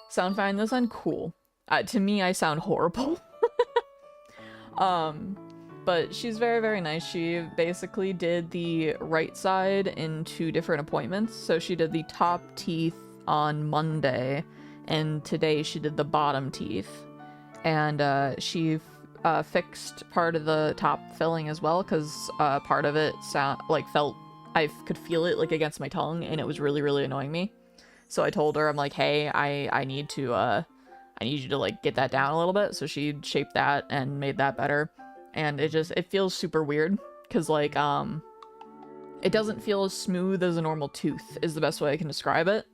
Sound fine this end? Cool. To me, I sound horrible. But she's very, very nice. She basically did the right side in 2 different appointments. So she did the top teeth on Monday, and today she did the bottom teeth. And she fixed part of the top filling as well, because part of it felt, I could feel it like against my tongue, and it was really, really annoying me. So I told her, I'm like, hey, I need to, I need you to, like, get that down a little bit. So she shaped that and made that better. And it feels super weird. Because, like, it doesn't feel as smooth as a normal tooth, is the best way I can describe it.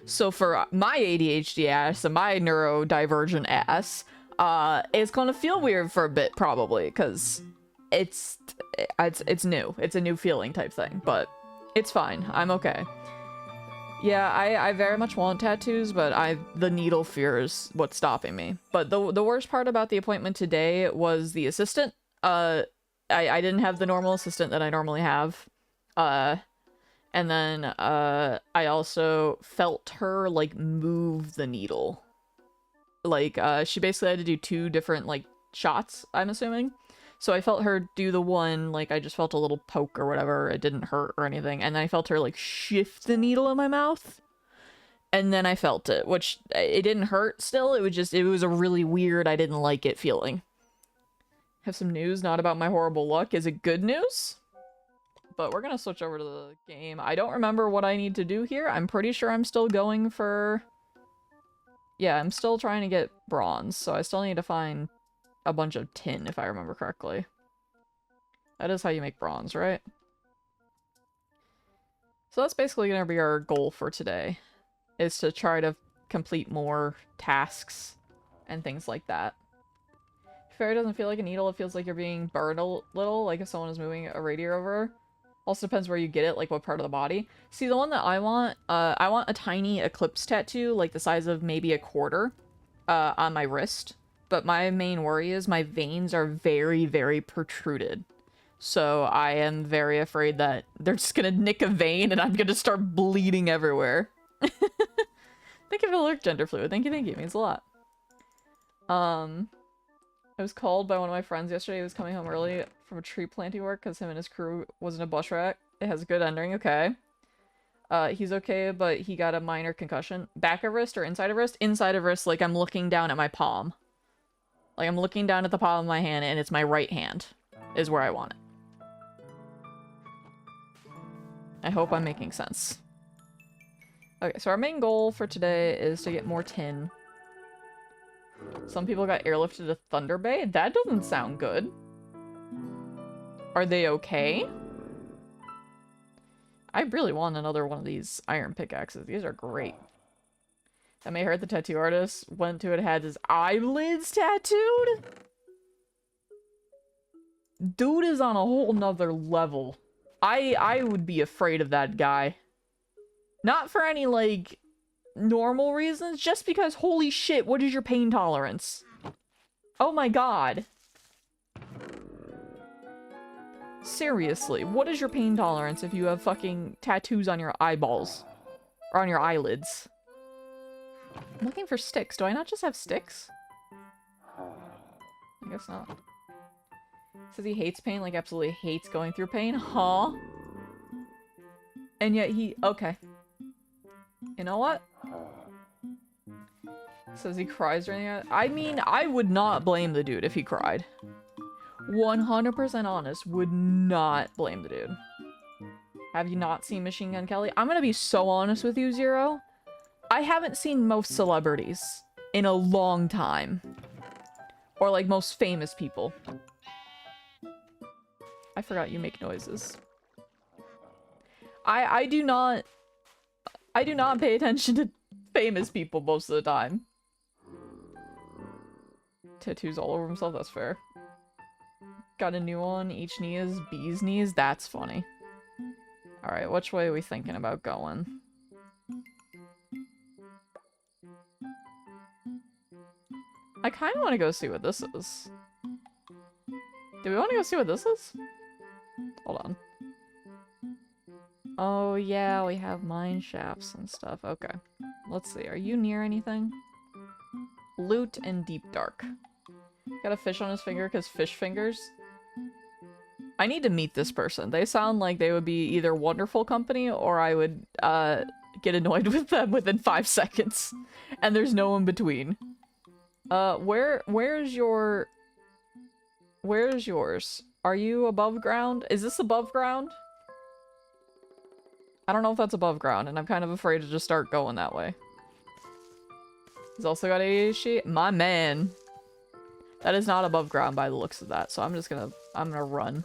So for my ADHD ass and my neurodivergent ass, it's gonna feel weird for a bit, probably. Because it's new. It's a new feeling type thing. But it's fine. I'm okay. Yeah, I very much want tattoos, but the needle fear is what's stopping me. But the worst part about the appointment today was the assistant. I didn't have the normal assistant that I normally have. And then I also felt her, like, move the needle. Like, she basically had to do 2 different, like, shots, I'm assuming. So I felt her do the one, like, I just felt a little poke or whatever. It didn't hurt or anything. And then I felt her, like, shift the needle in my mouth. And then I felt it, which it didn't hurt still. It was a really weird, I didn't like it feeling. Have some news, not about my horrible luck. Is it good news? But we're gonna switch over to the game. I don't remember what I need to do here. I'm pretty sure I'm still going for... Yeah, I'm still trying to get bronze, so I still need to find a bunch of tin, if I remember correctly. That is how you make bronze, right? So that's basically gonna be our goal for today, is to try to complete more tasks and things like that. Fair doesn't feel like a needle, it feels like you're being burned a little, like if someone is moving a radiator over. Also depends where you get it, like what part of the body. See, the one that I want a tiny eclipse tattoo, like the size of maybe a quarter, on my wrist. But my main worry is my veins are very, very protruded. So I am very afraid that they're just gonna nick a vein and I'm gonna start bleeding everywhere. Thank you for the lurk, gender fluid. Thank you, it means a lot. I was called by one of my friends yesterday. He was coming home early from a tree planting work because him and his crew was in a bush wreck. It has a good ending, okay. He's okay, but he got a minor concussion. Back of wrist or inside of wrist? Inside of wrist, like I'm looking down at my palm. Like I'm looking down at the palm of my hand and it's my right hand is where I want it. I hope I'm making sense. Okay, so our main goal for today is to get more tin. Some people got airlifted to Thunder Bay? That doesn't sound good. Are they okay? I really want another one of these iron pickaxes. These are great. That may hurt the tattoo artist. Went to it, had his eyelids tattooed? Dude is on a whole nother level. I would be afraid of that guy. Not for any, like, normal reasons, just because, holy shit, what is your pain tolerance? Oh my god. Seriously, what is your pain tolerance if you have fucking tattoos on your eyeballs? Or on your eyelids? I'm looking for sticks. Do I not just have sticks? I guess not. Says he hates pain, like absolutely hates going through pain. Huh? And yet he... Okay. You know what? Says he cries or anything. I mean, I would not blame the dude if he cried. 100% honest, would not blame the dude. Have you not seen Machine Gun Kelly? I'm gonna be so honest with you, Zero. I haven't seen most celebrities in a long time. Or like most famous people. I forgot you make noises. I do not pay attention to famous people most of the time. Tattoos all over himself, that's fair. Got a new one. Each knee is bee's knees. That's funny. Alright, which way are we thinking about going? I kind of want to go see what this is. Do we want to go see what this is? Hold on. Oh yeah, we have mine shafts and stuff. Okay. Let's see. Are you near anything? Loot and deep dark. Got a fish on his finger because fish fingers. I need to meet this person. They sound like they would be either wonderful company or I would get annoyed with them within 5 seconds. And there's no in between. Where's yours? Are you above ground? Is this above ground? I don't know if that's above ground, and I'm kind of afraid to just start going that way. He's also got ADHD. My man. That is not above ground by the looks of that, so I'm gonna run.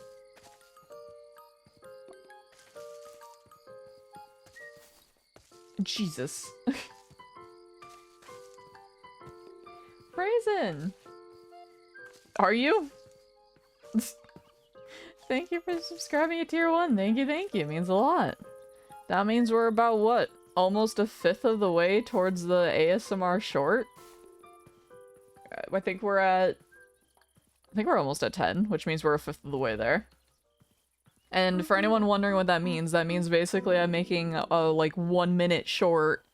Jesus. Brazen! Are you? Thank you for subscribing to tier 1. Thank you, thank you. It means a lot. That means we're about, what? Almost a fifth of the way towards the ASMR short? I think we're almost at 10, which means we're a fifth of the way there. And for anyone wondering what that means basically I'm making a, like, 1 minute short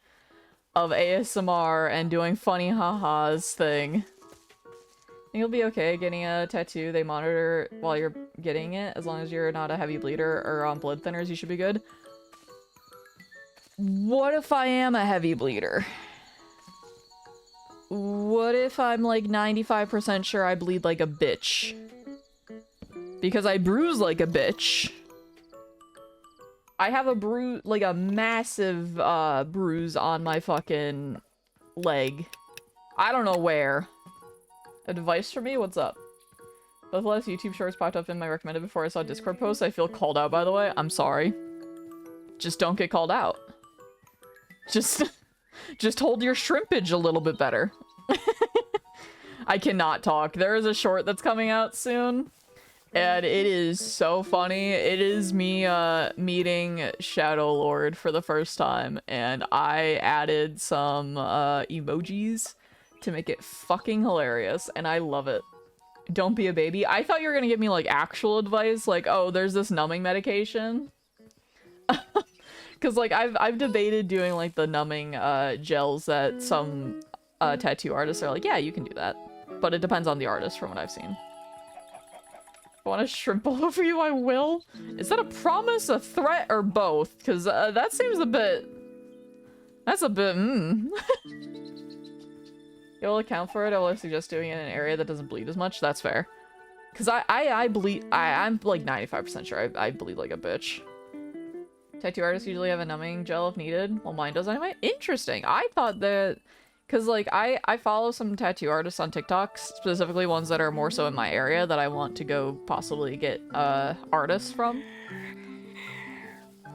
of ASMR and doing funny ha-has thing. You'll be okay getting a tattoo. They monitor while you're getting it. As long as you're not a heavy bleeder or on blood thinners, you should be good. What if I am a heavy bleeder? What if I'm like 95% sure I bleed like a bitch? Because I bruise like a bitch. I have a bruise, like a massive bruise on my fucking leg. I don't know where. Advice for me? What's up? Both last YouTube shorts popped up in my recommended before I saw Discord posts. I feel called out, by the way. I'm sorry. Just don't get called out. Just hold your shrimpage a little bit better. I cannot talk. There is a short that's coming out soon. And it is so funny. It is me meeting Shadow Lord for the first time. And I added some emojis to make it fucking hilarious, and I love it. Don't be a baby. I thought you were gonna give me like actual advice, like, oh, there's this numbing medication. Cause like I've debated doing like the numbing gels that some tattoo artists are like, yeah, you can do that. But it depends on the artist from what I've seen. If I want to shrimp all over you, I will. Is that a promise, a threat, or both? Cause that seems a bit... That's a bit, You'll account for it. I will suggest doing it in an area that doesn't bleed as much. That's fair. Because I bleed... I'm like 95% sure I bleed like a bitch. Tattoo artists usually have a numbing gel if needed. Well, mine does anyway. Interesting. I thought that... Because, like, I follow some tattoo artists on TikTok, specifically ones that are more so in my area that I want to go possibly get artists from.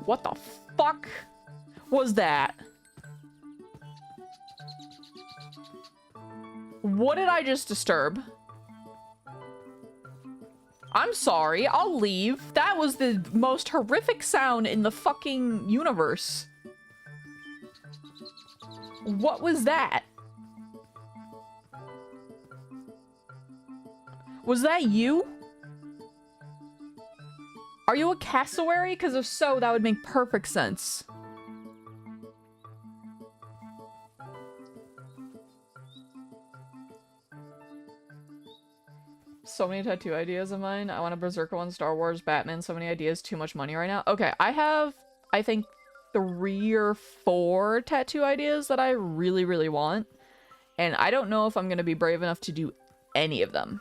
What the fuck was that? What did I just disturb? I'm sorry, I'll leave. That was the most horrific sound in the fucking universe. What was that? Was that you? Are you a cassowary? Because if so, that would make perfect sense. So many tattoo ideas of mine. I want a Berserker one, Star Wars, Batman, so many ideas, too much money right now. Okay, I have, I think, 3 or 4 tattoo ideas that I really, really want. And I don't know if I'm going to be brave enough to do any of them.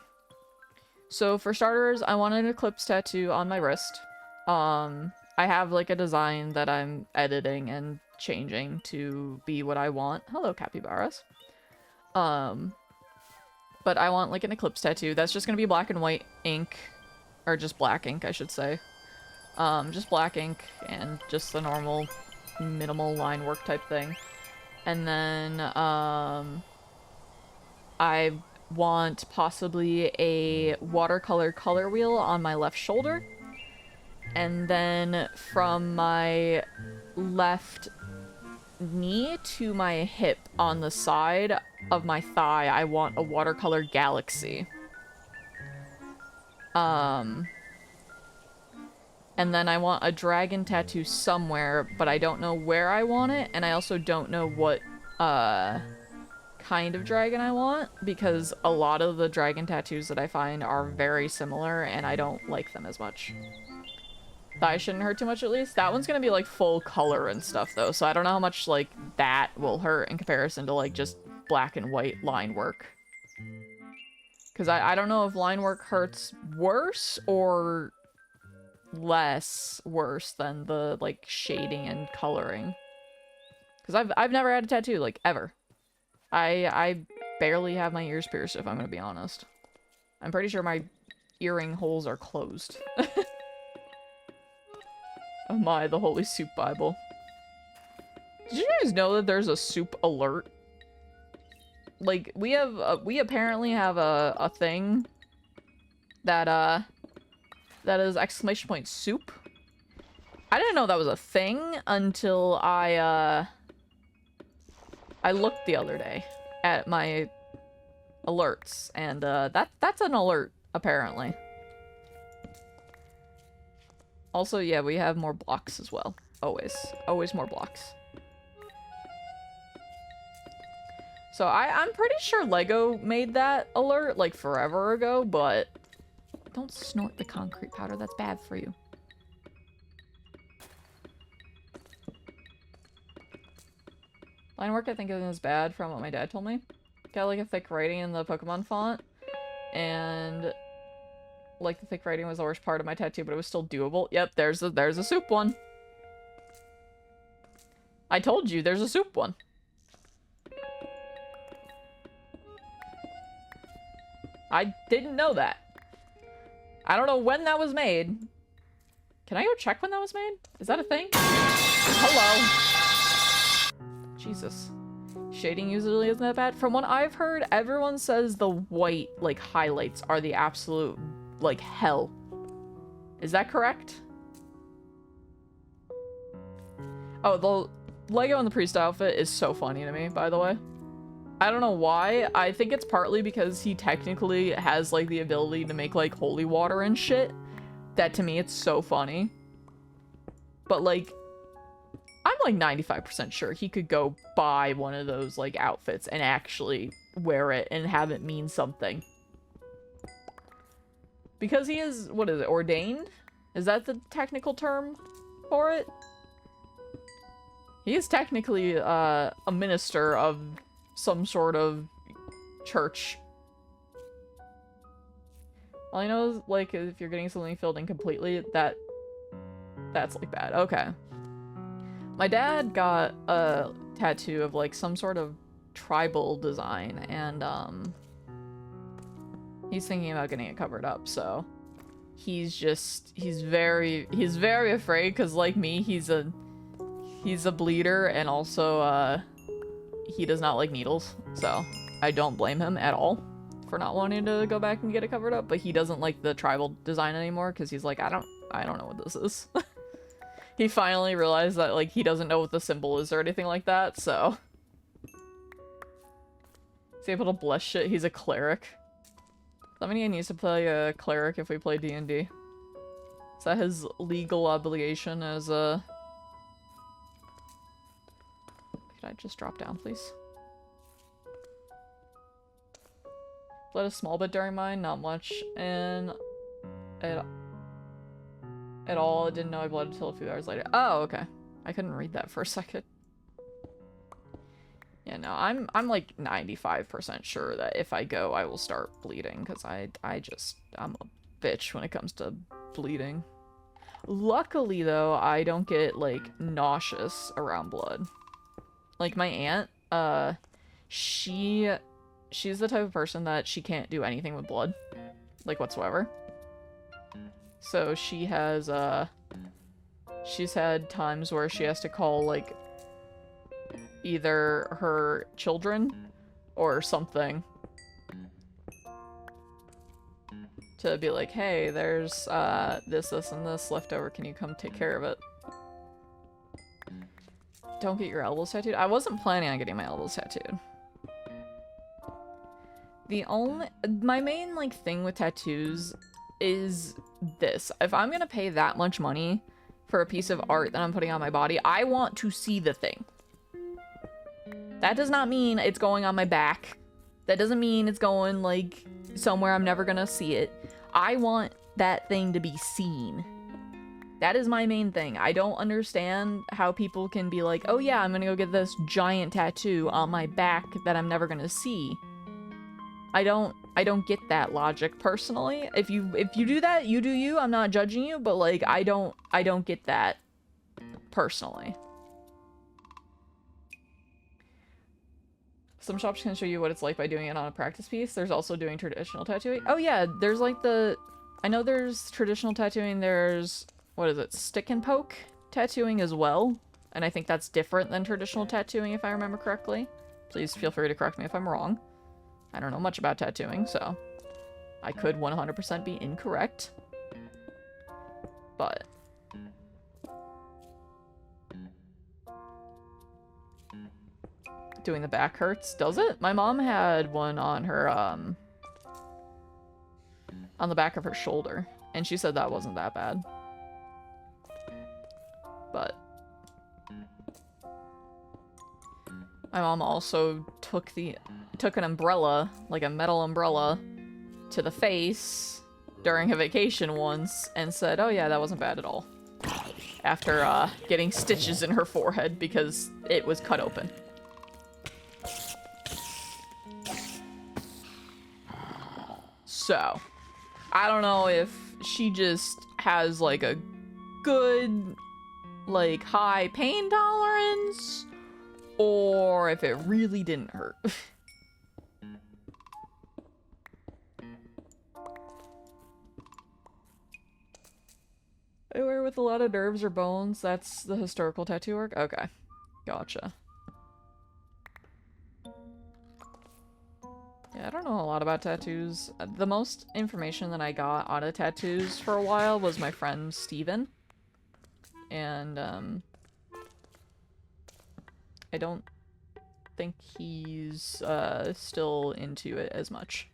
So for starters, I want an eclipse tattoo on my wrist. I have like a design that I'm editing and changing to be what I want. Hello, capybaras. But I want like an eclipse tattoo. That's just gonna be black and white ink. Or just black ink, I should say. Just black ink and just the normal minimal line work type thing. And then, I want possibly a watercolor color wheel on my left shoulder. And then from my left knee to my hip on the side of my thigh, I want a watercolor galaxy. And then I want a dragon tattoo somewhere, but I don't know where I want it, and I also don't know what, kind of dragon I want, because a lot of the dragon tattoos that I find are very similar, and I don't like them as much. Thigh shouldn't hurt too much, at least. That one's gonna be, like, full color and stuff, though, so I don't know how much, like, that will hurt in comparison to, like, just black and white line work. Because I don't know if line work hurts worse or less worse than the, like, shading and coloring. Because I've never had a tattoo, like, ever. I barely have my ears pierced, if I'm gonna be honest. I'm pretty sure my earring holes are closed. Oh my, the Holy Soup Bible. Did you guys know that there's a soup alert? Like, we apparently have a thing that is exclamation point soup. I didn't know that was a thing until I looked the other day at my alerts, and that's an alert, apparently. Also, yeah, we have more blocks as well. Always. Always more blocks. So I'm pretty sure Lego made that alert, like, forever ago, but don't snort the concrete powder. That's bad for you. Line work, I think, isn't as bad from what my dad told me. Got, like, a thick writing in the Pokemon font, and, like, the thick writing was the worst part of my tattoo, but it was still doable. Yep, there's a soup one. I told you, there's a soup one. I didn't know that. I don't know when that was made. Can I go check when that was made? Is that a thing? Hello. Jesus. Shading usually isn't that bad. From what I've heard, everyone says the white, like, highlights are the absolute, like, hell. Is that correct? Oh, the Lego in the priest outfit is so funny to me, by the way. I don't know why. I think it's partly because he technically has, like, the ability to make, like, holy water and shit. That, to me, it's so funny. But, like, I'm, like, 95% sure he could go buy one of those, like, outfits and actually wear it and have it mean something. Because he is, what is it, ordained? Is that the technical term for it? He is technically, a minister of some sort of church. All I know is, like, if you're getting something filled in completely, that's, like, bad. Okay. My dad got a tattoo of, like, some sort of tribal design, and, he's thinking about getting it covered up, so he's very afraid, because, like me, he's a bleeder, and also, he does not like needles, so I don't blame him at all for not wanting to go back and get it covered up, but he doesn't like the tribal design anymore, because he's like, I don't know what this is. He finally realized that, like, he doesn't know what the symbol is or anything like that, so he's able to bless shit. He's a cleric. Somebody needs to play a cleric if we play D&D. Is that his legal obligation as a... Could I just drop down, please? Bled a small bit during mine, not much, and at all. I didn't know I bled until a few hours later. Oh, okay. I couldn't read that for a second. Yeah, no, I'm like 95% sure that if I go, I will start bleeding, because I'm a bitch when it comes to bleeding. Luckily, though, I don't get, like, nauseous around blood. Like, my aunt, she's the type of person that she can't do anything with blood, like, whatsoever. So she has, she's had times where she has to call, like, either her children or something to be like, hey, there's, this, and this left over, can you come take care of it? Don't get your elbows tattooed? I wasn't planning on getting my elbows tattooed. My main, like, thing with tattoos is this. If I'm gonna pay that much money for a piece of art that I'm putting on my body, I want to see the thing. That does not mean it's going on my back. That doesn't mean it's going, like, somewhere I'm never gonna see it. I want that thing to be seen. That is my main thing. I don't understand how people can be like, oh yeah, I'm gonna go get this giant tattoo on my back that I'm never gonna see. I don't get that logic personally. If you do that, you do you. I'm not judging you, but like I don't get that personally. Some shops can show you what it's like by doing it on a practice piece. There's also doing traditional tattooing. Oh yeah, there's like I know there's traditional tattooing, there's, what is it, stick and poke tattooing as well. And I think that's different than traditional tattooing if I remember correctly. Please feel free to correct me if I'm wrong. I don't know much about tattooing, so I could 100% be incorrect. But doing the back hurts, does it? My mom had one on her, on the back of her shoulder, and she said that wasn't that bad. But my mom also took an umbrella, like a metal umbrella, to the face during a vacation once, and said, oh yeah, that wasn't bad at all. After, getting stitches in her forehead because it was cut open. So, I don't know if she just has, like, a good, like, high pain tolerance, or if it really didn't hurt. Anywhere with a lot of nerves or bones, that's the historical tattoo work? Okay. Gotcha. Yeah, I don't know a lot about tattoos. The most information that I got out of tattoos for a while was my friend Steven. And, I don't think he's, still into it as much.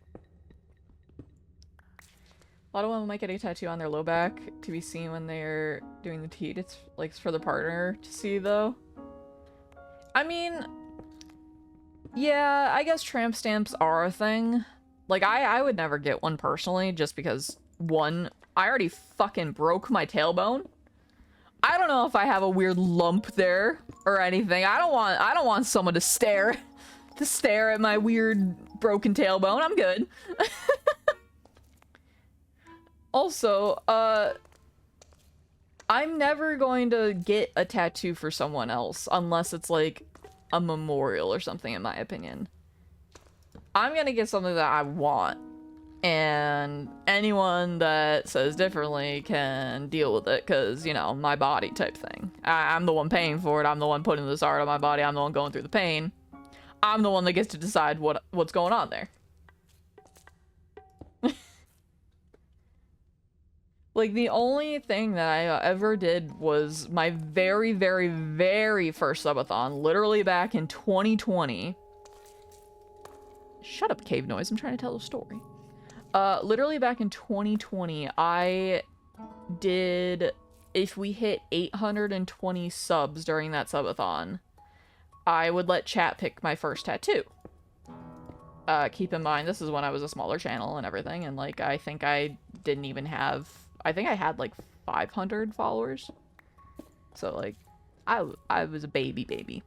A lot of women might get a tattoo on their low back to be seen when they're doing the teat. It's, like, for the partner to see, though. I mean, yeah, I guess tramp stamps are a thing. Like, I would never get one personally, just because, one, I already fucking broke my tailbone. I don't know if I have a weird lump there or anything. I don't want someone to stare at my weird broken tailbone. I'm good. Also, I'm never going to get a tattoo for someone else unless it's like a memorial or something, in my opinion. I'm gonna get something that I want, and anyone that says differently can deal with it, because, you know, my body type thing. I'm the one paying for it, I'm the one putting this art on my body, I'm the one going through the pain. I'm the one that gets to decide what's going on there. Like, the only thing that I ever did was my very, very, very first subathon, literally back in 2020. Shut up, cave noise. I'm trying to tell a story. Literally back in 2020, I did, if we hit 820 subs during that subathon, I would let chat pick my first tattoo. Keep in mind, this is when I was a smaller channel and everything, and, like, I think I didn't even have... I think I had like 500 followers. So like, I was a baby.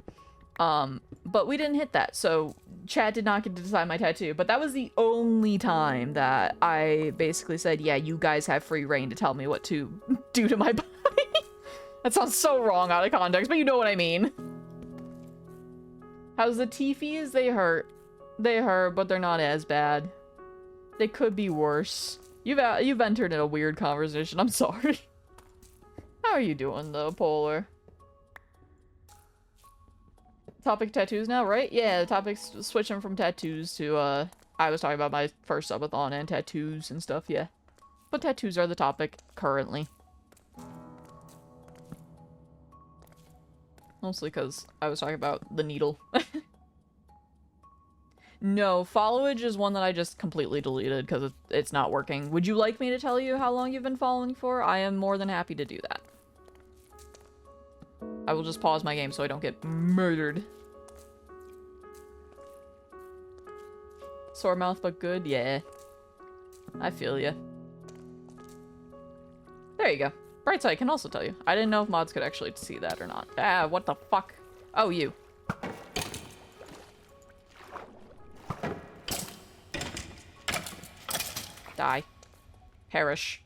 But we didn't hit that, so Chad did not get to decide my tattoo. But that was the only time that I basically said, yeah, you guys have free reign to tell me what to do to my body. That sounds so wrong out of context, but you know what I mean. How's the teefies? They hurt. They hurt, but they're not as bad. They could be worse. You've entered in a weird conversation. I'm sorry. How are you doing, though, Polar? Topic tattoos now, right? Yeah, the topic's switching from tattoos to, I was talking about my first subathon and tattoos and stuff, yeah. But tattoos are the topic, currently. Mostly because I was talking about the needle. No, followage is one that I just completely deleted because it's not working. Would you like me to tell you how long you've been following for? I am more than happy to do that. I will just pause my game so I don't get murdered. Sore mouth but good? Yeah. I feel ya. There you go. Bright side can also tell you. I didn't know if mods could actually see that or not. Ah, what the fuck? Oh, you. Die. Perish.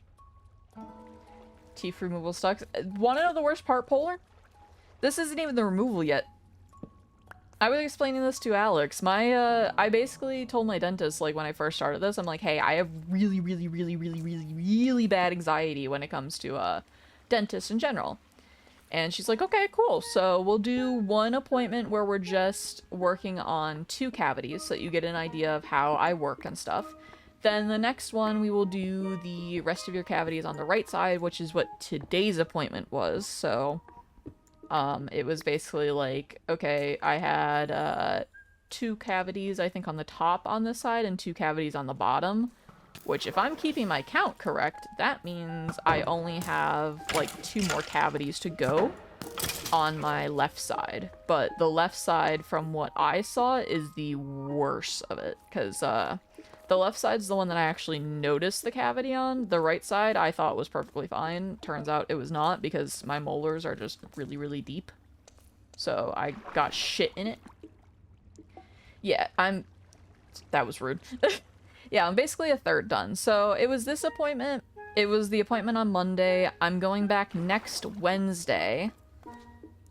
Teeth removal sucks. Wanna know the worst part, Polar? This isn't even the removal yet. I was explaining this to Alex. I basically told my dentist, like, when I first started this, I'm like, hey, I have really, really, really, really, really, really bad anxiety when it comes to, dentists in general. And she's like, okay, cool. So we'll do one appointment where we're just working on 2 cavities so that you get an idea of how I work and stuff. Then the next one, we will do the rest of your cavities on the right side, which is what today's appointment was. So, it was basically like, okay, I had, 2 cavities, I think, on the top on this side and 2 cavities on the bottom. Which, if I'm keeping my count correct, that means I only have, like, 2 more cavities to go on my left side. But the left side, from what I saw, is the worst of it. Because, the left side's the one that I actually noticed the cavity on. The right side I thought was perfectly fine. Turns out it was not, because my molars are just really, really deep. So I got shit in it. Yeah, that was rude. Yeah, I'm basically a third done. So it was this appointment. It was the appointment on Monday. I'm going back next Wednesday.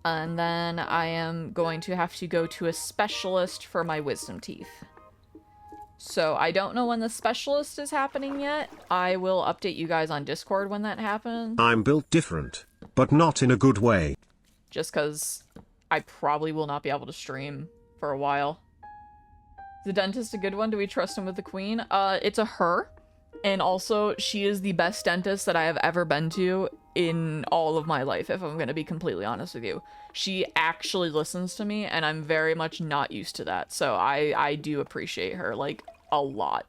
And then I am going to have to go to a specialist for my wisdom teeth. So I don't know when the specialist is happening yet. I will update you guys on Discord when that happens. I'm built different, but not in a good way. Just because I probably will not be able to stream for a while. The dentist a good one? Do we trust him with the queen? It's a her. And also, she is the best dentist that I have ever been to in all of my life, if I'm going to be completely honest with you. She actually listens to me, and I'm very much not used to that. So I do appreciate her, like, a lot.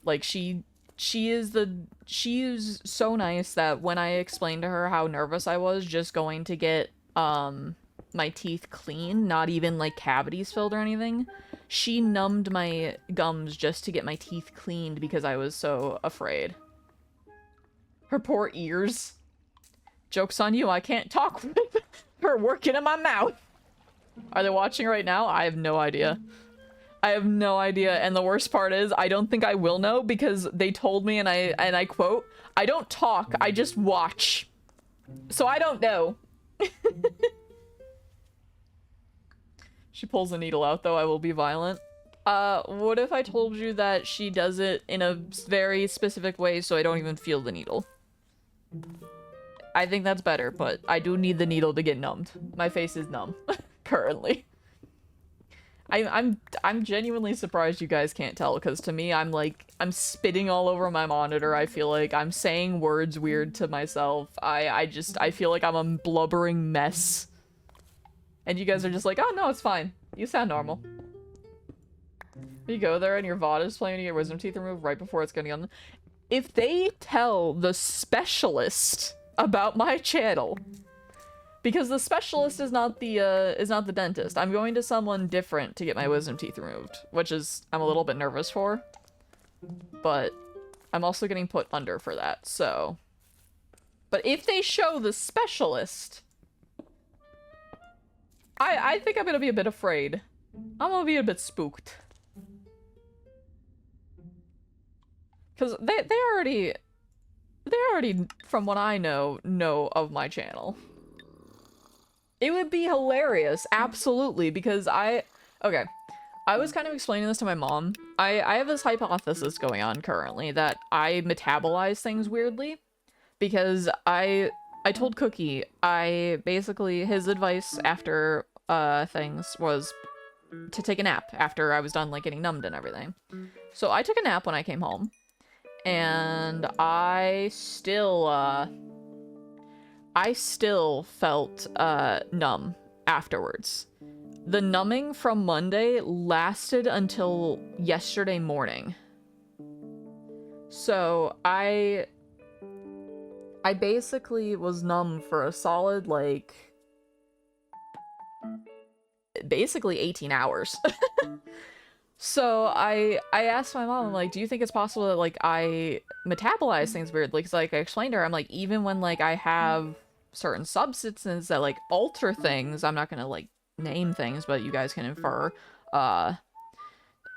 Like, she is so nice that when I explained to her how nervous I was just going to get, my teeth clean, not even, like, cavities filled or anything, she numbed my gums just to get my teeth cleaned because I was so afraid. Her poor ears. Joke's on you, I can't talk with her working in my mouth. Are they watching right now? I have no idea. I have no idea, and the worst part is, I don't think I will know because they told me, and I quote, I don't talk, I just watch. So I don't know. She pulls a needle out, though. I will be violent. What if I told you that she does it in a very specific way so I don't even feel the needle? I think that's better, but I do need the needle to get numbed. My face is numb, currently. I'm genuinely surprised you guys can't tell, because to me, I'm spitting all over my monitor. I feel like I'm saying words weird to myself. I feel like I'm a blubbering mess. And you guys are just like, oh no, it's fine. You sound normal. You go there and your VOD is playing to get wisdom teeth removed right before it's getting on. If they tell the specialist about my channel, because the specialist is not the dentist. I'm going to someone different to get my wisdom teeth removed, which is I'm a little bit nervous for. But I'm also getting put under for that, so. But if they show the specialist, I think I'm gonna be a bit afraid. I'm gonna be a bit spooked. Because they already, from what I know of my channel. It would be hilarious, absolutely, because okay, I was kind of explaining this to my mom. I have this hypothesis going on currently that I metabolize things weirdly, because I told Cookie, basically, his advice after, things was to take a nap after I was done, like, getting numbed and everything. So I took a nap when I came home, and I still felt, numb afterwards. The numbing from Monday lasted until yesterday morning. So I basically was numb for a solid, like, basically 18 hours. So I asked my mom, I'm like, do you think it's possible that like I metabolize things weirdly? Because like I explained to her, I'm like, even when like I have certain substances that like alter things, I'm not gonna like name things, but you guys can infer. Uh,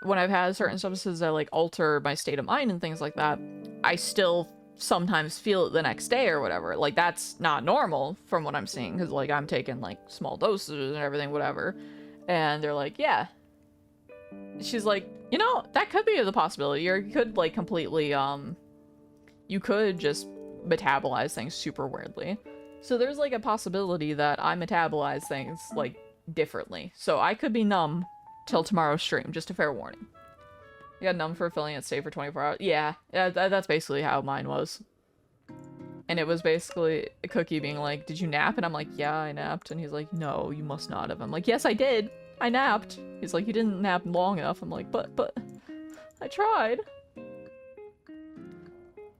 when I've had certain substances that like alter my state of mind and things like that, I still sometimes feel it the next day or whatever. Like that's not normal from what I'm seeing, because like I'm taking like small doses and everything, whatever. And they're like, yeah. She's like, you know, that could be the possibility. Or you could like completely, you could just metabolize things super weirdly. So there's like a possibility that I metabolize things like differently. So I could be numb till tomorrow's stream, just a fair warning. You got numb for filling it stay for 24 hours. Yeah, that's basically how mine was. And it was basically a Cookie being like, did you nap? And I'm like, yeah, I napped. And he's like, no, you must not have. I'm like, yes, I did. I napped. He's like, you didn't nap long enough. I'm like, but I tried.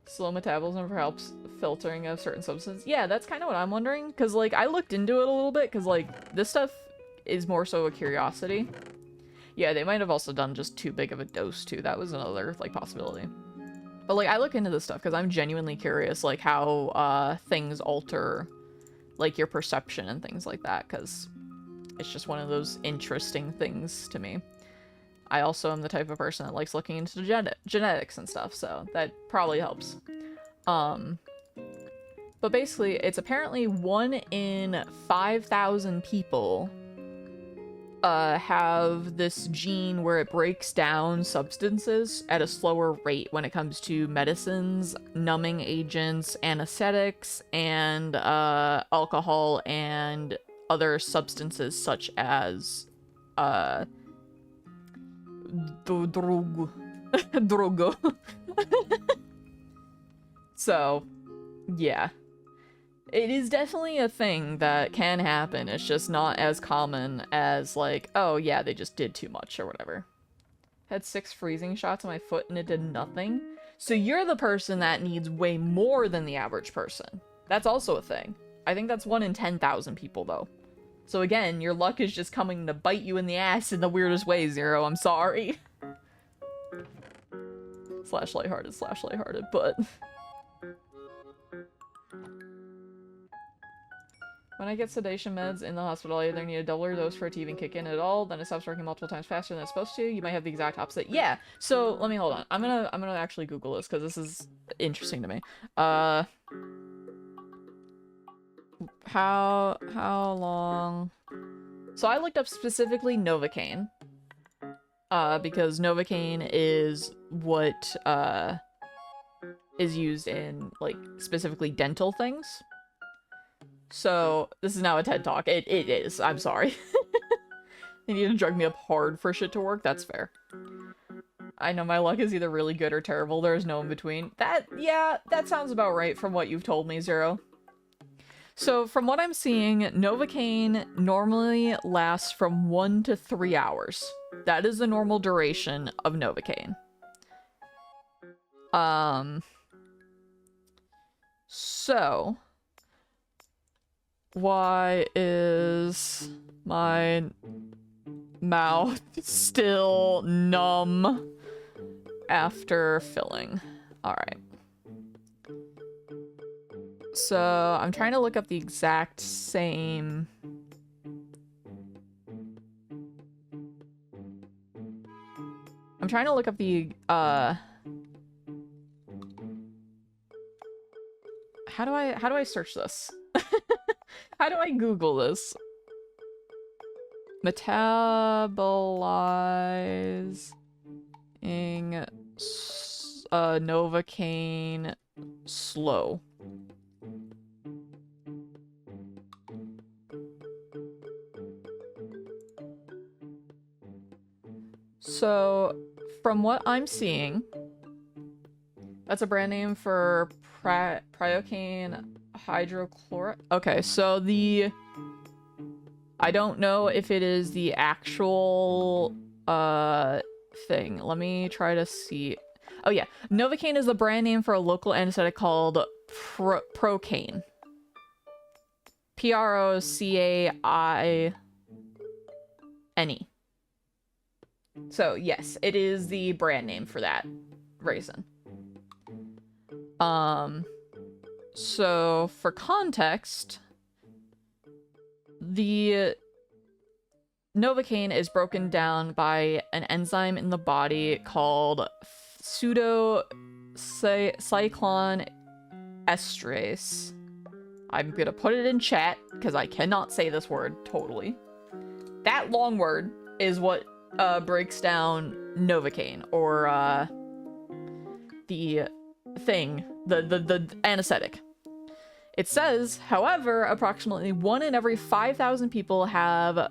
Slow metabolism for helps filtering of certain substances. Yeah, that's kind of what I'm wondering. Because, like, I looked into it a little bit. Because, like, this stuff is more so a curiosity. Yeah, they might have also done just too big of a dose, too. That was another, like, possibility. But, like, I look into this stuff because I'm genuinely curious, like, how things alter, like, your perception and things like that. Because it's just one of those interesting things to me. I also am the type of person that likes looking into genetics and stuff, so that probably helps. But basically, it's apparently 1 in 5,000 people have this gene where it breaks down substances at a slower rate when it comes to medicines, numbing agents, anesthetics, and alcohol and other substances such as drogo. So, yeah. It is definitely a thing that can happen. It's just not as common as, like, oh yeah, they just did too much or whatever. Had 6 freezing shots on my foot and it did nothing. So you're the person that needs way more than the average person. That's also a thing. I think that's 1 in 10,000 people, though. So again, your luck is just coming to bite you in the ass in the weirdest way, Zero. I'm sorry. Slash lighthearted, but... When I get sedation meds in the hospital, I either need a double dose for it to even kick in at all, then it stops working multiple times faster than it's supposed to. You might have the exact opposite. Yeah, so let me hold on. I'm gonna actually Google this, because this is interesting to me. How long... So I looked up specifically Novocaine. Because Novocaine is what, is used in, like, specifically dental things. So, this is now a TED Talk. It is. I'm sorry. They need to drug me up hard for shit to work. That's fair. I know my luck is either really good or terrible. There's no in between. Yeah, that sounds about right from what you've told me, Zero. So, from what I'm seeing, Novocaine normally lasts from 1 to 3 hours. That is the normal duration of Novocaine. So... Why is my mouth still numb after filling? Alright. So, I'm trying to look up the exact same... I'm trying to look up the, How do I search this? How do I Google this? Metabolizing Novocaine slow. So, from what I'm seeing, that's a brand name for Priocane hydrochloride. Okay, so I don't know if it is the actual thing. Let me try to see. Oh yeah, Novocaine is the brand name for a local anesthetic called Procaine. Procaine. So yes, it is the brand name for that raisin. So for context, the Novocaine is broken down by an enzyme in the body called pseudocyclone esterase. I'm gonna put it in chat because I cannot say this word totally. That long word is what breaks down Novocaine, or the thing, the anesthetic. It says, however, approximately 1 in every 5,000 people have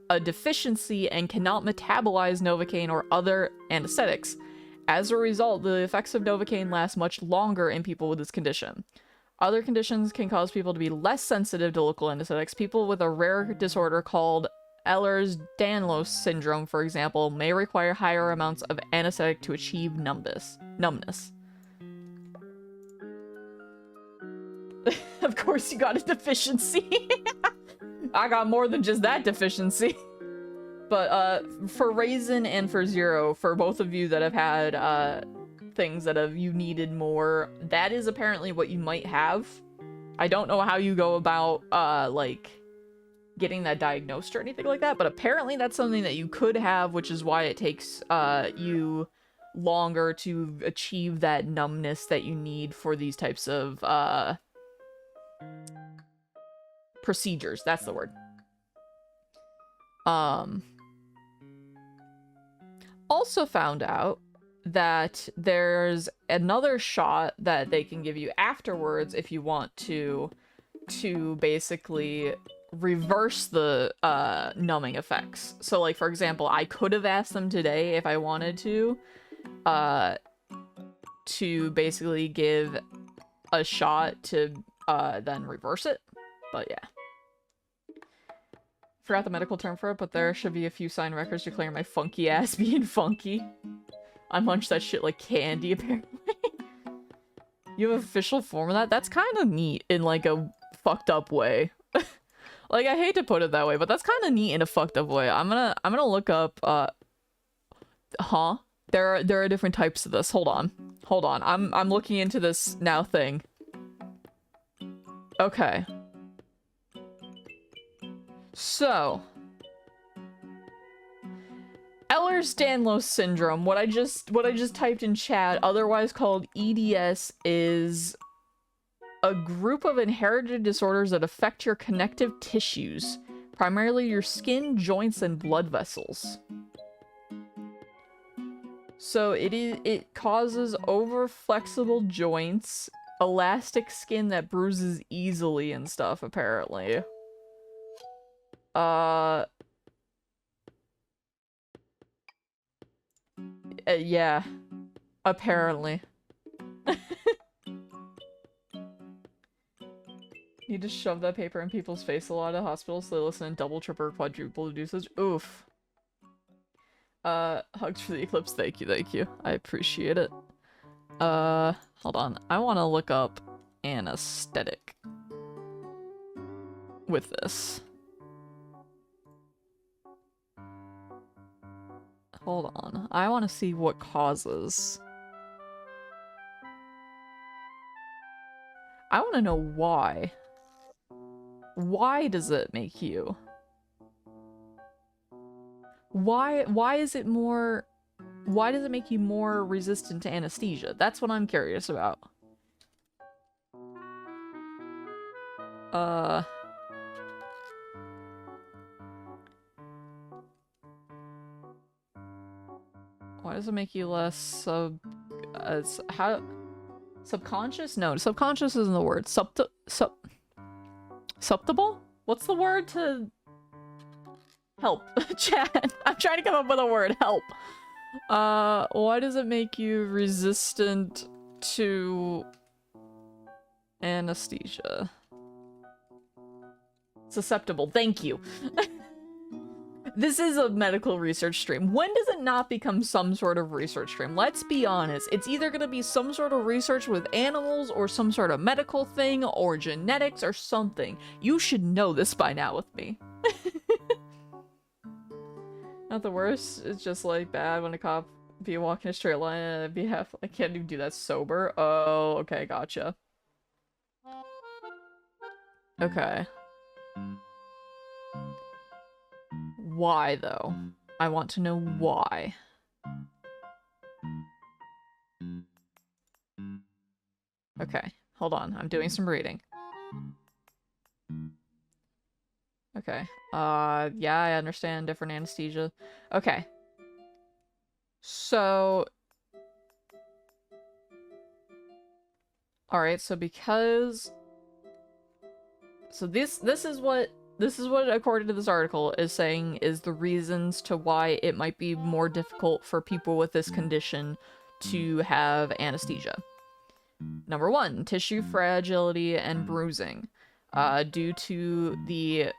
a deficiency and cannot metabolize Novocaine or other anesthetics. As a result, the effects of Novocaine last much longer in people with this condition. Other conditions can cause people to be less sensitive to local anesthetics. People with a rare disorder called Ehlers-Danlos syndrome, for example, may require higher amounts of anesthetic to achieve numbness. Of course you got a deficiency. I got more than just that deficiency. But for Raisin and for Zero, for both of you that have had things that you needed more, that is apparently what you might have. I don't know how you go about like getting that diagnosed or anything like that, but apparently that's something that you could have, which is why it takes you longer to achieve that numbness that you need for these types of procedures. That's the word. Also found out that there's another shot that they can give you afterwards if you want to basically reverse the numbing effects. So like, for example, I could have asked them today if I wanted to basically give a shot to then reverse it, but yeah. Forgot the medical term for it, but there should be a few signed records declaring my funky ass being funky. I munch that shit like candy, apparently. You have an official form of that? That's kind of neat in like a fucked up way. Like, I hate to put it that way, but that's kind of neat in a fucked up way. I'm gonna look up, There are different types of this. Hold on. I'm looking into this now thing. Okay. So, Ehlers-Danlos syndrome, what I just typed in chat, otherwise called EDS, is a group of inherited disorders that affect your connective tissues, primarily your skin, joints, and blood vessels. So it causes over-flexible joints, elastic skin that bruises easily and stuff, apparently. Yeah. Apparently. Need to shove that paper in people's face a lot at hospitals so they listen in double, triple, quadruple dosage. Oof. Hugs for the eclipse. Thank you. I appreciate it. Hold on. I want to look up anesthetic with this. Hold on. I want to see what causes. I want to know why. Why does it make you? Why is it more... Why does it make you more resistant to anesthesia? That's what I'm curious about. Why does it make you less subconscious? No, subconscious isn't the word. Susceptible? What's the word to help? Chat. I'm trying to come up with a word. Help. Why does it make you resistant to anesthesia? Susceptible. Thank you. This is a medical research stream. When does it not become some sort of research stream? Let's be honest. It's either going to be some sort of research with animals or some sort of medical thing or genetics or something. You should know this by now with me. Not the worst. It's just like bad when a cop be walking a straight line and be half. I can't even do that sober. Oh, okay, gotcha. Okay. Why though? I want to know why. Okay, hold on. I'm doing some reading. Okay. Yeah, I understand different anesthesia. Okay. So... Alright, so because... So this is what according to this article is saying is the reasons to why it might be more difficult for people with this condition to have anesthesia. Number 1, tissue fragility and bruising. Due to the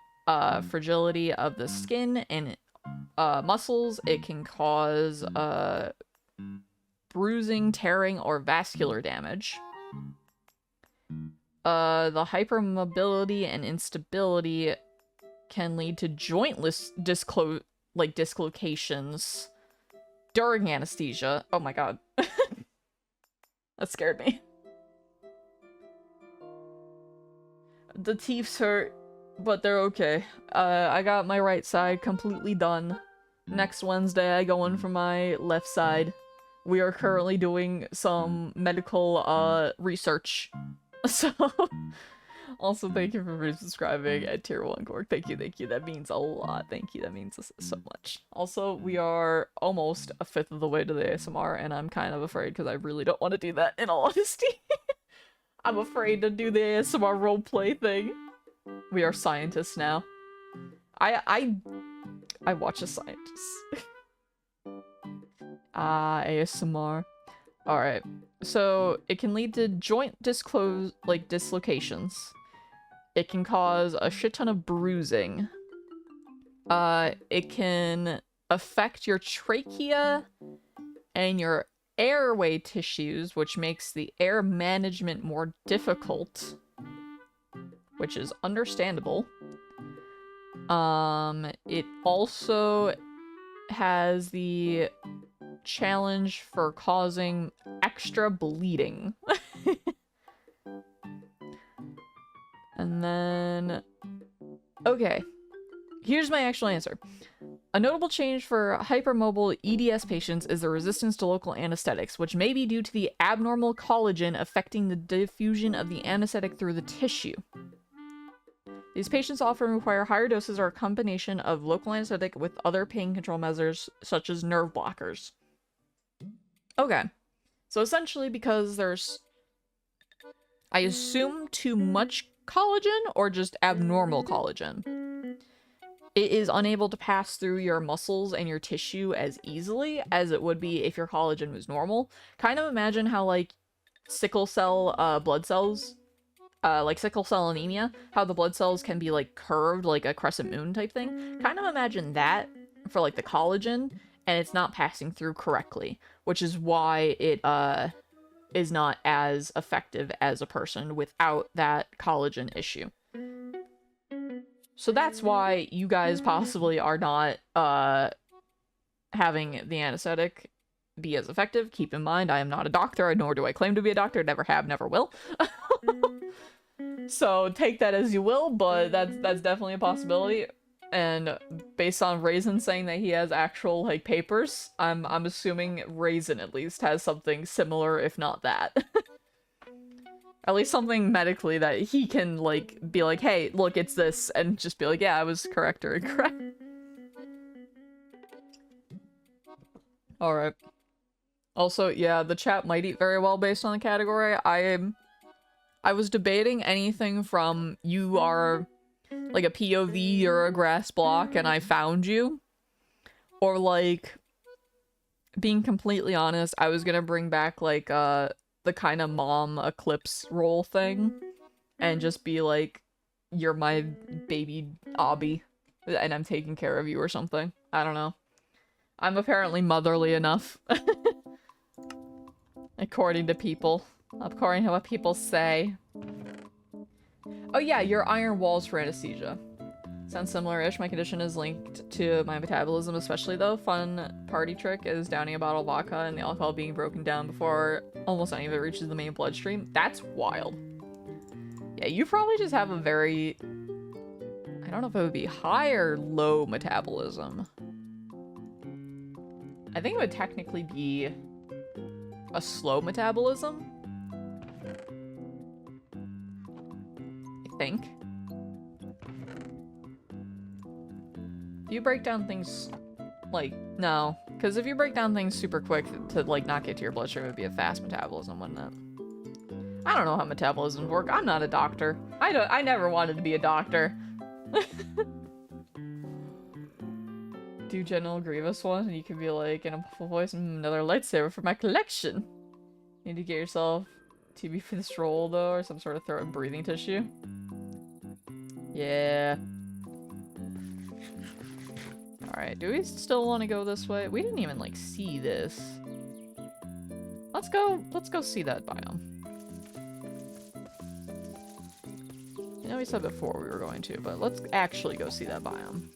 fragility of the skin and muscles, it can cause bruising, tearing, or vascular damage. The hypermobility and instability can lead to jointless dislocations during anesthesia. Oh my god. That scared me. The teeth hurt, but they're okay. I got my right side completely done. Next Wednesday, I go in for my left side. We are currently doing some medical research. So, also thank you for resubscribing at Tier 1 Cork. Thank you, thank you. That means a lot. Thank you, that means so much. Also, we are almost a fifth of the way to the ASMR, and I'm kind of afraid because I really don't want to do that, in all honesty. I'm afraid to do the ASMR roleplay thing. We are scientists now. I watch a scientist. ASMR. Alright. So, it can lead to joint dislocations. It can cause a shit ton of bruising. It can affect your trachea and your airway tissues, which makes the air management more difficult. Which is understandable. It also has the challenge for causing extra bleeding. And then... Okay. Here's my actual answer. A notable change for hypermobile EDS patients is the resistance to local anesthetics, which may be due to the abnormal collagen affecting the diffusion of the anesthetic through the tissue. These patients often require higher doses or a combination of local anesthetic with other pain control measures, such as nerve blockers. Okay. So essentially because there's, I assume, too much collagen or just abnormal collagen. It is unable to pass through your muscles and your tissue as easily as it would be if your collagen was normal. Kind of imagine how, like, sickle cell blood cells, like sickle cell anemia, how the blood cells can be, like, curved like a crescent moon type thing. Kind of imagine that for, like, the collagen, and it's not passing through correctly, which is why it is not as effective as a person without that collagen issue. So that's why you guys possibly are not having the anesthetic be as effective. Keep in mind, I am not a doctor, nor do I claim to be a doctor. Never have, never will. So take that as you will, but that's definitely a possibility. And based on Raisin saying that he has actual, like, papers, I'm assuming Raisin at least has something similar, if not that. At least something medically that he can, like, be like, hey, look, it's this, and just be like, yeah, I was correct or incorrect. Alright. Also, yeah, the chat might eat very well based on the category. I was debating anything from you are, like, a POV or a grass block and I found you, or, like, being completely honest, I was gonna bring back, like, the kind of mom eclipse role thing and just be like, you're my baby obby and I'm taking care of you or something. I don't know. I'm apparently motherly enough. According to people. According to what people say. Oh yeah, your iron walls for anesthesia. Sounds similar-ish. My condition is linked to my metabolism, especially though. Fun party trick is downing a bottle of vodka and the alcohol being broken down before almost any of it reaches the main bloodstream. That's wild. Yeah, you probably just have a very... I don't know if it would be high or low metabolism. I think it would technically be a slow metabolism. I think. If you break down things, like, no. Because if you break down things super quick to, like, not get to your bloodstream, it would be a fast metabolism, wouldn't it? I don't know how metabolisms work. I'm not a doctor. I never wanted to be a doctor. Do General Grievous one, and you can be like, in a full voice, another lightsaber for my collection. Need to get yourself TB for this role, though, or some sort of throat and breathing tissue. Yeah. Alright, do we still want to go this way? We didn't even, like, see this. Let's go see that biome. I know we said before we were going to, but let's actually go see that biome.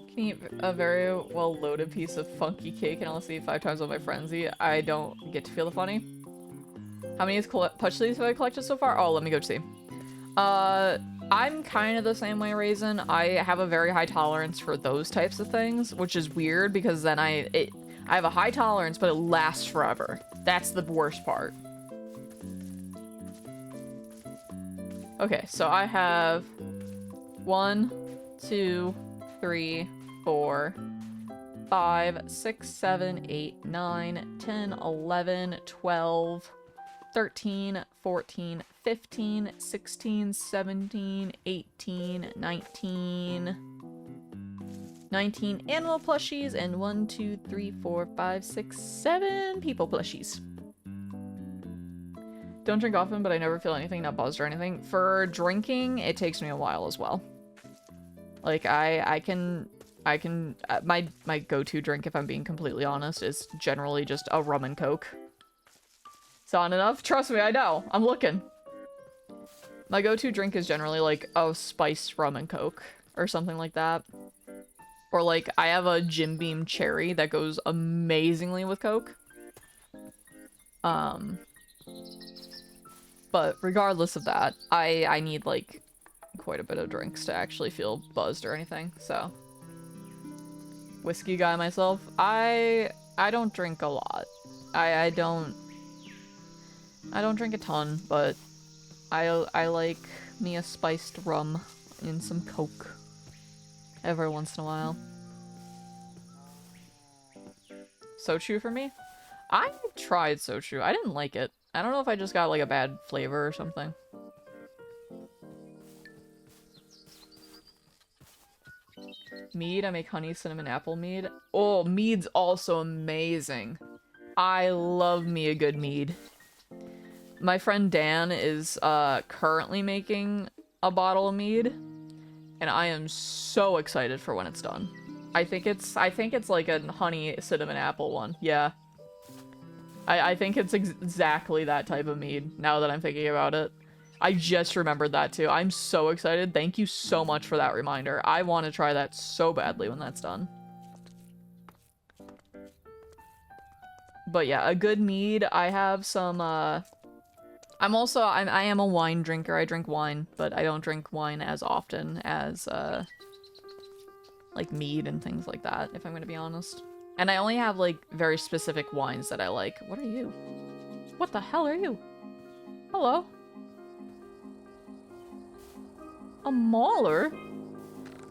Can eat a very well-loaded piece of funky cake and I'll see 5 times on my frenzy. I don't get to feel the funny. How many plushies have I collected so far? Oh, let me go see. I'm kind of the same way, Raisin. I have a very high tolerance for those types of things, which is weird because then I have a high tolerance, but it lasts forever. That's the worst part. Okay, so I have 1, 2, 3, 4, 5, 6, 7, 8, 9, 10, 11, 12, 13, 14, 15, 16, 17, 18, 19 animal plushies, and 1, 2, 3, 4, 5, 6, 7 people plushies. Don't drink often, but I never feel anything, not buzzed or anything. For drinking, it takes me a while as well. Like, I can my go-to drink, if I'm being completely honest, is generally just a rum and coke. Sound enough? Trust me, I know. I'm looking. My go-to drink is generally like a spiced rum and coke or something like that. Or like, I have a Jim Beam cherry that goes amazingly with coke. But regardless of that, I need like quite a bit of drinks to actually feel buzzed or anything, so. Whiskey guy myself, I don't drink a lot. I don't drink a ton, but I like me a spiced rum and some coke every once in a while. Sochu for me? I tried sochu. I didn't like it. I don't know if I just got like a bad flavor or something. Mead, I make honey cinnamon apple mead. Oh, mead's also amazing. I love me a good mead. My friend Dan is currently making a bottle of mead, and I am so excited for when it's done. I think it's like a honey cinnamon apple one. Yeah. I think it's exactly that type of mead, now that I'm thinking about it. I just remembered that too. I'm so excited. Thank you so much for that reminder. I want to try that so badly when that's done. But yeah, a good mead. I have some, I am a wine drinker. I drink wine, but I don't drink wine as often as, like mead and things like that, if I'm gonna be honest. And I only have, like, very specific wines that I like. What are you? What the hell are you? Hello? A mauler?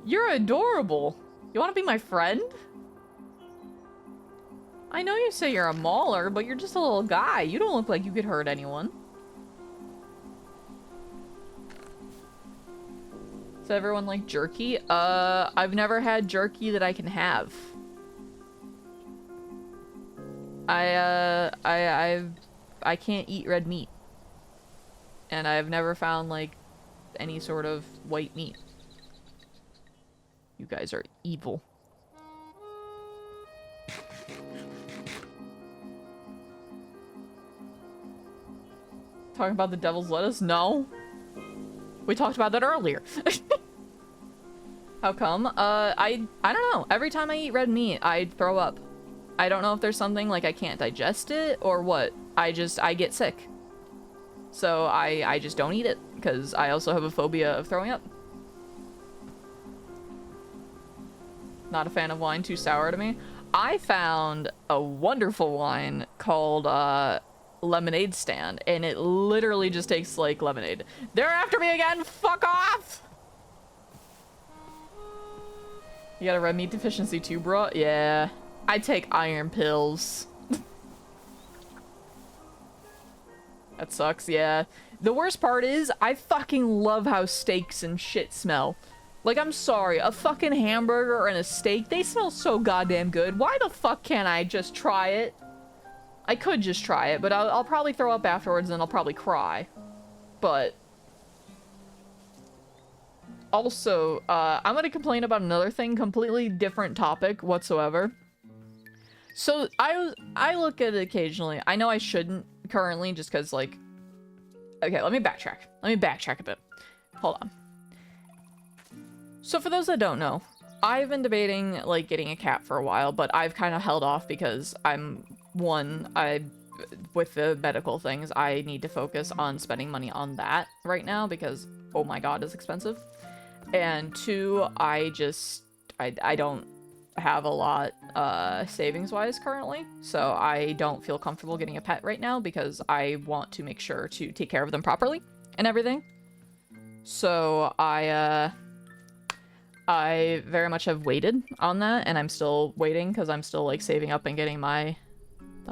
You're adorable. You want to be my friend? I know you say you're a mauler, but you're just a little guy. You don't look like you could hurt anyone. Does everyone like jerky? I've never had jerky that I can have. I can't eat red meat. And I've never found, like, any sort of white meat. You guys are evil. Talking about the devil's lettuce? No. We talked about that earlier. How come? I don't know. Every time I eat red meat, I throw up. I don't know if there's something like I can't digest it or what. I get sick. So I just don't eat it because I also have a phobia of throwing up. Not a fan of wine, too sour to me. I found a wonderful wine called Lemonade Stand, and it literally just tastes like lemonade. They're after me again! Fuck off! You got a red meat deficiency too, bro? Yeah. I take iron pills. That sucks, yeah. The worst part is, I fucking love how steaks and shit smell. Like, I'm sorry, a fucking hamburger and a steak, they smell so goddamn good. Why the fuck can't I just try it? I could just try it, but I'll probably throw up afterwards and I'll probably cry. But... also, I'm gonna complain about another thing, completely different topic whatsoever. So, I look at it occasionally. I know I shouldn't currently, just because, like... okay, let me backtrack. Let me backtrack a bit. Hold on. So, for those that don't know, I've been debating, like, getting a cat for a while, but I've kind of held off because with the medical things, I need to focus on spending money on that right now because, oh my god, it's expensive. And two, I don't have a lot savings-wise currently, so I don't feel comfortable getting a pet right now because I want to make sure to take care of them properly and everything. So I very much have waited on that, and I'm still waiting because I'm still, like, saving up and getting the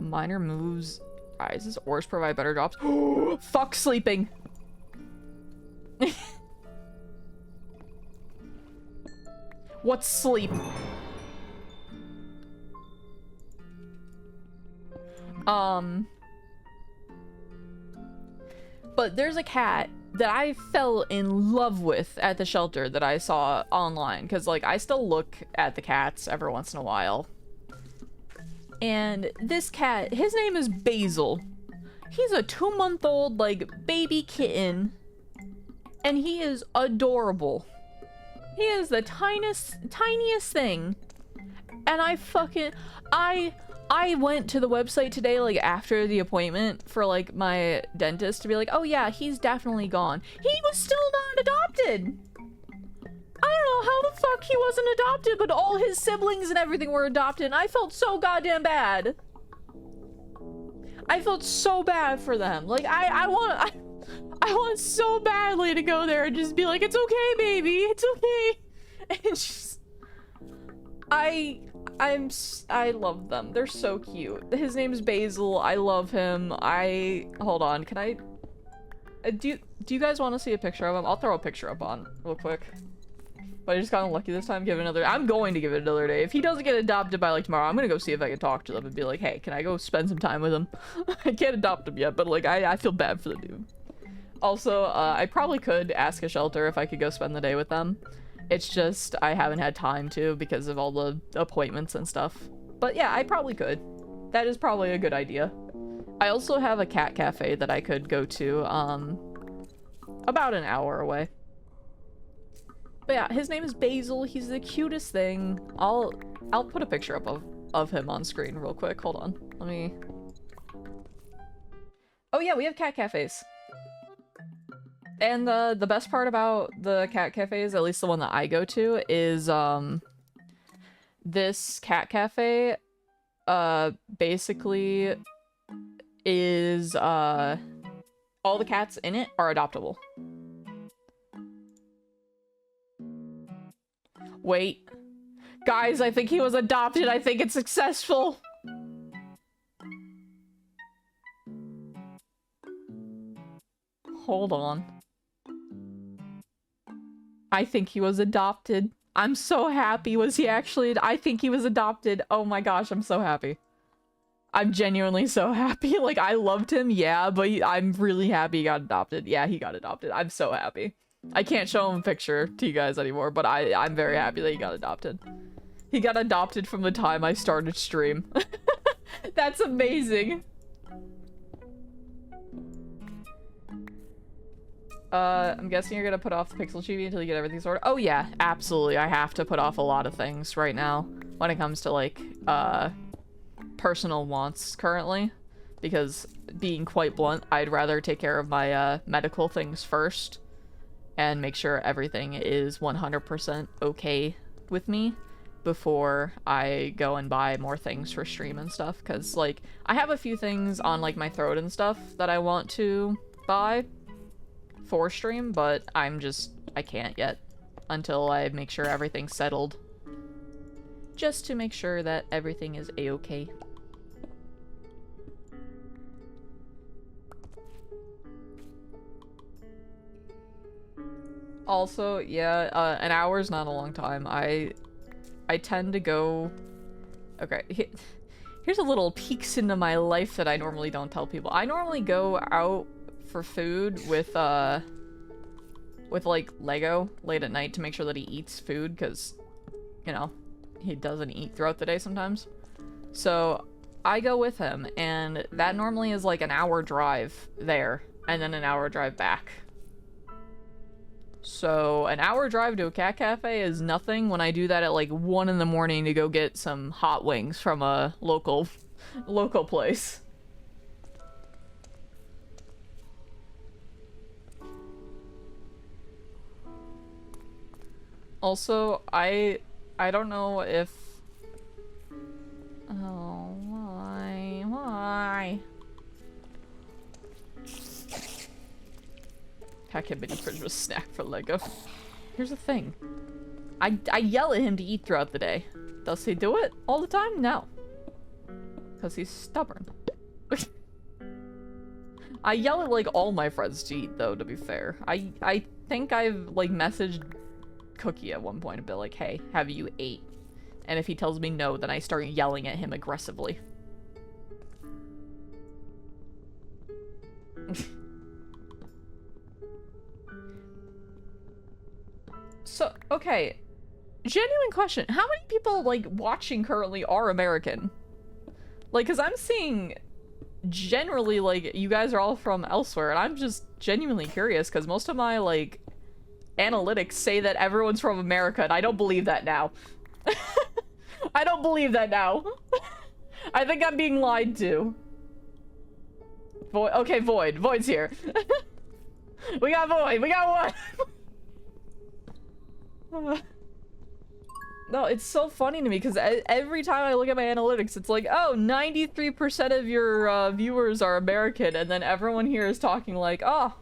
minor moves rises or provide better drops. Fuck sleeping! What's sleep? But there's a cat that I fell in love with at the shelter that I saw online, because, like, I still look at the cats every once in a while. And this cat, his name is Basil. He's a 2-month-old, like, baby kitten, and he is adorable. He is the tiniest thing. And I went to the website today, like, after the appointment for, like, my dentist to be like, oh yeah, he's definitely gone. He was still not adopted! I don't know how the fuck he wasn't adopted, but all his siblings and everything were adopted, and I felt so goddamn bad. I felt so bad for them. Like, I want so badly to go there and just be like, it's okay, baby, it's okay. And just... I love them. They're so cute. His name's Basil. I love him. Hold on, can I... do you guys want to see a picture of him? I'll throw a picture up on real quick. But I just got unlucky this time. I'm going to give it another day. If he doesn't get adopted by, like, tomorrow, I'm gonna go see if I can talk to them and be like, hey, can I go spend some time with him? I can't adopt him yet, but, like, I feel bad for the dude. Also, I probably could ask a shelter if I could go spend the day with them. It's just, I haven't had time to because of all the appointments and stuff. But yeah, I probably could. That is probably a good idea. I also have a cat cafe that I could go to, about an hour away. But yeah, his name is Basil. He's the cutest thing. I'll put a picture up of him on screen real quick. Hold on. Let me... oh yeah, we have cat cafes. And the best part about the cat cafes, at least the one that I go to, is this cat cafe basically is all the cats in it are adoptable. Wait. Guys, I think he was adopted. I think it's successful. Hold on. I think he was adopted. I'm so happy. Was he actually? I think he was adopted. Oh my gosh, I'm so happy. I'm genuinely so happy. Like, I loved him, yeah, but I'm really happy he got adopted. Yeah, he got adopted. I'm so happy. I can't show him a picture to you guys anymore, but I'm very happy that he got adopted. He got adopted from the time I started stream. That's amazing. I'm guessing you're gonna put off the Pixel Chibi until you get everything sorted. Oh yeah, absolutely. I have to put off a lot of things right now when it comes to, like, personal wants currently. Because, being quite blunt, I'd rather take care of my, medical things first and make sure everything is 100% okay with me before I go and buy more things for stream and stuff. Because, like, I have a few things on, like, my throat and stuff that I want to buy for stream, but I can't yet until I make sure everything's settled. Just to make sure that everything is a-okay. Also, yeah, an hour's not a long time. I tend to go... Okay, here's a little peeks into my life that I normally don't tell people. I normally go out for food with like, Lego late at night to make sure that he eats food, because, you know, he doesn't eat throughout the day sometimes. So, I go with him, and that normally is like an hour drive there, and then an hour drive back. So, an hour drive to a cat cafe is nothing when I do that at like 1 in the morning to go get some hot wings from a local place. Also, I don't know if... Oh, why? Why? Pack him mini fridge with snack for Lego. Here's the thing. I yell at him to eat throughout the day. Does he do it all the time? No. Because he's stubborn. I yell at, like, all my friends to eat, though, to be fair. I think I've, like, messaged Cookie at one point and be like, hey, have you ate? And if he tells me no, then I start yelling at him aggressively. So, okay. Genuine question. How many people, like, watching currently are American? Like, because I'm seeing generally, like, you guys are all from elsewhere, and I'm just genuinely curious, because most of my, like, analytics say that everyone's from America, and I don't believe that now. I don't believe that now. I think I'm being lied to. Void. Okay, Void. Void's here. We got Void. We got one. No, it's so funny to me because every time I look at my analytics, it's like, oh, 93% of your viewers are American, and then everyone here is talking like, oh,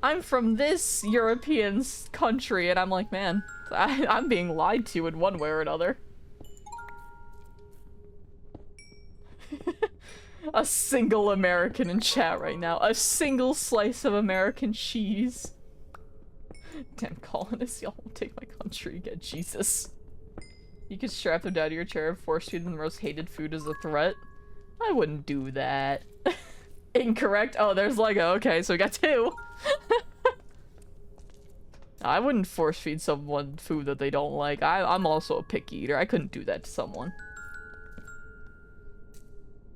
I'm from this European country, and I'm like, man, I'm being lied to in one way or another. A single American in chat right now. A single slice of American cheese. Damn colonists, y'all won't take my country again, Jesus. You could strap them down to your chair and force feed them the most hated food as a threat. I wouldn't do that. Incorrect. Oh, there's Lego. Okay, so we got 2. I wouldn't force feed someone food that they don't like. I'm also a picky eater. I couldn't do that to someone.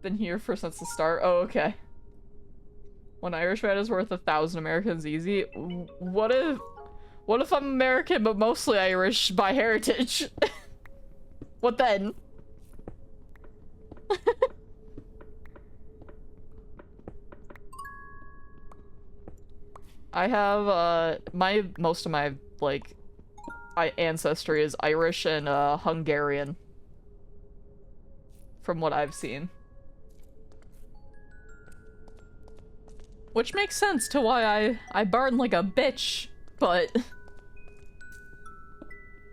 Been here for since the start. Oh, okay. One Irishman is worth 1,000 Americans easy. What if I'm American but mostly Irish by heritage? What then? I have most of my like ancestry is Irish and Hungarian from what I've seen. Which makes sense to why I burn like a bitch, but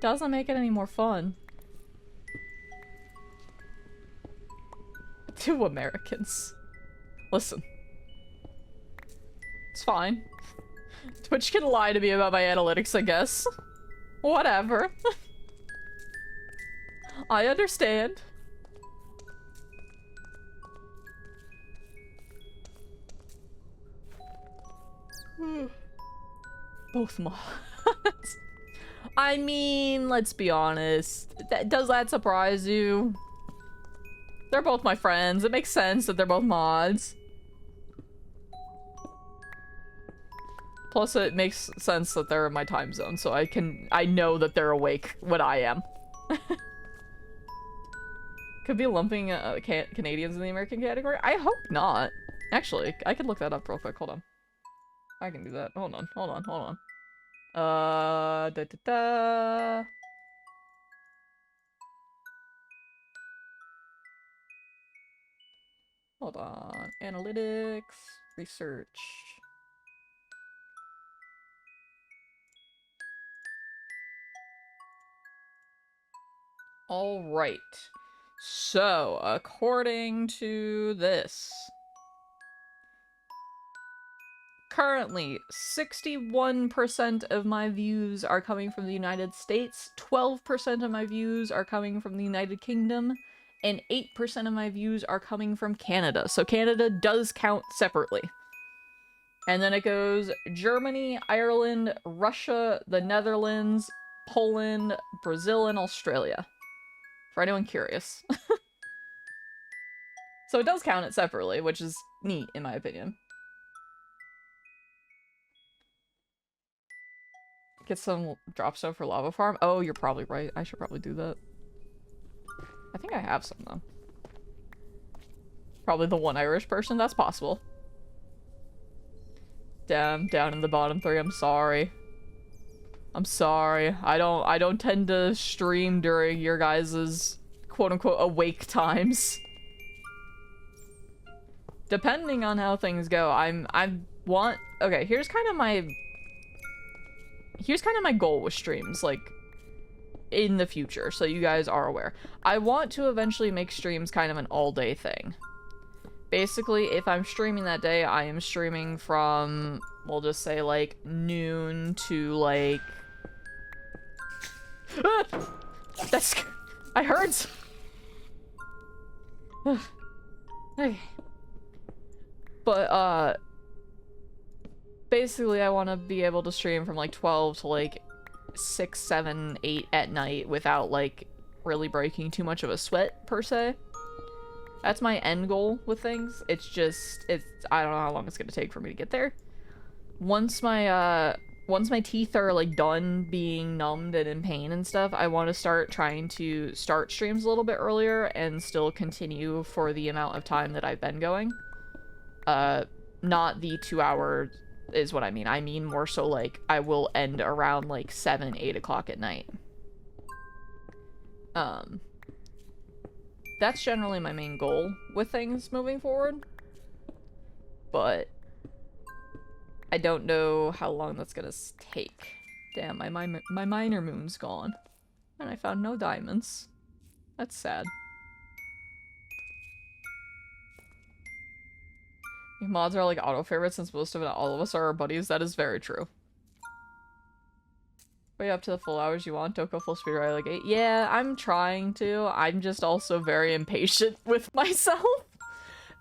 doesn't make it any more fun. 2 Americans. Listen. It's fine. Twitch can lie to me about my analytics, I guess. Whatever. I understand. Both mods. I mean, let's be honest. Does that surprise you? They're both my friends. It makes sense that they're both mods. Plus, it makes sense that they're in my time zone, so I know that they're awake when I am. Could be lumping Canadians in the American category? I hope not. Actually, I could look that up real quick. Hold on. I can do that. Hold on. Da-da-da. Hold on. Analytics. Research. Alright. So, according to this, currently, 61% of my views are coming from the United States, 12% of my views are coming from the United Kingdom, and 8% of my views are coming from Canada. So Canada does count separately. And then it goes Germany, Ireland, Russia, the Netherlands, Poland, Brazil, and Australia. For anyone curious. So it does count it separately, which is neat, in my opinion. Get some dropstone for lava farm. Oh, you're probably right. I should probably do that. I think I have some, though. Probably the one Irish person. That's possible. Damn, down in the bottom 3. I'm sorry. I'm sorry. I don't tend to stream during your guys' quote-unquote awake times. Depending on how things go, okay, here's kind of my goal with streams, like, in the future, so you guys are aware. I want to eventually make streams kind of an all-day thing. Basically, if I'm streaming that day, I am streaming from, we'll just say, like, noon to, like... Ah! That's... I heard... Okay. But, basically, I want to be able to stream from, like, 12 to, like, 6, 7, 8 at night without, like, really breaking too much of a sweat, per se. That's my end goal with things. It's just, I don't know how long it's gonna take for me to get there. Once my teeth are, like, done being numbed and in pain and stuff, I want to start trying to start streams a little bit earlier and still continue for the amount of time that I've been going. Not the 2 hours is what I mean. I mean more so, like, I will end around, like, 7, 8 o'clock at night. That's generally my main goal with things moving forward. But I don't know how long that's gonna take. Damn, my minor moon's gone. And I found no diamonds. That's sad. Mods are like auto favorites since most of it, all of us are our buddies. That is very true. Way up to the full hours you want. Don't go full speed right like 8. Yeah, I'm trying to. I'm just also very impatient with myself.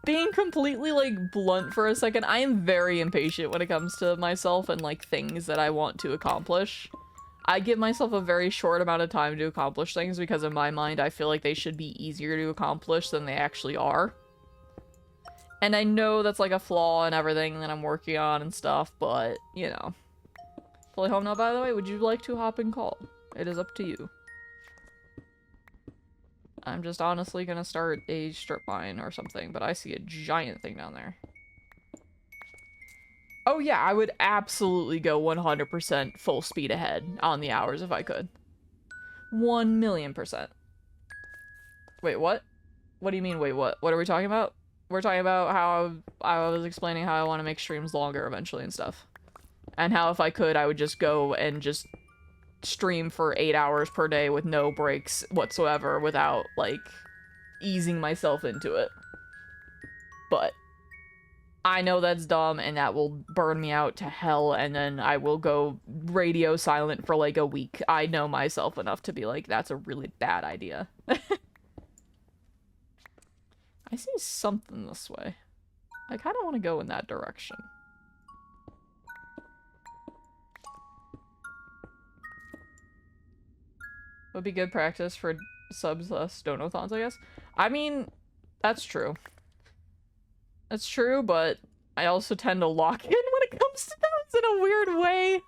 Being completely, like, blunt for a second, I am very impatient when it comes to myself and, like, things that I want to accomplish. I give myself a very short amount of time to accomplish things because in my mind I feel like they should be easier to accomplish than they actually are. And I know that's, like, a flaw in everything that I'm working on and stuff, but, you know. Fully home now, by the way. Would you like to hop and call? It is up to you. I'm just honestly gonna start a strip mine or something, but I see a giant thing down there. Oh yeah, I would absolutely go 100% full speed ahead on the hours if I could. 1,000,000%. Wait, what? What do you mean, wait, what? What are we talking about? We're talking about how I was explaining how I want to make streams longer eventually and stuff. And how if I could, I would just go and just stream for 8 hours per day with no breaks whatsoever without, like, easing myself into it. But I know that's dumb and that will burn me out to hell and then I will go radio silent for, like, a week. I know myself enough to be like, that's a really bad idea. I see something this way. I kind of want to go in that direction. Would be good practice for subs less donathons, I guess. I mean, that's true. That's true, but I also tend to lock in when it comes to in a weird way.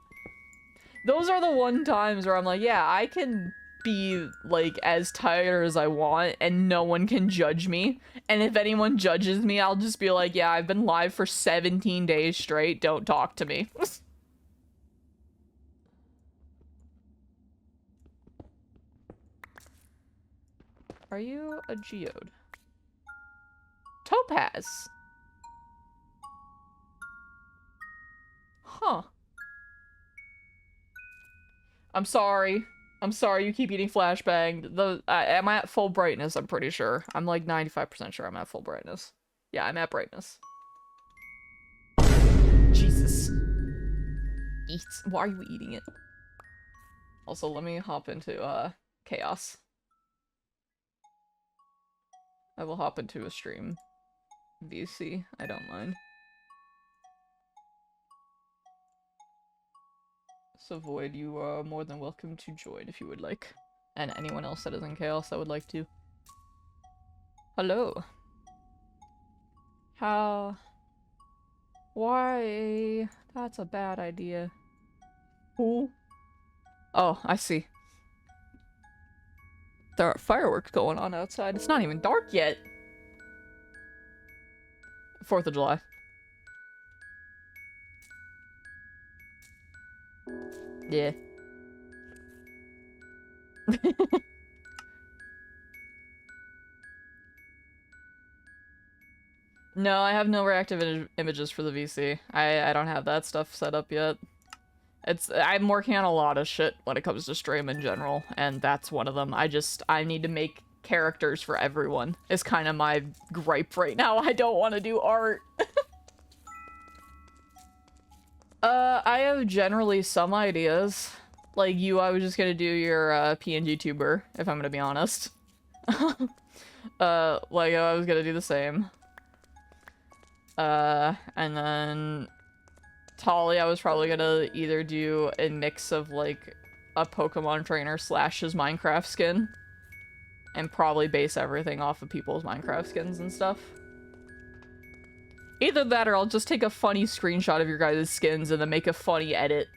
Those are the one times where I'm like, yeah, I can be, like, as tired as I want, and no one can judge me. And if anyone judges me, I'll just be like, yeah, I've been live for 17 days straight, don't talk to me. Are you a geode? Topaz! Huh. I'm sorry. I'm sorry you keep eating flashbang. Am I at full brightness? I'm pretty sure. I'm like 95% sure I'm at full brightness. Yeah, I'm at brightness. Jesus. Eat. Why are you eating it? Also, let me hop into, chaos. I will hop into a stream. VC. I don't mind. So Void, you are more than welcome to join if you would like. And anyone else that is in chaos that would like to. Hello. How? Why? That's a bad idea. Who? Oh, I see. There are fireworks going on outside. It's not even dark yet. 4th of July. Yeah. No, I have no reactive images for the VC. I don't have that stuff set up yet. I'm working on a lot of shit when it comes to stream in general, and that's one of them. I need to make characters for everyone. Is kind of my gripe right now. I don't want to do art. I have generally some ideas. Like you, I was just gonna do your PNG tuber, if I'm gonna be honest. Like I was gonna do the same. And then Tolly, I was probably gonna either do a mix of like a Pokemon trainer / his Minecraft skin, and probably base everything off of people's Minecraft skins and stuff. Either that or I'll just take a funny screenshot of your guys' skins and then make a funny edit.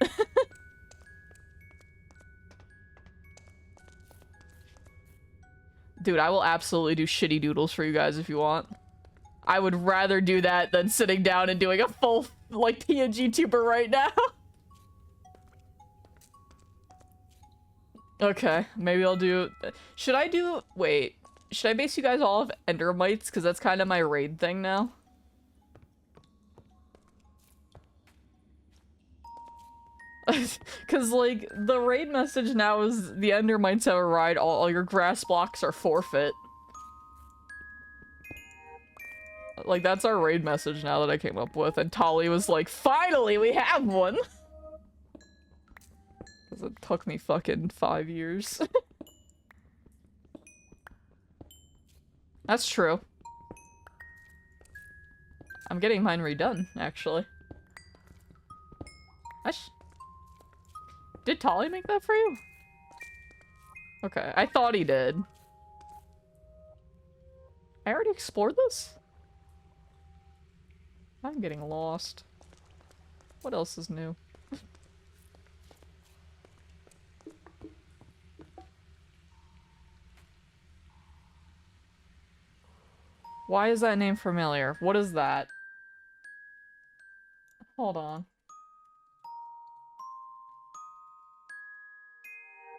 Dude, I will absolutely do shitty doodles for you guys if you want. I would rather do that than sitting down and doing a full, like, PNG tuber right now. Okay, maybe I'll do... Should I do... Wait. Should I base you guys all off Endermites? Because that's kind of my raid thing now. Because, like, the raid message now is the Endermites have arrived, all your grass blocks are forfeit. Like, that's our raid message now that I came up with, and Tolly was like, finally, we have one! Because it took me fucking 5 years. That's true. I'm getting mine redone, actually. Did Tolly make that for you? Okay, I thought he did. I already explored this? I'm getting lost. What else is new? Why is that name familiar? What is that? Hold on.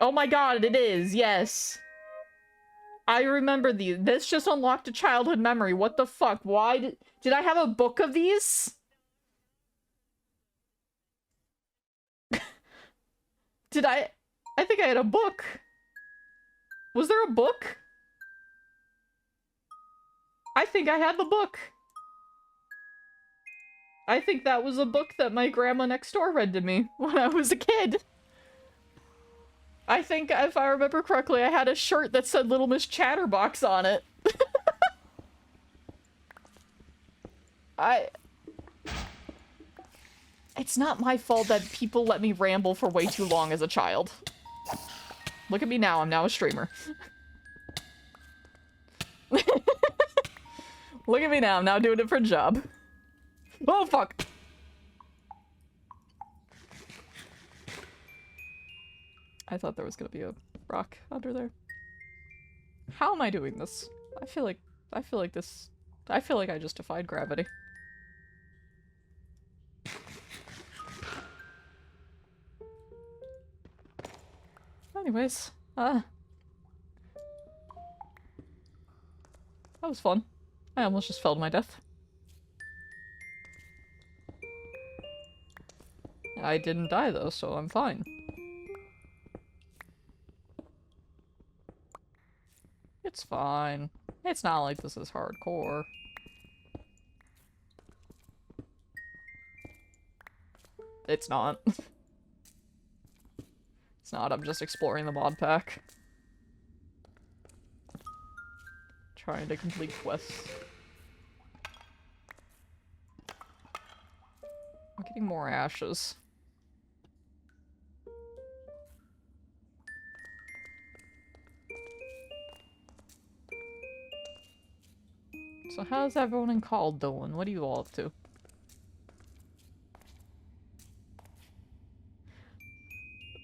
Oh my god, it is, yes! I remember these. This just unlocked a childhood memory. What the fuck? Why did I have a book of these? Did I think I had a book. Was there a book? I think I had the book. I think that was a book that my grandma next door read to me when I was a kid. I think, if I remember correctly, I had a shirt that said Little Miss Chatterbox on it. It's not my fault that people let me ramble for way too long as a child. Look at me now, I'm now a streamer. Look at me now, I'm now doing it for a job. Oh, fuck! I thought there was gonna be a rock under there. How am I doing this? I feel like I just defied gravity. Anyways, that was fun. I almost just fell to my death. I didn't die though, so I'm fine. It's fine. It's not like this is hardcore. It's not. It's not, I'm just exploring the mod pack. Trying to complete quests. I'm getting more ashes. So how's everyone in call doing? What are you all up to?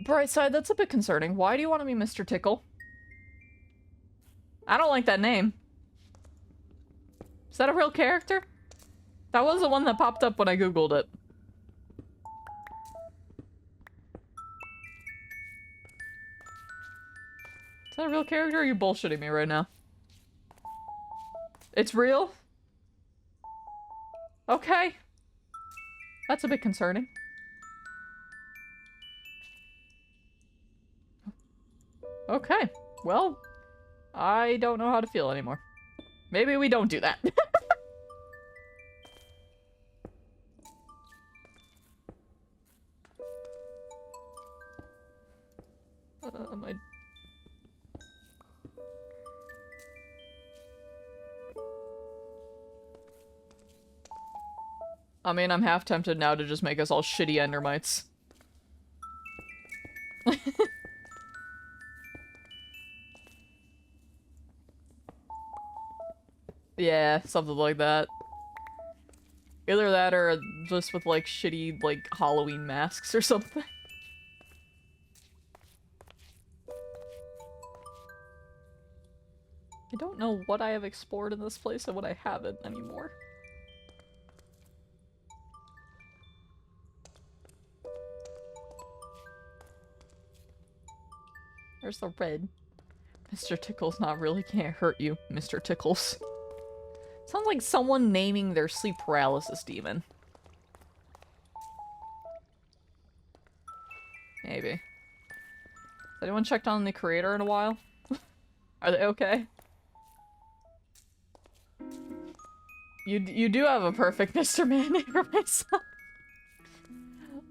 Brightside, that's a bit concerning. Why do you want to be Mr. Tickle? I don't like that name. Is that a real character? That was the one that popped up when I googled it. Is that a real character or are you bullshitting me right now? It's real? Okay. That's a bit concerning. Okay. Well, I don't know how to feel anymore. Maybe we don't do that. I mean, I'm half tempted now to just make us all shitty endermites. Yeah, something like that. Either that or just with, like, shitty, like, Halloween masks or something. I don't know what I have explored in this place and what I haven't anymore. There's the red. Mr. Tickles not really can't hurt you, Mr. Tickles. Sounds like someone naming their sleep paralysis demon. Maybe. Has anyone checked on the creator in a while? Are they okay? You do have a perfect Mr. Man for myself.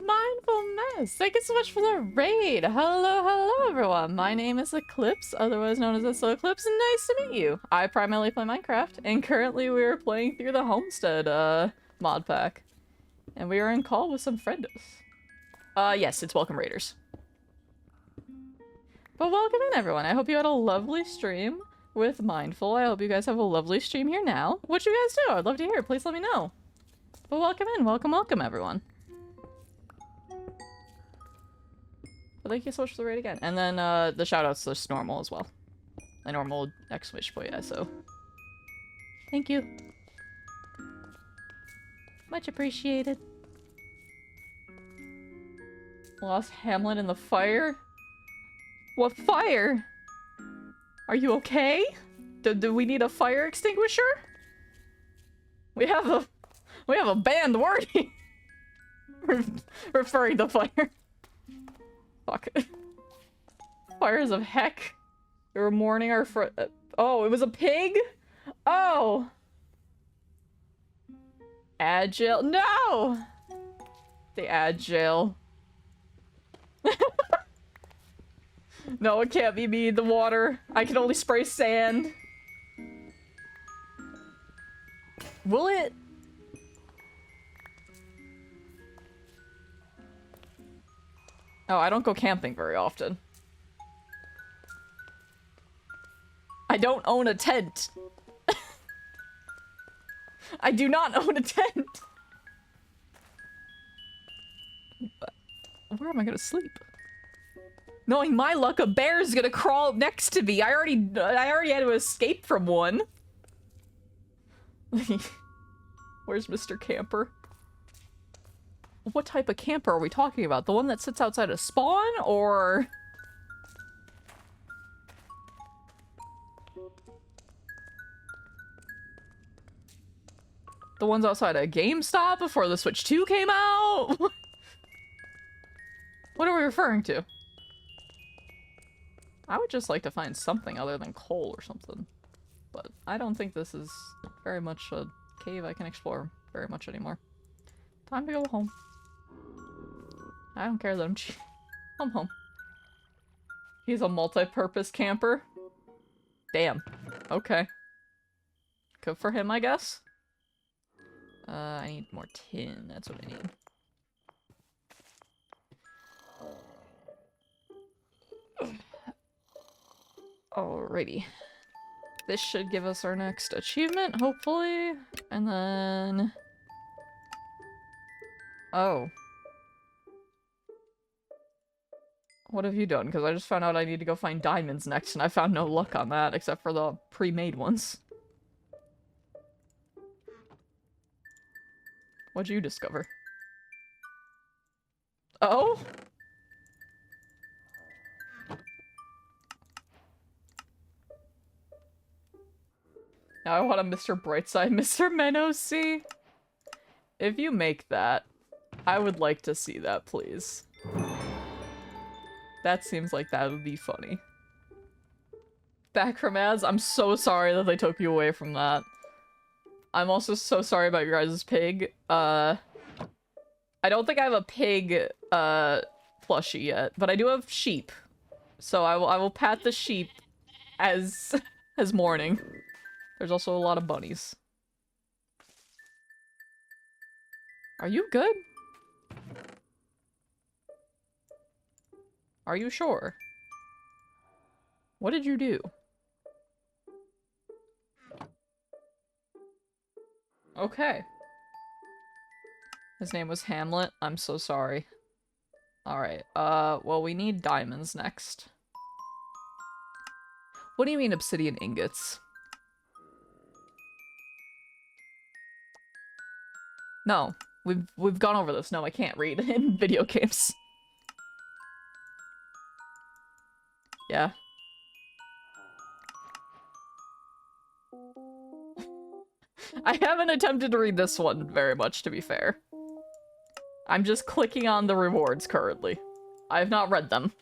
Mindfulness! Thank you so much for the raid! Hello, everyone! My name is Eclipse, otherwise known as SO Eclipse, and nice to meet you! I primarily play Minecraft, and currently we are playing through the Homestead, mod pack. And we are in call with some friendos. Yes, it's welcome raiders. But welcome in, everyone! I hope you had a lovely stream with Mindful. I hope you guys have a lovely stream here now. What you guys do? I'd love to hear. Please let me know. But welcome in. Welcome, everyone. But thank you so much for the raid again. And then, the shoutouts are just normal as well. A normal exclamation point, yeah, so. Thank you. Much appreciated. Lost Hamlet in the fire? What fire? Are you okay? Do we need a fire extinguisher? We have a banned wording. Referring to fire. Fuck. Fires of heck. We were mourning our oh, it was a pig? Oh! Agile. No! The agile. No, it can't be me. The water. I can only spray sand. Will it? Oh, I don't go camping very often. I don't own a tent. I do not own a tent. Where am I gonna sleep? Knowing my luck, a bear's gonna crawl up next to me. I already had to escape from one. Where's Mr. Camper? What type of camper are we talking about? The one that sits outside a spawn, or... the ones outside a GameStop before the Switch 2 came out? What are we referring to? I would just like to find something other than coal or something. But I don't think this is very much a cave I can explore very much anymore. Time to go home. I don't care that I'm cheap. I'm home. He's a multi-purpose camper. Damn. Okay. Good for him, I guess. I need more tin. That's what I need. Alrighty. This should give us our next achievement, hopefully. And then... oh. What have you done? Because I just found out I need to go find diamonds next, and I found no luck on that, except for the pre-made ones. What'd you discover? Oh? Now I want a Mr. Brightside, Mr. Menosea. If you make that, I would like to see that, please. That seems like that would be funny. Backromaz, I'm so sorry that they took you away from that. I'm also so sorry about your guys' pig. I don't think I have a pig, plushie yet, but I do have sheep. So I will pat the sheep as mourning. There's also a lot of bunnies. Are you good? Are you sure? What did you do? Okay. His name was Hamlet. I'm so sorry. Alright, well, we need diamonds next. What do you mean obsidian ingots? No, we've gone over this. No, I can't read in video games. Yeah. I haven't attempted to read this one very much, to be fair. I'm just clicking on the rewards currently. I have not read them.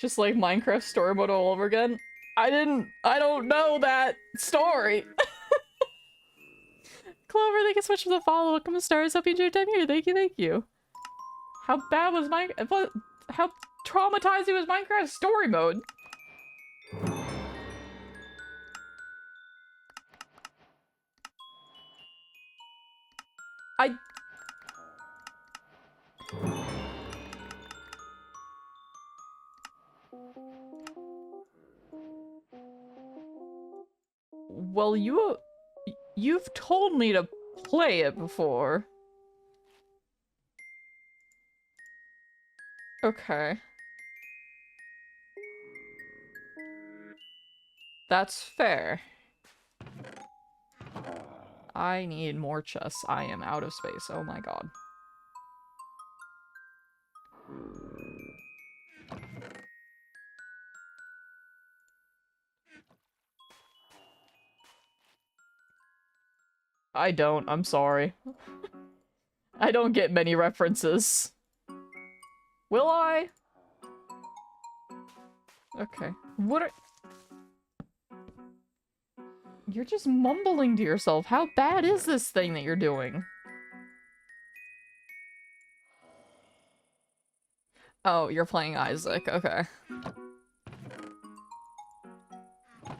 Just like Minecraft story mode all over again. I don't know that story. Clover, thank you so much for the follow. Welcome to Stars. Hope you enjoyed your time here. Thank you, thank you. How bad was how traumatizing was Minecraft story mode? Well, you've told me to play it before. Okay. That's fair. I need more chests. I am out of space. Oh my god. I don't. I'm sorry. I don't get many references. Will I? Okay. What are... You're just mumbling to yourself. How bad is this thing that you're doing? Oh, you're playing Isaac. Okay.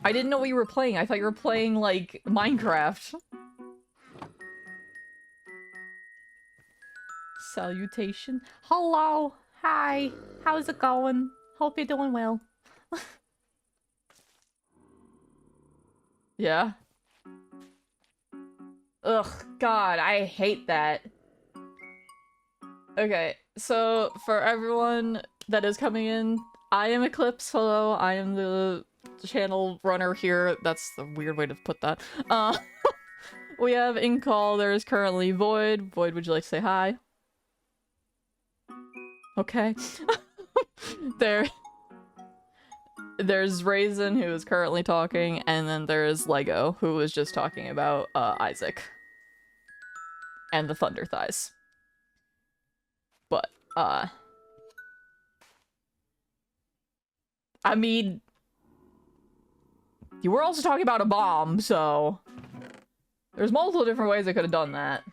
I didn't know what you were playing. I thought you were playing, like, Minecraft. Salutation. Hello. Hi. How's it going? Hope you're doing well. Yeah. Ugh, God, I hate that. Okay, So, for everyone that is coming in, I am Eclipse. Hello, I am the channel runner here. That's the weird way to put that. We have in call, there is currently Void. Void, would you like to say hi? Okay. There's Raisin, who is currently talking, and then there's Lego, who was just talking about Isaac. And the Thunder Thighs. But, I mean, you were also talking about a bomb, so there's multiple different ways I could have done that.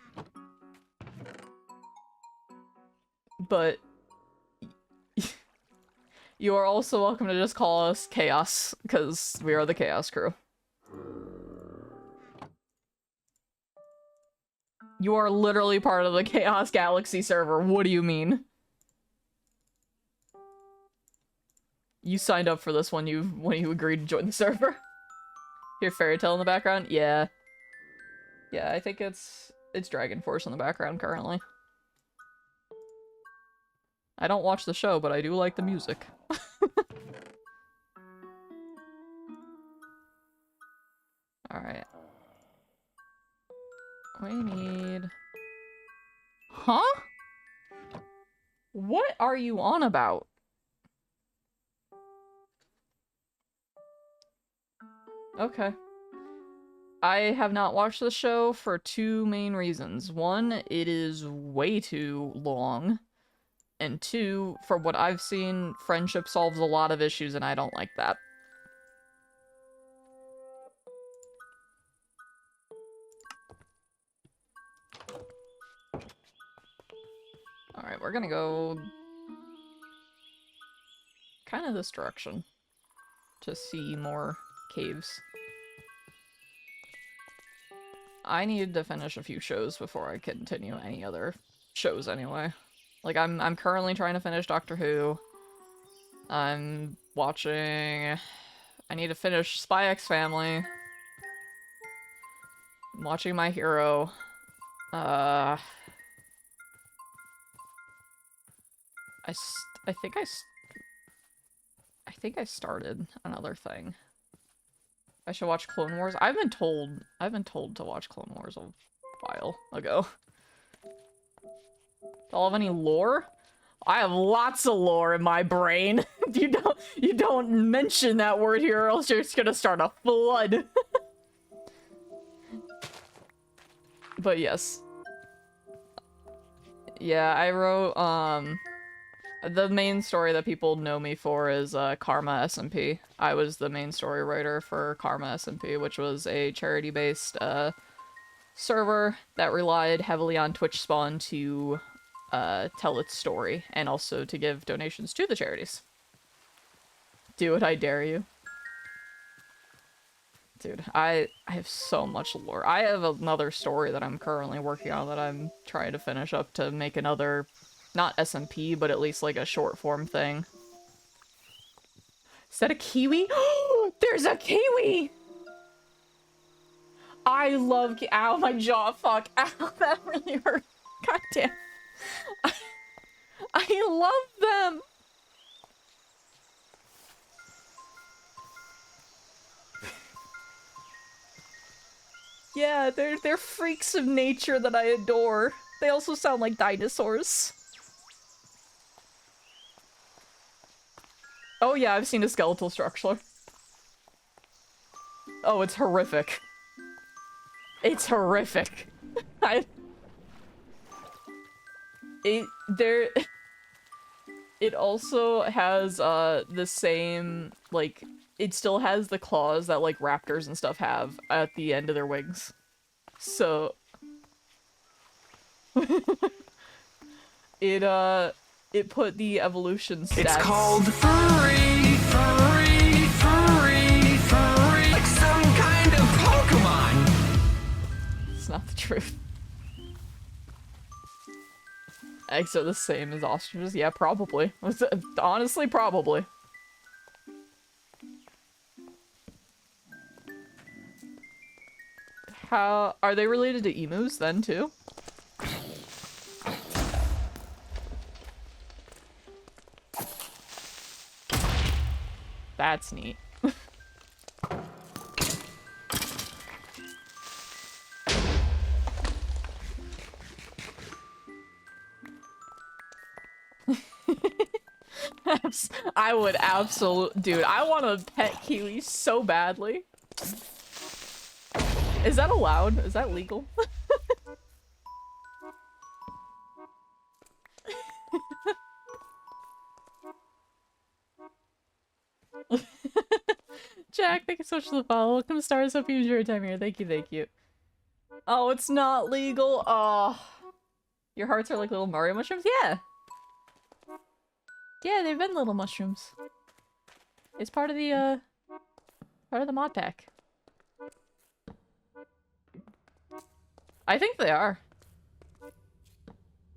But you are also welcome to just call us Chaos, because we are the Chaos Crew. You are literally part of the Chaos Galaxy server. What do you mean? You signed up for this when you agreed to join the server. Hear Fairy Tale in the background? Yeah. Yeah, I think it's Dragon Force in the background currently. I don't watch the show, but I do like the music. Alright. We need... Huh? What are you on about? Okay. I have not watched the show for two main reasons. One, it is way too long. And two, from what I've seen, friendship solves a lot of issues and I don't like that. Alright, we're gonna go kind of this direction to see more caves. I need to finish a few shows before I continue any other shows anyway. Like, I'm currently trying to finish Doctor Who. I'm watching... I need to finish Spy X Family. I'm watching My Hero. I think I started another thing. I should watch Clone Wars. I've been told to watch Clone Wars a while ago. Do y'all have any lore? I have lots of lore in my brain. You don't mention that word here or else you're just gonna start a flood. But yes. Yeah, I wrote, the main story that people know me for is Karma SMP. I was the main story writer for Karma SMP, which was a charity-based server that relied heavily on Twitch Spawn to tell its story and also to give donations to the charities. Do it, I dare you. Dude, I have so much lore. I have another story that I'm currently working on that I'm trying to finish up to make another, not SMP, but at least like a short form thing. Is that a kiwi? There's a kiwi! I love ow, my jaw, fuck. Ow, that really hurt. God damn. I love them! Yeah, they're freaks of nature that I adore. They also sound like dinosaurs. Oh yeah, I've seen a skeletal structure. Oh, it's horrific. It's horrific. It also has the same, like, it still has the claws that like raptors and stuff have at the end of their wings. So it put the evolution stats. It's called furry. Like some kind of Pokemon. It's not the truth. Eggs are the same as ostriches? Yeah, probably. Honestly, probably. How are they related to emus then too? that's neat. I would absolutely... Dude, I want to pet Kiwi so badly. Is that allowed? Is that legal? Jack, thank you so much for the follow. Welcome to Stars. Hope you enjoy your time here. Thank you, thank you. Oh, it's not legal. Oh. Your hearts are like little Mario mushrooms? Yeah. Yeah, they've been little mushrooms. It's part of the mod pack. I think they are.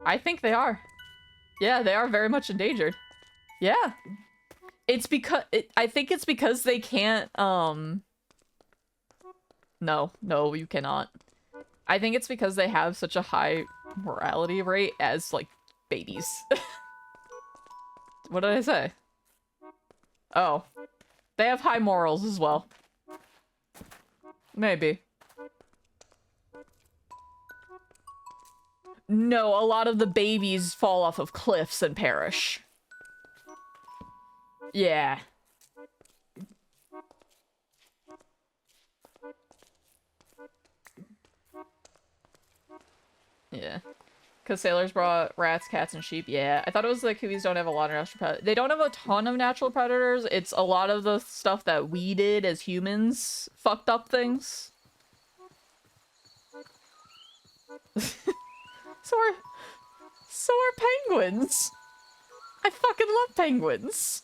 I think they are. Yeah, they are very much endangered. Yeah. It's because I think it's because they can't no, you cannot. I think it's because they have such a high mortality rate as like babies. What did I say? Oh. They have high morals as well. Maybe. No, a lot of the babies fall off of cliffs and perish. Yeah. Yeah. Because sailors brought rats, cats, and sheep. Yeah. I thought it was like Kiwis don't have a lot of natural predators. They don't have a ton of natural predators. It's a lot of the stuff that we did as humans fucked up things. So are penguins. I fucking love penguins.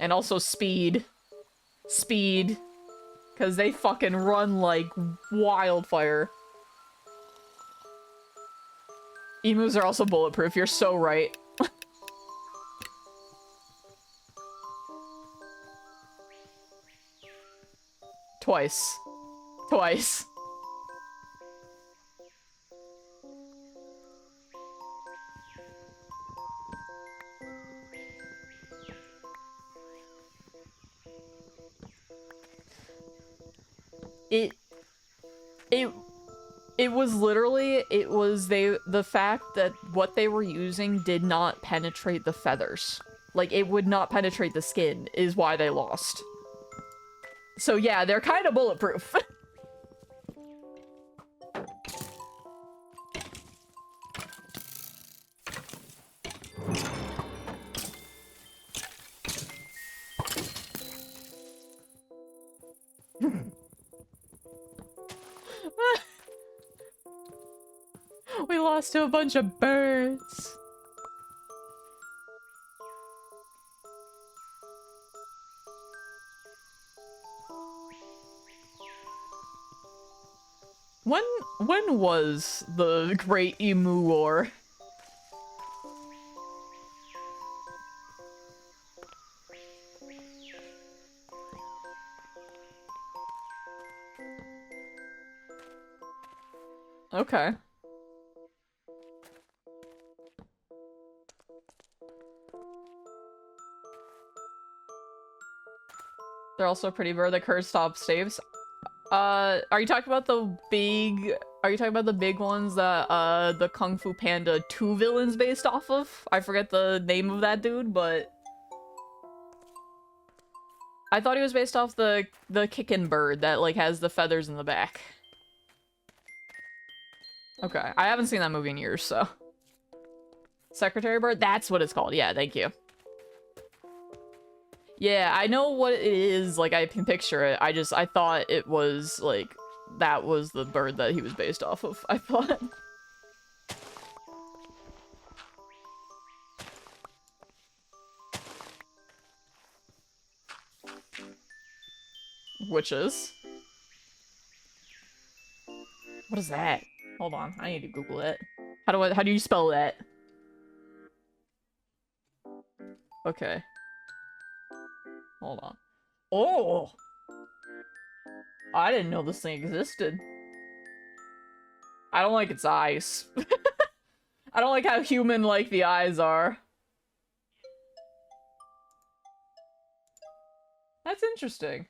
And also speed. Speed. Because they fucking run like wildfire. Emus are also bulletproof. You're so right. Twice. Twice. It was literally, the fact that what they were using did not penetrate the feathers. Like, it would not penetrate the skin, is why they lost. So yeah, they're kind of bulletproof. We lost to a bunch of birds. When was the Great Emu War? Okay. They're also pretty rare. The curse stop staves. Are you talking about the big... Are you talking about the big ones that, the Kung Fu Panda 2 villain's based off of? I forget the name of that dude, but... I thought he was based off the kickin' bird that, like, has the feathers in the back. Okay, I haven't seen that movie in years, so... Secretary Bird? That's what it's called. Yeah, thank you. Yeah, I know what it is, like, I can picture it. I thought it was, like, that was the bird that he was based off of, I thought. Witches. What is that? Hold on, I need to Google it. How do you spell that? Okay. Hold on. Oh! I didn't know this thing existed. I don't like its eyes. I don't like how human-like the eyes are. That's interesting.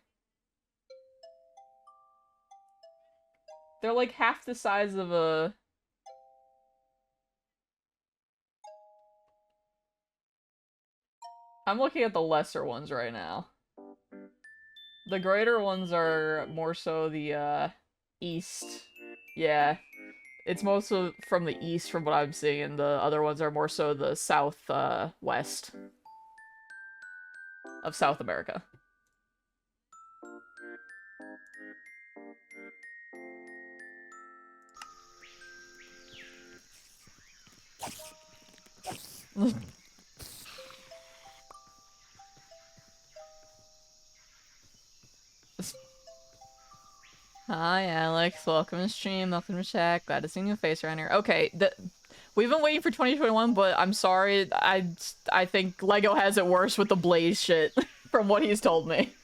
They're like half the size of a... I'm looking at the lesser ones right now. The greater ones are more so the, east. Yeah. It's mostly from the east from what I'm seeing, and the other ones are more so the south, west of South America. Hi, Alex. Welcome to stream. Welcome to chat. Glad to see your face around here. Okay, we've been waiting for 2021, but I'm sorry. I think Lego has it worse with the Blaze shit, from what he's told me.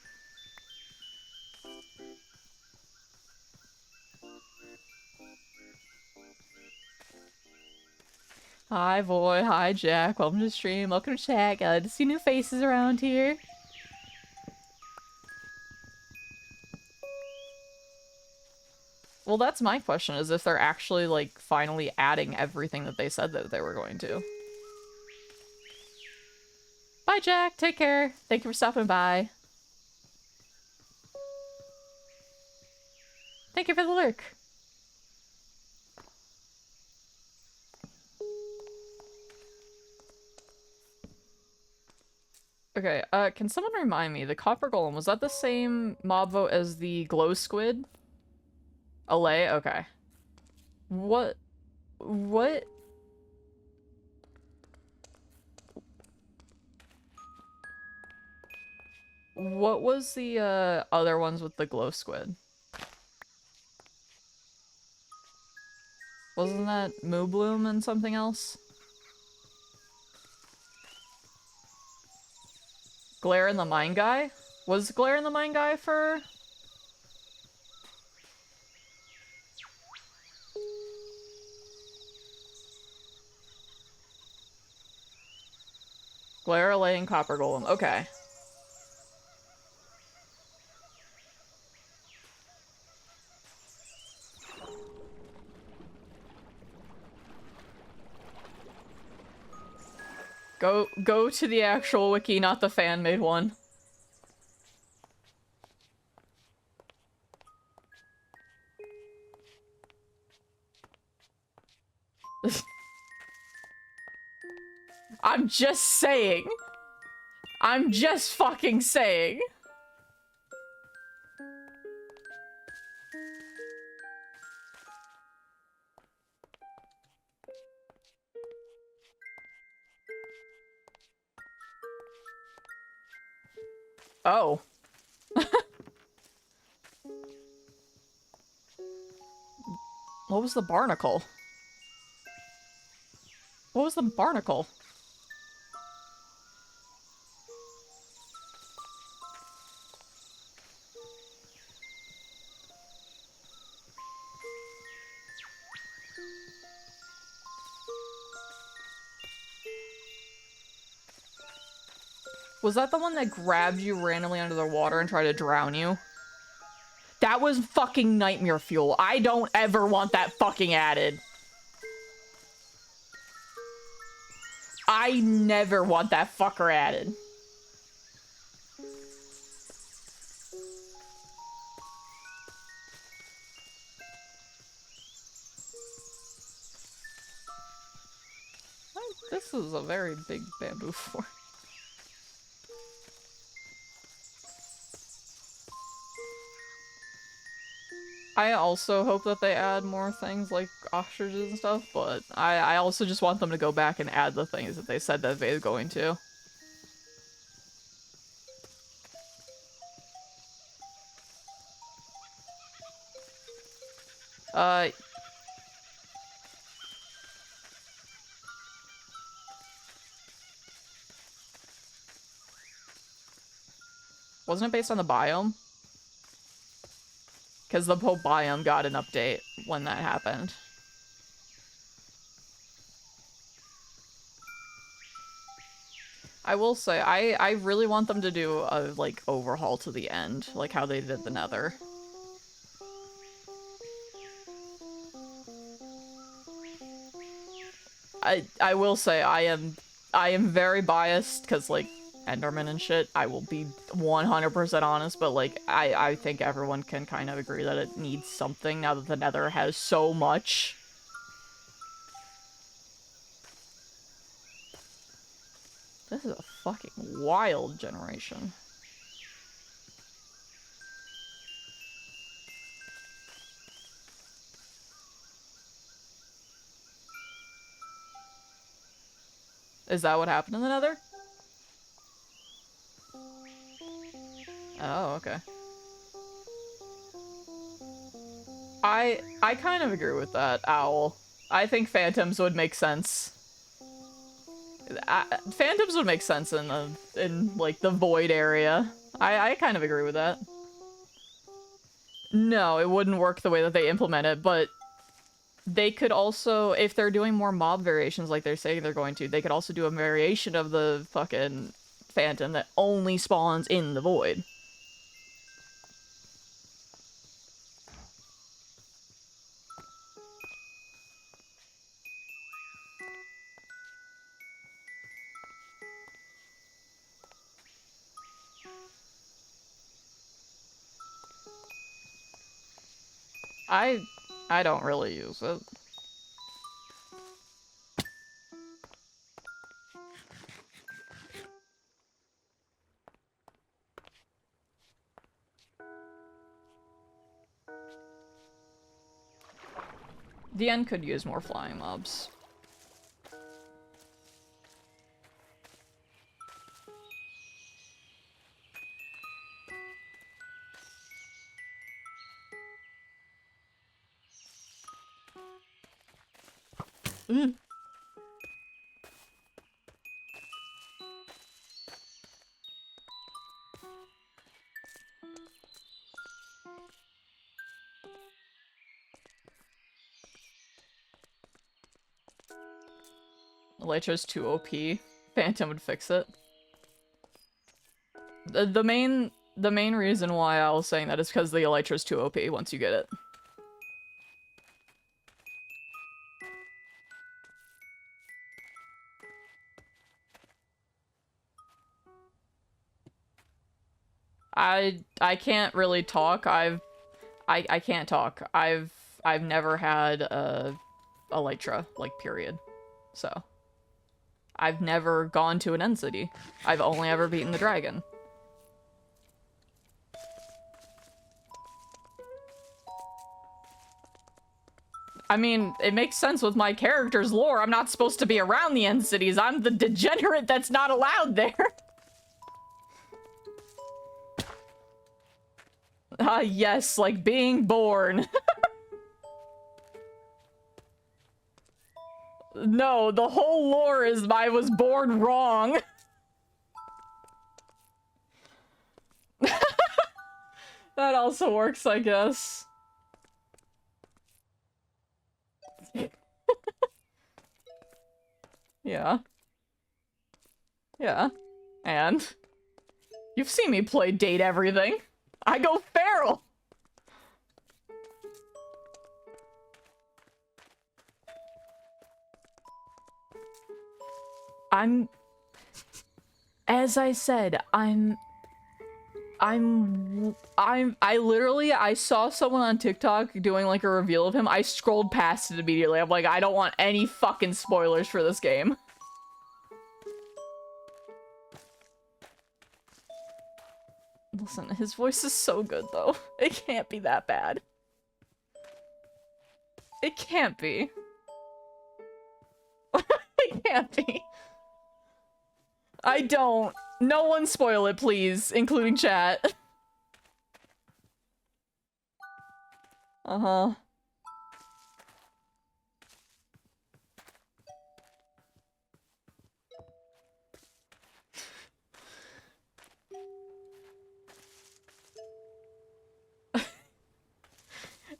Hi, Voy. Hi, Jack. Welcome to the stream. Welcome to chat. Glad to see new faces around here. Well, that's my question, is if they're actually, like, finally adding everything that they said that they were going to. Bye, Jack. Take care. Thank you for stopping by. Thank you for the lurk. Okay, can someone remind me, the Copper Golem, was that the same mob vote as the Glow Squid? Allay? Okay. What? What? What was the, other ones with the Glow Squid? Wasn't that Moo Bloom and something else? Glare and the Mine Guy? Was Glare and the Mine Guy for... Glare, Allay, and Copper Golem. Okay. Go to the actual wiki, not the fan-made one. I'm just saying. I'm just fucking saying. Oh. What was the barnacle? What was the barnacle? Was that the one that grabbed you randomly under the water and tried to drown you? That was fucking nightmare fuel. I don't ever want that fucking added. I never want that fucker added. This is a very big bamboo fort. I also hope that they add more things like ostriches and stuff, but I also just want them to go back and add the things that they said that they're going to. Wasn't it based on the biome? Because the whole biome got an update when that happened. I will say, I really want them to do a, like, overhaul to the end, like how they did the Nether. I will say, I am very biased, because, like, Enderman and shit, I will be 100% honest, but, like, I think everyone can kind of agree that it needs something now that the Nether has so much. This is a fucking wild generation. Is that what happened in the Nether? Oh, okay. I kind of agree with that, Owl. I think phantoms would make sense. Phantoms would make sense in like the void area. I kind of agree with that. No, it wouldn't work the way that they implement it, but they could also, if they're doing more mob variations like they're saying they're going to, they could also do a variation of the fucking phantom that only spawns in the void. I don't really use it. The end could use more flying mobs. Mm. Elytra's too OP. Phantom would fix it. The main reason why I was saying that is because the Elytra's too OP once you get it. I can't really talk. I can't talk. I've never had a Elytra, like, period. So I've never gone to an end city. I've only ever beaten the dragon. I mean, it makes sense with my character's lore. I'm not supposed to be around the end cities. I'm the degenerate that's not allowed there. Ah, yes, like being born. No, the whole lore is I was born wrong. That also works, I guess. Yeah. Yeah. And? You've seen me play date everything. I go feral! As I said, I literally, I saw someone on TikTok doing like a reveal of him. I scrolled past it immediately. I'm like, I don't want any fucking spoilers for this game. Listen, his voice is so good though. It can't be that bad. It can't be. It can't be. I don't. No one spoil it, please, including chat. Uh-huh.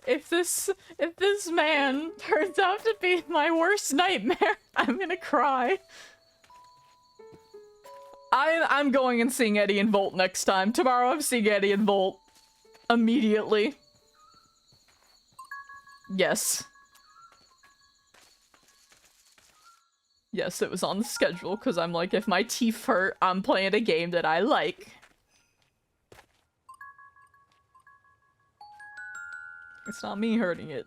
If this man turns out to be my worst nightmare, I'm gonna cry. I'm going and seeing Eddie and Volt next time. Tomorrow I'm seeing Eddie and Volt. Immediately. Yes. Yes, it was on the schedule, because I'm like, if my teeth hurt, I'm playing a game that I like. It's not me hurting it.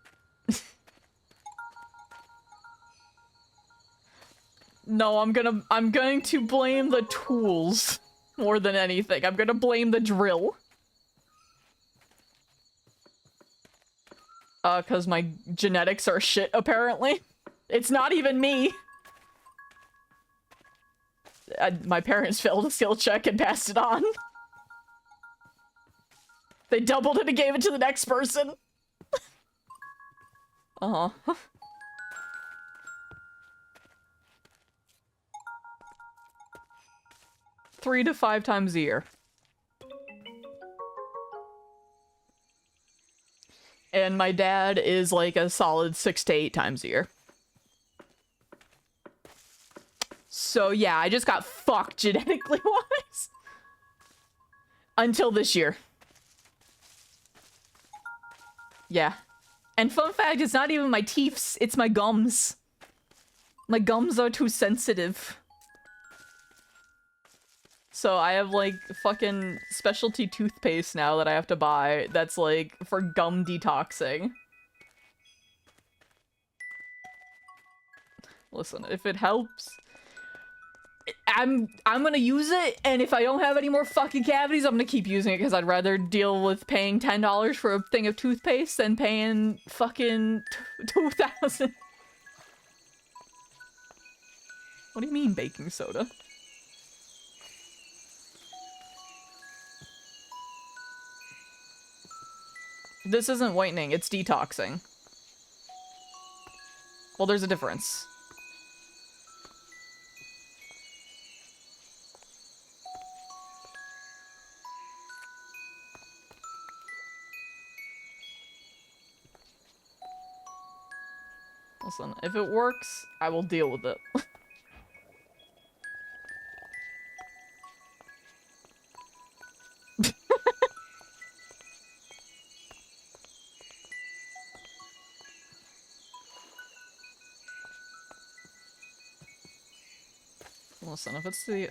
No, I'm going to blame the tools more than anything. I'm gonna blame the drill. Cause my genetics are shit, apparently. It's not even me. My parents failed a skill check and passed it on. They doubled it and gave it to the next person. Uh-huh. 3 to 5 times a year. And my dad is like a solid 6 to 8 times a year. So yeah, I just got fucked genetically wise. Until this year. Yeah. And fun fact, it's not even my teeth, it's my gums. My gums are too sensitive. So I have like fucking specialty toothpaste now that I have to buy that's like for gum detoxing. Listen, if it helps, I'm gonna use it, and if I don't have any more fucking cavities, I'm gonna keep using it because I'd rather deal with paying $10 for a thing of toothpaste than paying fucking 2,000. What do you mean baking soda? This isn't whitening, it's detoxing. Well, there's a difference. Listen, if it works, I will deal with it. Listen, if it's the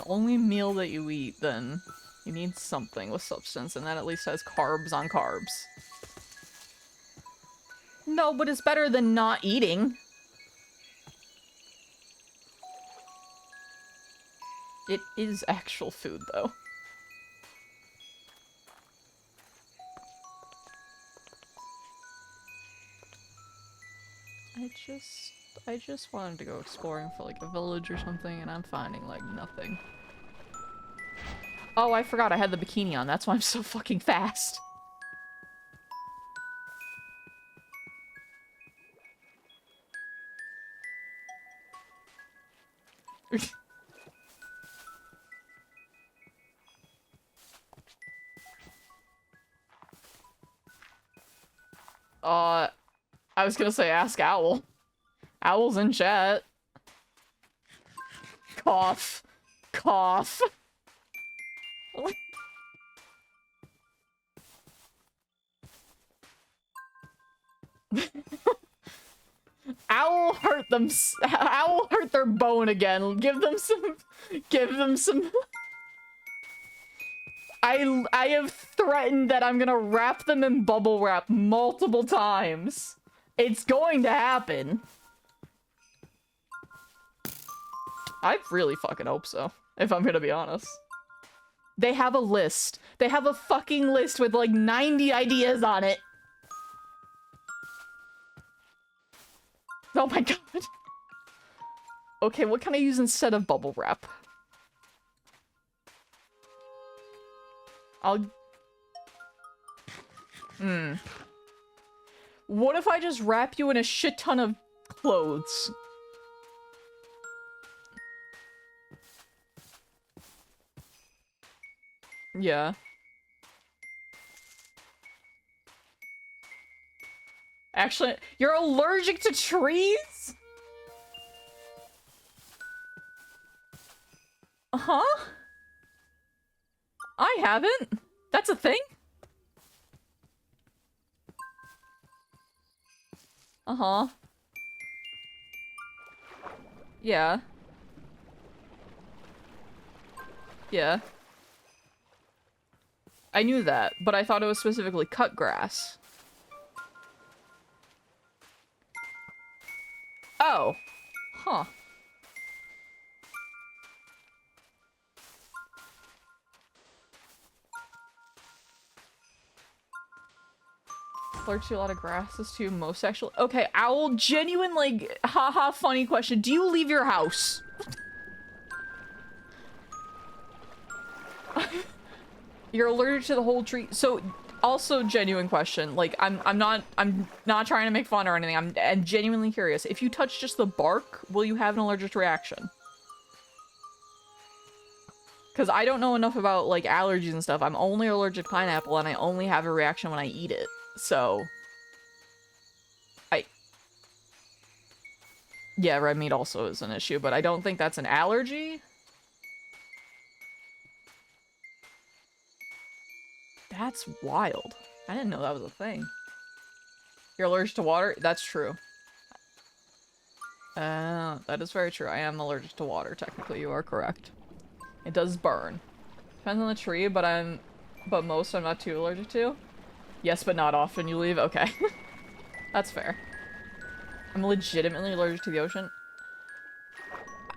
only meal that you eat, then you need something with substance, and that at least has carbs on carbs. No, but it's better than not eating. It is actual food, though. I just wanted to go exploring for like a village or something, and I'm finding like nothing. Oh, I forgot I had the bikini on. That's why I'm so fucking fast. I was gonna say ask Owl. Owl's in chat. Cough. Cough. Owl hurt them. Owl hurt their bone again. Give them some. Give them some. I have threatened that I'm gonna wrap them in bubble wrap multiple times. It's going to happen. I really fucking hope so, if I'm gonna be honest. They have a list. They have a fucking list with like 90 ideas on it. Oh my god. Okay, what can I use instead of bubble wrap? What if I just wrap you in a shit ton of clothes? Yeah. Actually, you're allergic to trees? Huh? I haven't. That's a thing? Uh-huh. Yeah. Yeah. I knew that, but I thought it was specifically cut grass. Oh. Huh. Allergic to a lot of grasses too, most sexual. Okay, Owl, genuine, like, haha, funny question. Do you leave your house? You're allergic to the whole tree. So, also genuine question. Like, I'm not trying to make fun or anything. I'm genuinely curious. If you touch just the bark, will you have an allergic reaction? Because I don't know enough about, like, allergies and stuff. I'm only allergic to pineapple, and I only have a reaction when I eat it. So... Yeah, red meat also is an issue, but I don't think that's an allergy. That's wild. I didn't know that was a thing. You're allergic to water? That's true. That is very true. I am allergic to water, technically. You are correct. It does burn. Depends on the tree, but most I'm not too allergic to. Yes, but not often you leave? Okay. That's fair. I'm legitimately allergic to the ocean.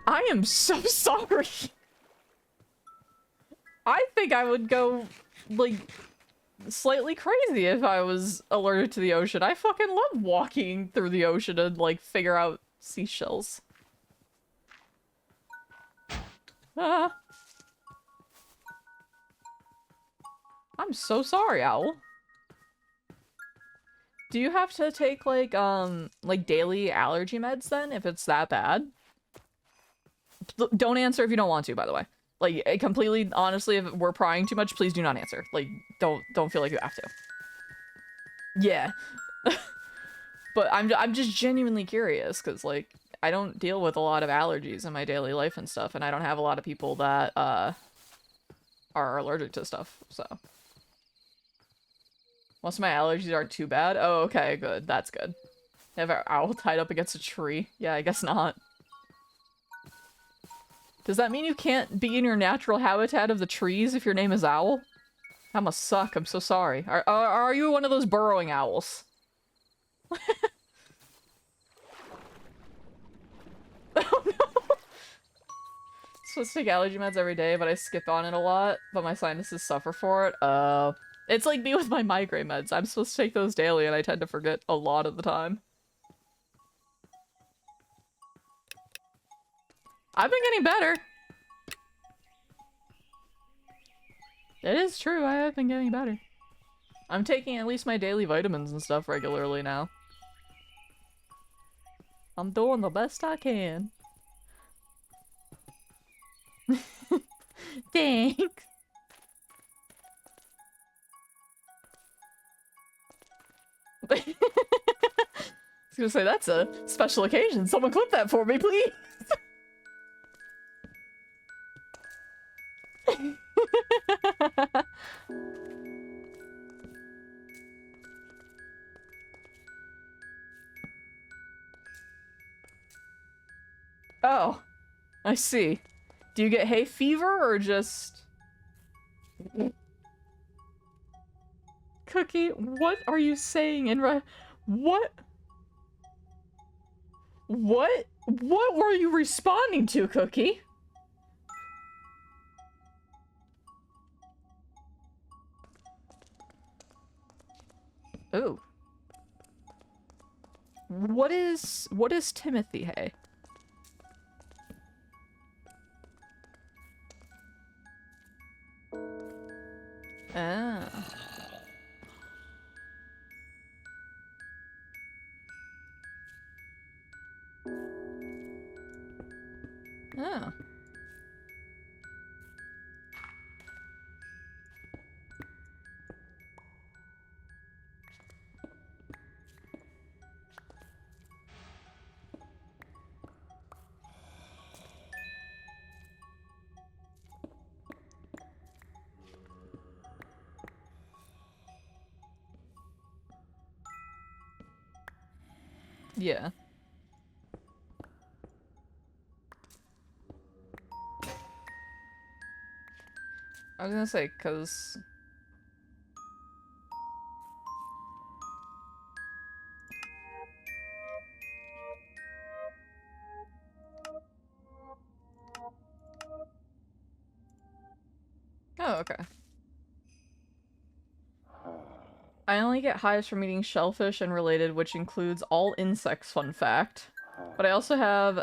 I am so sorry. I think I would go, like, slightly crazy if I was allergic to the ocean. I fucking love walking through the ocean and, like, figure out seashells. I'm so sorry, Owl. Do you have to take, like daily allergy meds then, if it's that bad? Don't answer if you don't want to, by the way. Like, completely, honestly, if we're prying too much, please do not answer. Like, don't feel like you have to. Yeah. But I'm just genuinely curious, because, like, I don't deal with a lot of allergies in my daily life and stuff, and I don't have a lot of people that, are allergic to stuff, so... Most of my allergies aren't too bad. Oh, okay, good. That's good. Have an owl tied up against a tree? Yeah, I guess not. Does that mean you can't be in your natural habitat of the trees if your name is Owl? That must suck. I'm so sorry. Are you one of those burrowing owls? Oh no! Supposed to take allergy meds every day, but I skip on it a lot. But my sinuses suffer for it. It's like me with my migraine meds. I'm supposed to take those daily, and I tend to forget a lot of the time. I've been getting better. It is true, I have been getting better. I'm taking at least my daily vitamins and stuff regularly now. I'm doing the best I can. Thanks. I was gonna say, that's a special occasion. Someone clip that for me, please. Oh, I see. Do you get hay fever or just... Cookie, what are you saying in what? What? What were you responding to, Cookie? Ooh. What is Timothy hay? Ah. Oh. Yeah. I was gonna say, cause... Oh, okay. I only get hives from eating shellfish and related, which includes all insects, fun fact. But I also have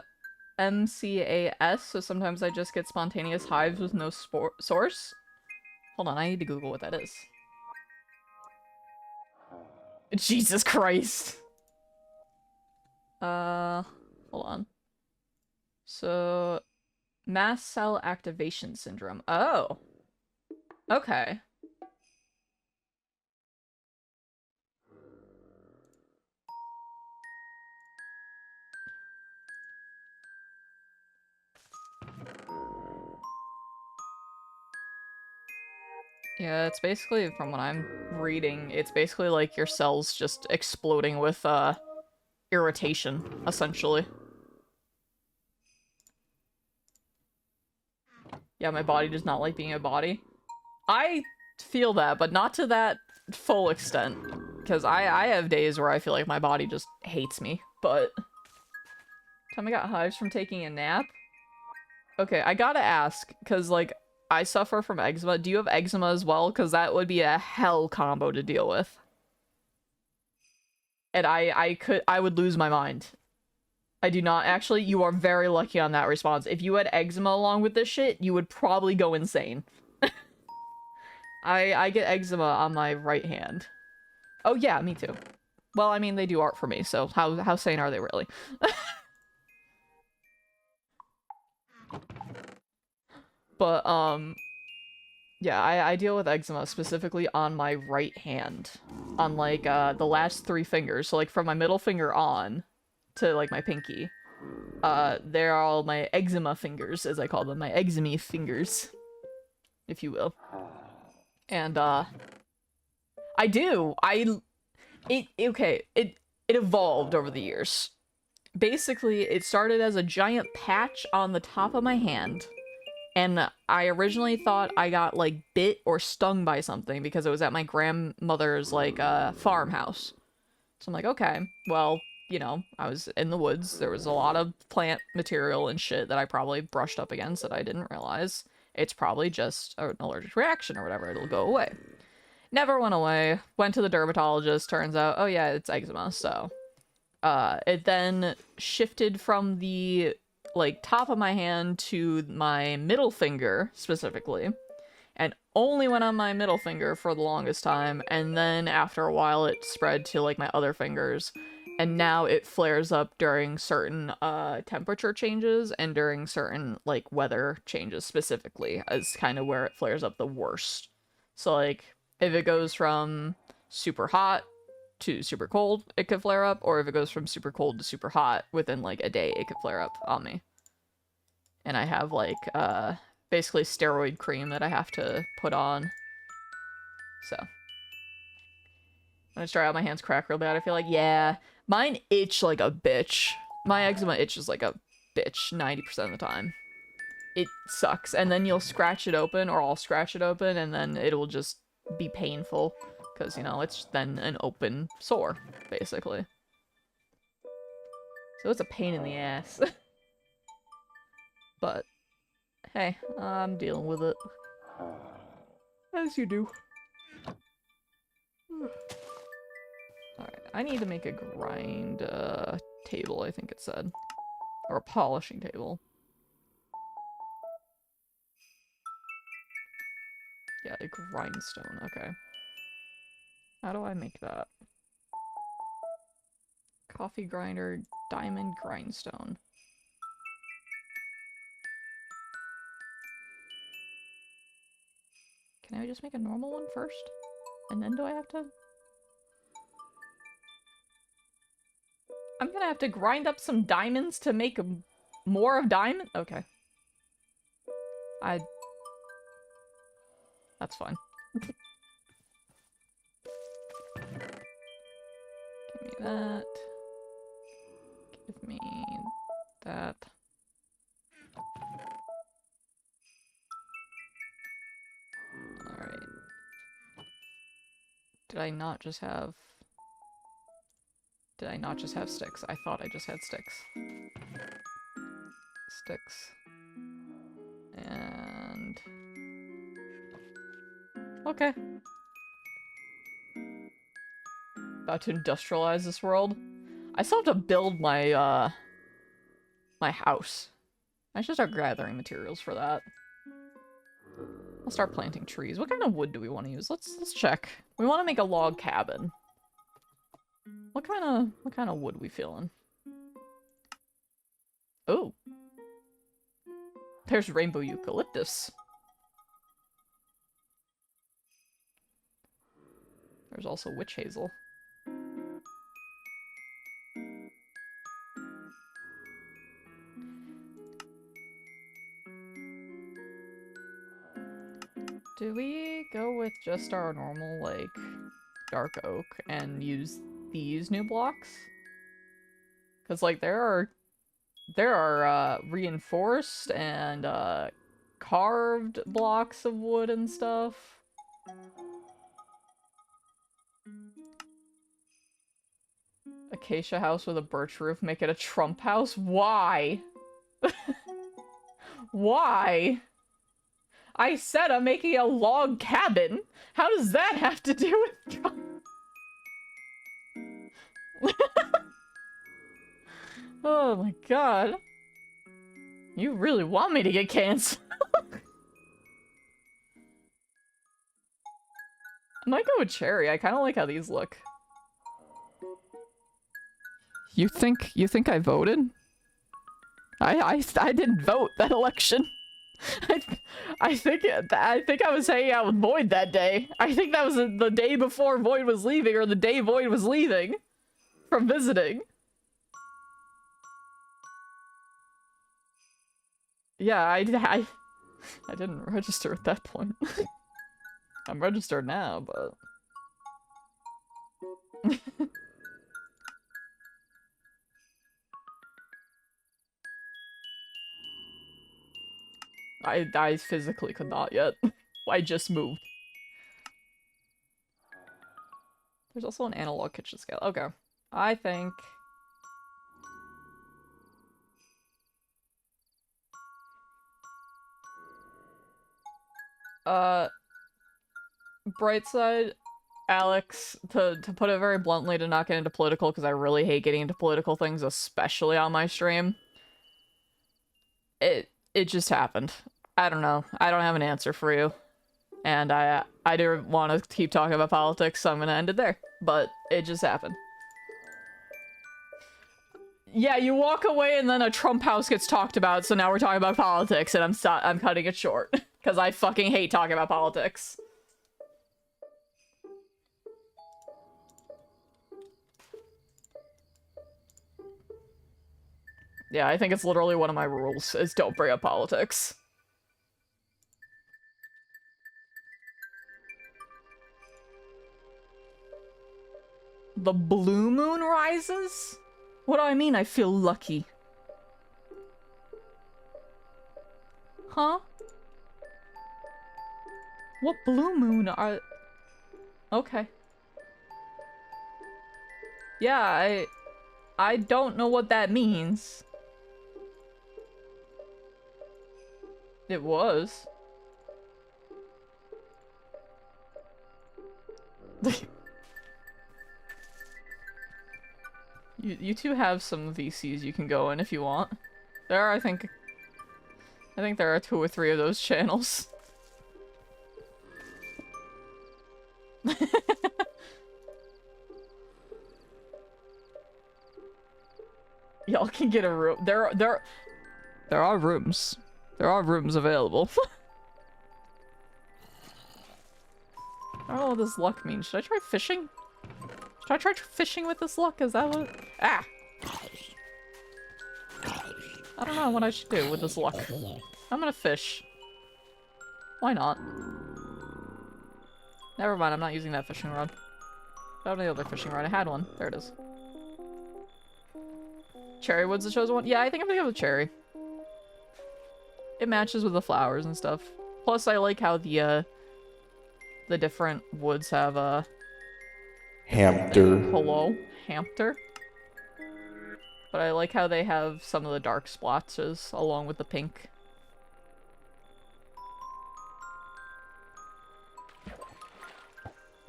MCAS, so sometimes I just get spontaneous hives with no source. Hold on, I need to Google what that is. Jesus Christ! Hold on. So, mast cell activation syndrome. Oh! Okay. Yeah, it's basically, from what I'm reading, it's basically like your cells just exploding with, irritation, essentially. Yeah, my body does not like being a body. I feel that, but not to that full extent. Because I have days where I feel like my body just hates me, but... Time I got hives from taking a nap? Okay, I gotta ask, because, like, I suffer from eczema. Do you have eczema as well? Because that would be a hell combo to deal with. And I would lose my mind. I do not. Actually, you are very lucky on that response. If you had eczema along with this shit, you would probably go insane. I get eczema on my right hand. Oh yeah, me too. Well, I mean, they do art for me, so how sane are they really? But, yeah, I deal with eczema specifically on my right hand. On, like, the last 3 fingers. So, like, from my middle finger on to, like, my pinky. They're all my eczema fingers, as I call them. My eczema fingers, if you will. And, I do. Okay, it evolved over the years. Basically, it started as a giant patch on the top of my hand. And I originally thought I got, like, bit or stung by something because it was at my grandmother's, like, farmhouse. So I'm like, okay, well, you know, I was in the woods. There was a lot of plant material and shit that I probably brushed up against that I didn't realize. It's probably just an allergic reaction or whatever. It'll go away. Never went away. Went to the dermatologist. Turns out, oh yeah, it's eczema. So, it then shifted from the, like, top of my hand to my middle finger, specifically. And only went on my middle finger for the longest time. And then after a while, it spread to, like, my other fingers. And now it flares up during certain, temperature changes and during certain, like, weather changes specifically as kind of where it flares up the worst. So, like, if it goes from super hot to super cold, it could flare up, or if it goes from super cold to super hot within, like, a day, it could flare up on me. And I have, like, basically steroid cream that I have to put on. So. When I start out, my hands crack real bad. I feel like, yeah, mine itch like a bitch. My eczema itches like a bitch 90% of the time. It sucks. And then you'll scratch it open, or I'll scratch it open, and then it'll just be painful. Because, you know, it's then an open sore, basically. So it's a pain in the ass. But, hey, I'm dealing with it. As you do. Alright, I need to make a grind, table, I think it said. Or a polishing table. Yeah, a grindstone, okay. How do I make that? Coffee grinder, diamond grindstone. Can I just make a normal one first? And then do I have to? I'm gonna have to grind up some diamonds to make more of diamond? Okay. That's fine. Give me that. Give me that. Alright. Did I not just have... Did I not just have sticks? I thought I just had sticks. Sticks. And... Okay. About to industrialize this world. I still have to build my, my house. I should start gathering materials for that. I'll start planting trees. What kind of wood do we want to use? Let's check. We want to make a log cabin. What kind of wood we feeling? Oh. There's rainbow eucalyptus. There's also witch hazel. Do we go with just our normal, like, dark oak and use these new blocks? Because, like, there are reinforced and, carved blocks of wood and stuff. Acacia house with a birch roof, make it a Trump house? Why? Why? I said I'm making a log cabin. How does that have to do with Trump? Oh my god. You really want me to get canceled? I might go with cherry. I kind of like how these look. You think I voted? I didn't vote that election. I think I was hanging out with Void that day. I think that was the day before Void was leaving, or the day Void was leaving from visiting. Yeah, I didn't register at that point. I'm registered now, but... I physically could not yet. I just moved. There's also an analog kitchen scale. Okay. I think... bright side, Alex, to put it very bluntly, to not get into political, because I really hate getting into political things, especially on my stream. It just happened. I don't know. I don't have an answer for you. And I didn't want to keep talking about politics, so I'm gonna end it there. But it just happened. Yeah, you walk away and then a Trump house gets talked about, so now we're talking about politics, and I'm cutting it short. Because I fucking hate talking about politics. Yeah, I think it's literally one of my rules, is don't bring up politics. The blue moon rises? What do I mean I feel lucky? Huh? What blue moon are... Okay. Yeah, I don't know what that means. It was. You two have some VCs you can go in if you want. There are, I think there are 2 or 3 of those channels. Y'all can get a room. There are rooms. There are rooms available. I don't know what this luck means. Should I try fishing? Should I try fishing with this luck? Is that what... Ah! I don't know what I should do with this luck. I'm gonna fish. Why not? Never mind, I'm not using that fishing rod. I don't have the other fishing rod. I had one. There it is. Cherrywood's the chosen one? Yeah, I think I'm gonna go with cherry. It matches with the flowers and stuff. Plus, I like how the different woods have Hamster. hello, hamster. But I like how they have some of the dark splotches along with the pink.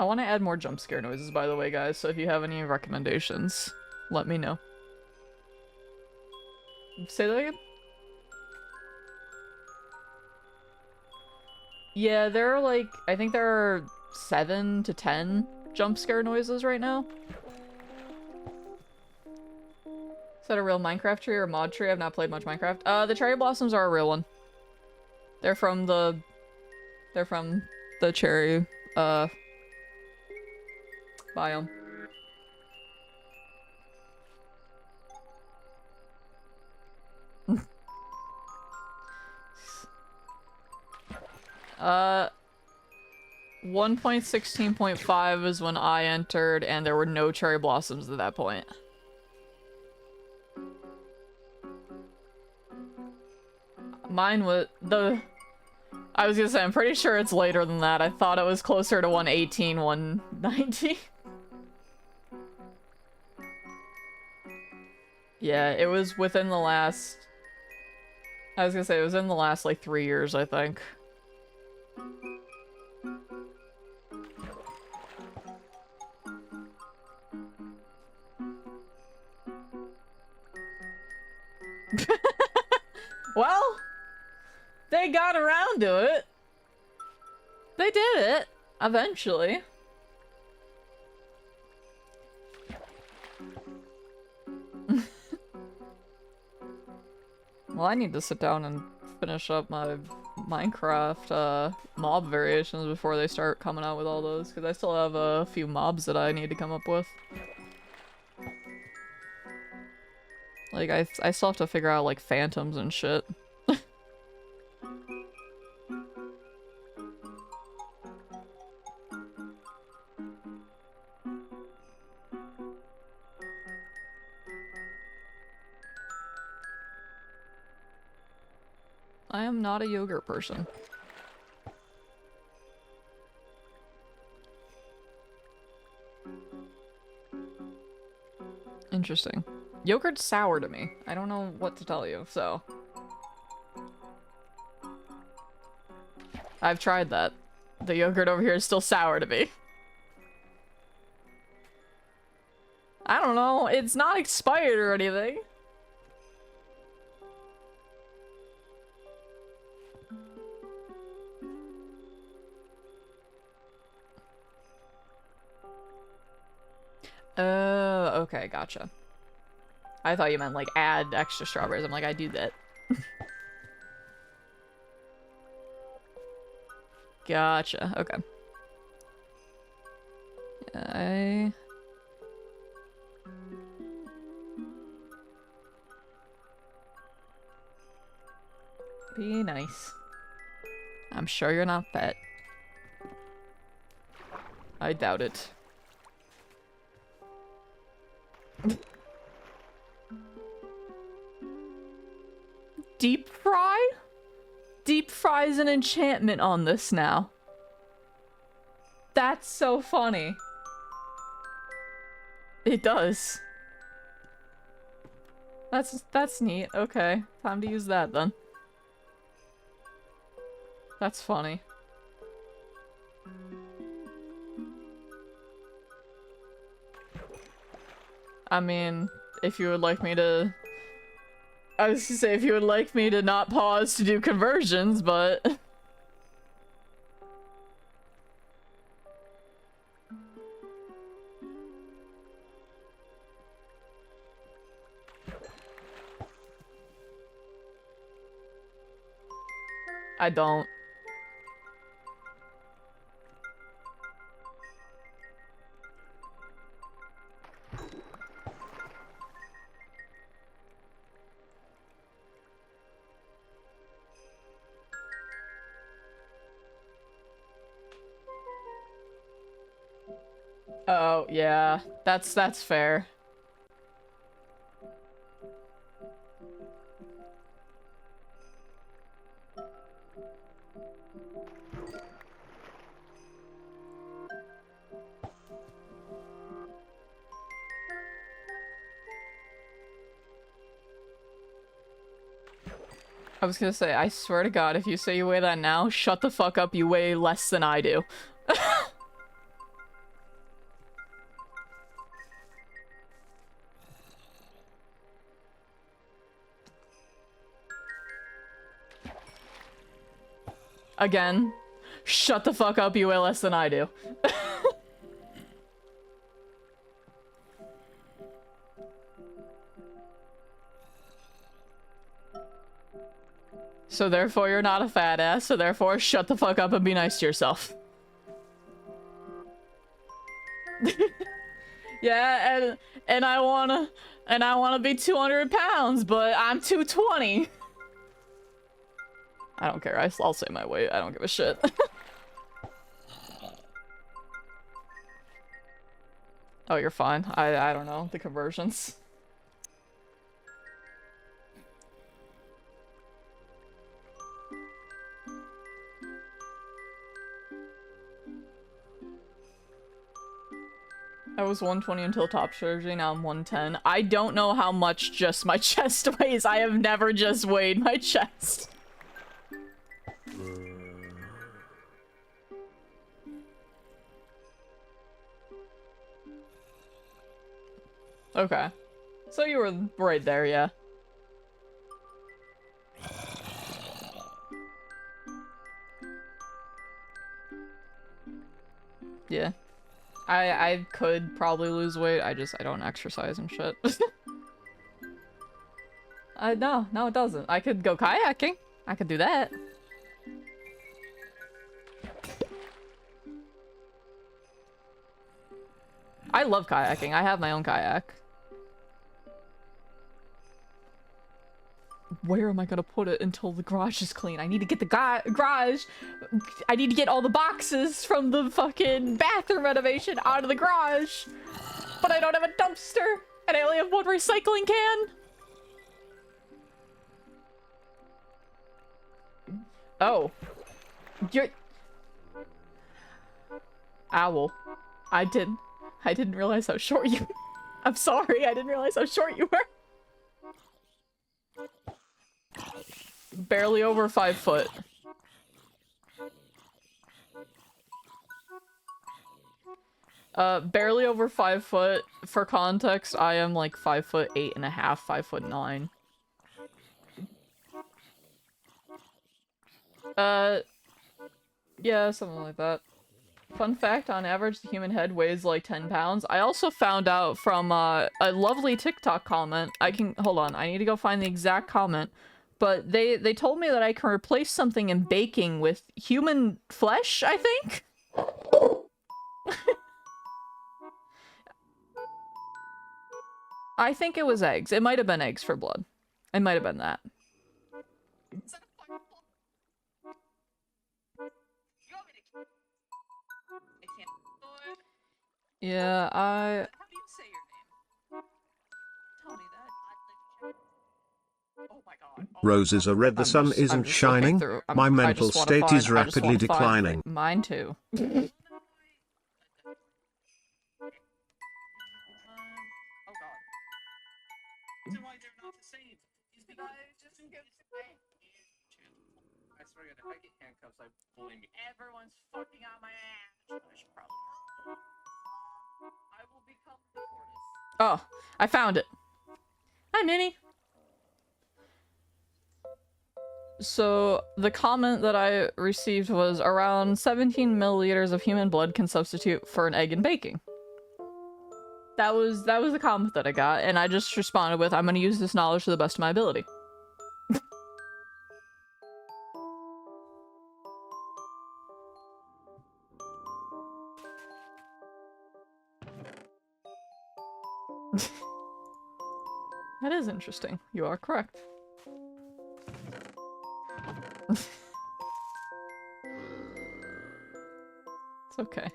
I want to add more jump scare noises, by the way, guys, so if you have any recommendations, let me know. Say that again? Yeah, there are like, I think there are 7 to 10 jump scare noises right now. Is that a real Minecraft tree or a mod tree? I've not played much Minecraft. The cherry blossoms are a real one. They're from the cherry, biome. Uh, 1.16.5 is when I entered, and there were no cherry blossoms at that point. Mine was I was gonna say, I'm pretty sure it's later than that. I thought it was closer to 118, 119. Yeah, it was within the last... I was gonna say, it was in the last, like, 3 years, I think. Well, they got around to it. They did it, eventually. Well, I need to sit down and finish up my Minecraft mob variations before they start coming out with all those, because I still have a few mobs that I need to come up with. Like, I still have to figure out, like, phantoms and shit. I am not a yogurt person. Interesting. Yogurt's sour to me. I don't know what to tell you, so. I've tried that. The yogurt over here is still sour to me. I don't know. It's not expired or anything. Oh, okay, gotcha. I thought you meant, like, add extra strawberries. I'm like, I do that. Gotcha, okay. Be nice. I'm sure you're not fat. I doubt it. Deep fry? Deep fry's an enchantment on this now. That's so funny. It does. That's neat. Okay, time to use that then. That's funny. I mean, if you would like me to... I was gonna say, if you would like me to not pause to do conversions, but... I don't. Oh, yeah. That's fair. I was gonna say, I swear to God, if you say you weigh that now, shut the fuck up, you weigh less than I do. Again, shut the fuck up, you weigh less than I do. So therefore you're not a fat ass, so therefore shut the fuck up and be nice to yourself. Yeah, and I wanna be 200 pounds, but I'm 220. I don't care, I'll say my weight, I don't give a shit. Oh, you're fine. I don't know, the conversions. I was 120 until top surgery, now I'm 110. I don't know how much just my chest weighs. I have never just weighed my chest. Okay. So you were right there, yeah. Yeah. I could probably lose weight, I don't exercise and shit. No, it doesn't. I could go kayaking. I could do that. I love kayaking. I have my own kayak. Where am I gonna put it until the garage is clean? I need to get the garage. I need to get all the boxes from the fucking bathroom renovation out of the garage. But I don't have a dumpster, and I only have one recycling can. Oh. You're... Owl. I didn't realize how short you... I'm sorry, I didn't realize how short you were. Barely over 5 foot. Barely over 5 foot. For context, I am like 5'8.5", 5'9". Yeah, something like that. Fun fact, on average, the human head weighs like 10 pounds. I also found out from, a lovely TikTok comment. Hold on, I need to go find the exact comment. But they told me that I can replace something in baking with human flesh, I think? I think it was eggs. It might have been eggs for blood. It might have been that. Yeah, How do you say your name? Tell me that. Oh my god. Roses are red, the sun isn't shining. My mental state is rapidly declining. Mine too. Oh god. So why they're not the same? Is because just get I swear to God, if I get handcuffs, I blame you. Everyone's fucking on my ass. I should probably. I will become the tortoise. Oh, I found it. Hi, Minnie. So, the comment that I received was around 17 milliliters of human blood can substitute for an egg in baking. That was the comment that I got, and I just responded with, I'm gonna use this knowledge to the best of my ability. That is interesting. You are correct. It's okay.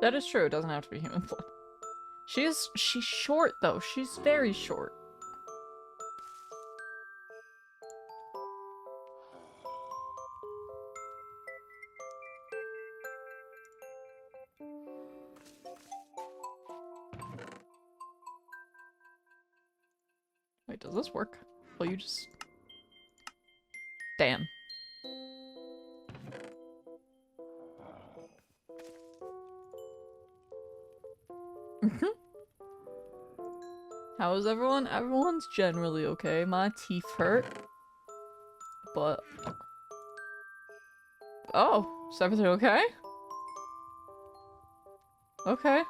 That is true, it doesn't have to be human blood. She's short though, she's very short. Wait, does this work? Will you just... Damn. How is everyone? Everyone's generally okay. My teeth hurt. But... Oh, is everything okay? Okay.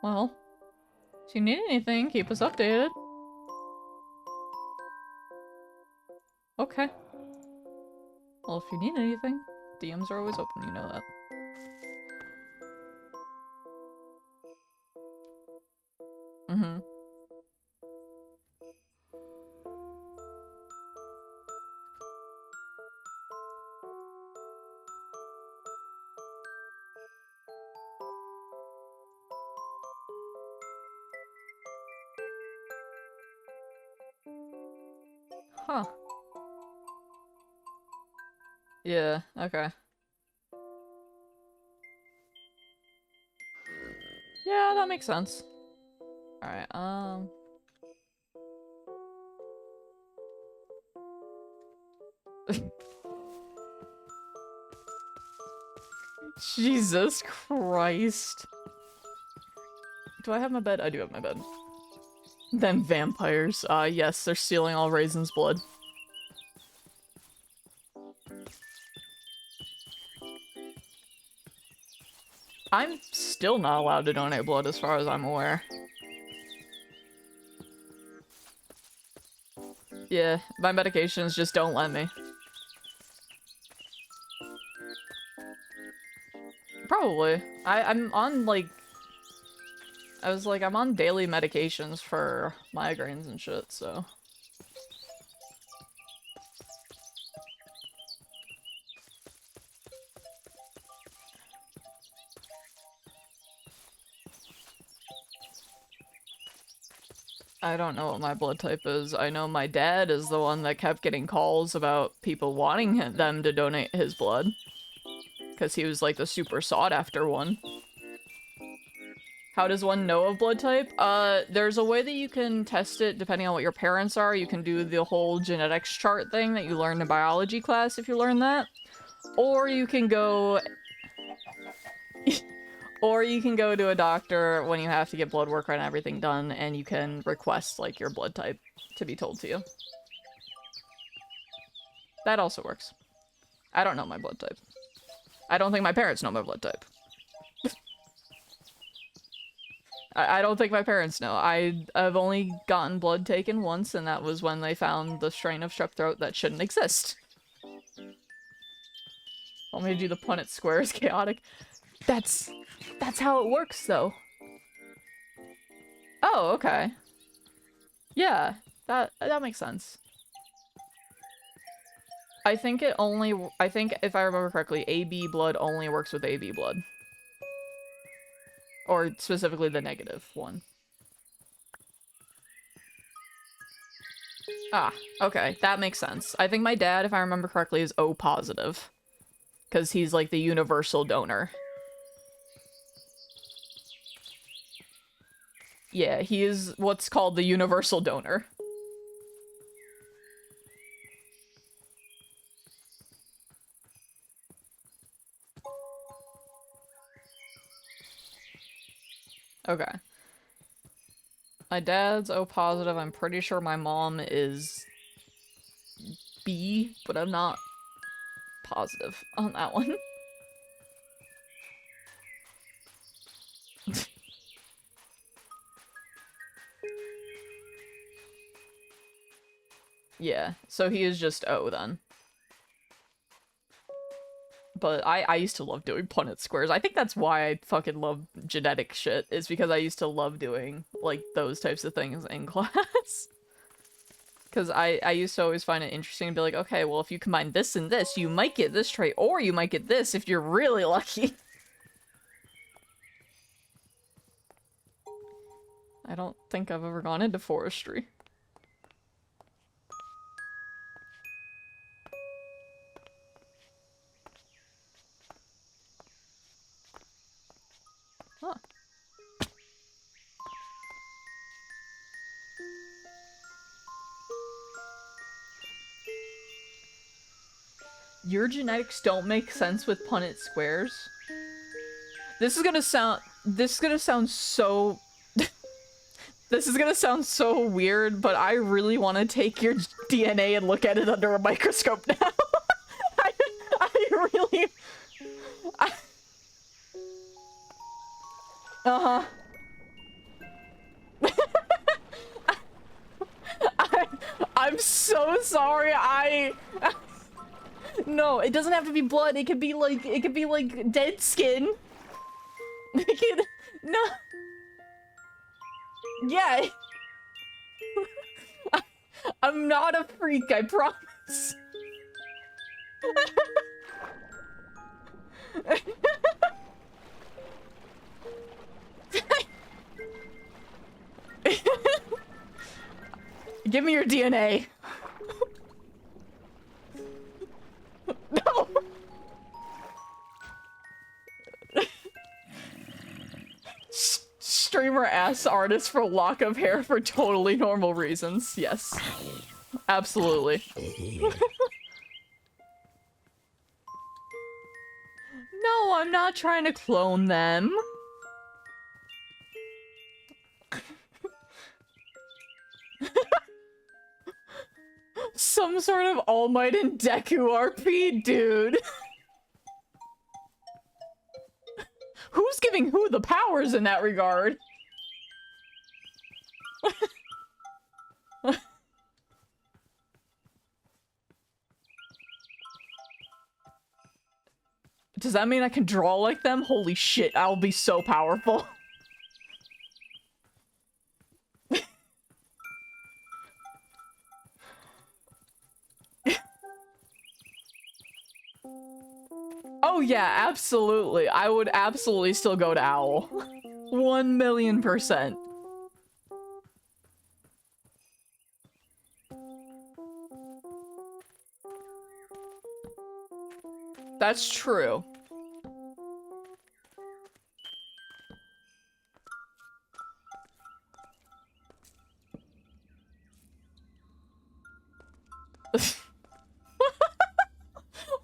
Well, if you need anything, keep us updated. Okay. Well, if you need anything, DMs are always open, you know that. Mm-hmm. Huh. Yeah, okay. Yeah, that makes sense. Alright, Jesus Christ. Do I have my bed? I do have my bed. Then vampires. Yes, they're stealing all Raisin's blood. I'm still not allowed to donate blood as far as I'm aware. Yeah, my medications just don't let me. Probably. I'm on, like... I'm on daily medications for migraines and shit, so... I don't know what my blood type is. I know my dad is the one that kept getting calls about people wanting them to donate his blood. Because he was, like, the super sought-after one. How does one know of blood type? There's a way that you can test it depending on what your parents are. You can do the whole genetics chart thing that you learned in biology class if you learn that. Or you can go... Or you can go to a doctor when you have to get blood work and everything done, and you can request, like, your blood type to be told to you. That also works. I don't know my blood type. I don't think my parents know my blood type. I don't think my parents know. I've only gotten blood taken once, and that was when they found the strain of strep throat that shouldn't exist. Want me to do the Punnett squares chaotic? That's how it works, though. Oh, okay. Yeah, that makes sense. I think if I remember correctly, AB blood only works with AB blood. Or specifically the negative one. Ah, okay, that makes sense. I think my dad, if I remember correctly, is O positive. Because he's like the universal donor. Yeah, he is what's called the universal donor. Okay. My dad's O positive. I'm pretty sure my mom is B, but I'm not positive on that one. Yeah, so he is just O then. But I used to love doing Punnett squares. I think that's why I fucking love genetic shit, is because I used to love doing, like, those types of things in class. Because I used to always find it interesting to be like, okay, well, if you combine this and this, you might get this trait, or you might get this if you're really lucky. I don't think I've ever gone into forestry. Huh. Your genetics don't make sense with Punnett squares. This is gonna sound so... This is gonna sound so weird, but I really want to take your DNA and look at it under a microscope now. I really... Uh-huh. I'm so sorry, No, it doesn't have to be blood. It could be like dead skin. No. Yeah. I'm not a freak, I promise. Give me your DNA. No. Streamer asks artist for lock of hair for totally normal reasons. Yes. Absolutely. No, I'm not trying to clone them. Some sort of All Might and Deku RP, dude. Who's giving who the powers in that regard? Does that mean I can draw like them? Holy shit, I'll be so powerful. Oh yeah, absolutely. I would absolutely still go to Owl. 1,000,000%. That's true.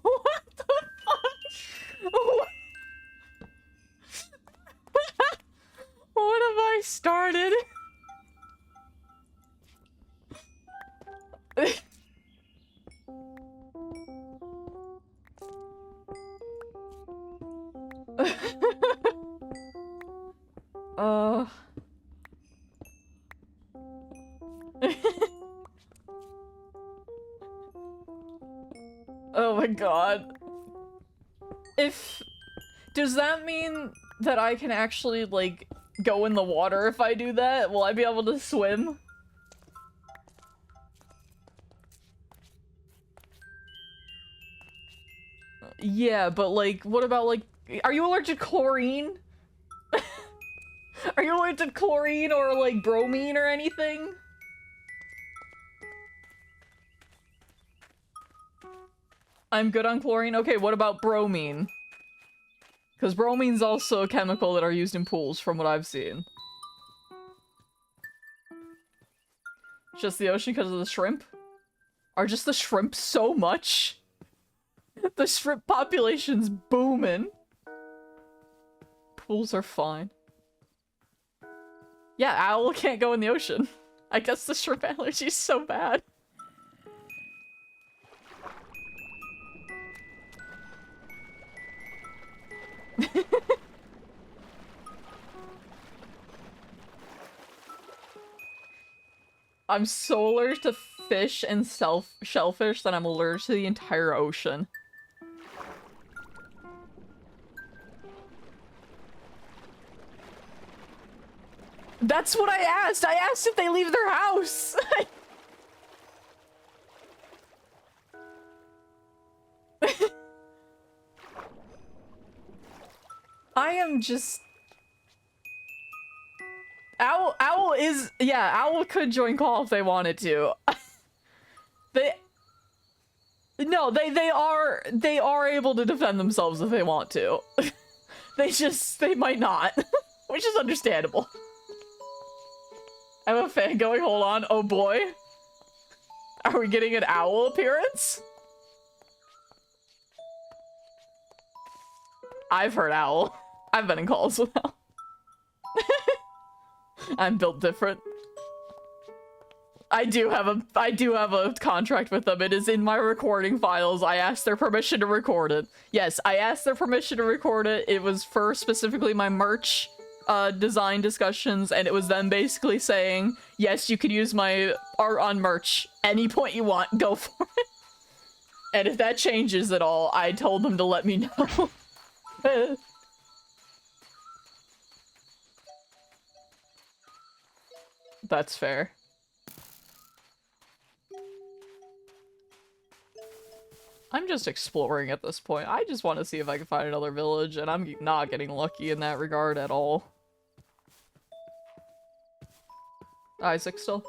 What the fuck? What have I started? Oh my god. Does that mean that I can actually, like, go in the water if I do that? Will I be able to swim? Yeah, but, like, what about, like... Are you allergic to chlorine? Are you allergic to chlorine or, like, bromine or anything? I'm good on chlorine? Okay, what about bromine? Because bromine's also a chemical that are used in pools, from what I've seen. Just the ocean because of the shrimp? Are just the shrimp so much? The shrimp population's booming. Pools are fine. Yeah, owl can't go in the ocean. I guess the shrimp allergy's so bad. I'm so allergic to fish and shellfish that I'm allergic to the entire ocean. That's what I asked! I asked if they leave their house! I am just... Owl is... Yeah, Owl could join call if they wanted to. No, they are able to defend themselves if they want to. They might not. Which is understandable. I have a fan going, hold on, oh boy. Are we getting an owl appearance? I've heard owl. I've been in calls with owl. I'm built different. I do have a contract with them. It is in my recording files. I asked their permission to record it. Yes, I asked their permission to record it. It was for specifically my merch design discussions, and it was them basically saying, yes, you can use my art on merch any point you want, go for it. And if that changes at all, I told them to let me know. That's fair. I'm just exploring at this point. I just want to see if I can find another village, and I'm not getting lucky in that regard at all. Isaac still?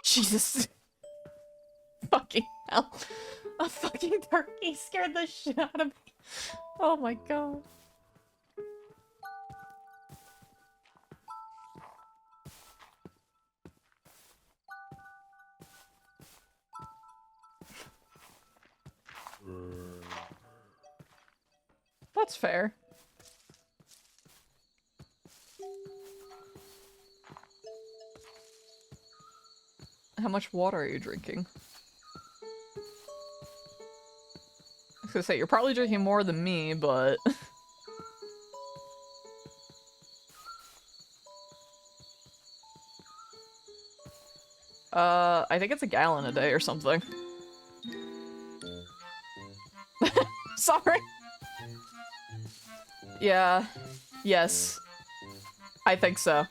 Jesus. Fucking hell. A fucking turkey scared the shit out of me. Oh my god. That's fair. How much water are you drinking? I was gonna say, you're probably drinking more than me, but... I think it's a gallon a day or something. Sorry! Yeah. Yes. I think so.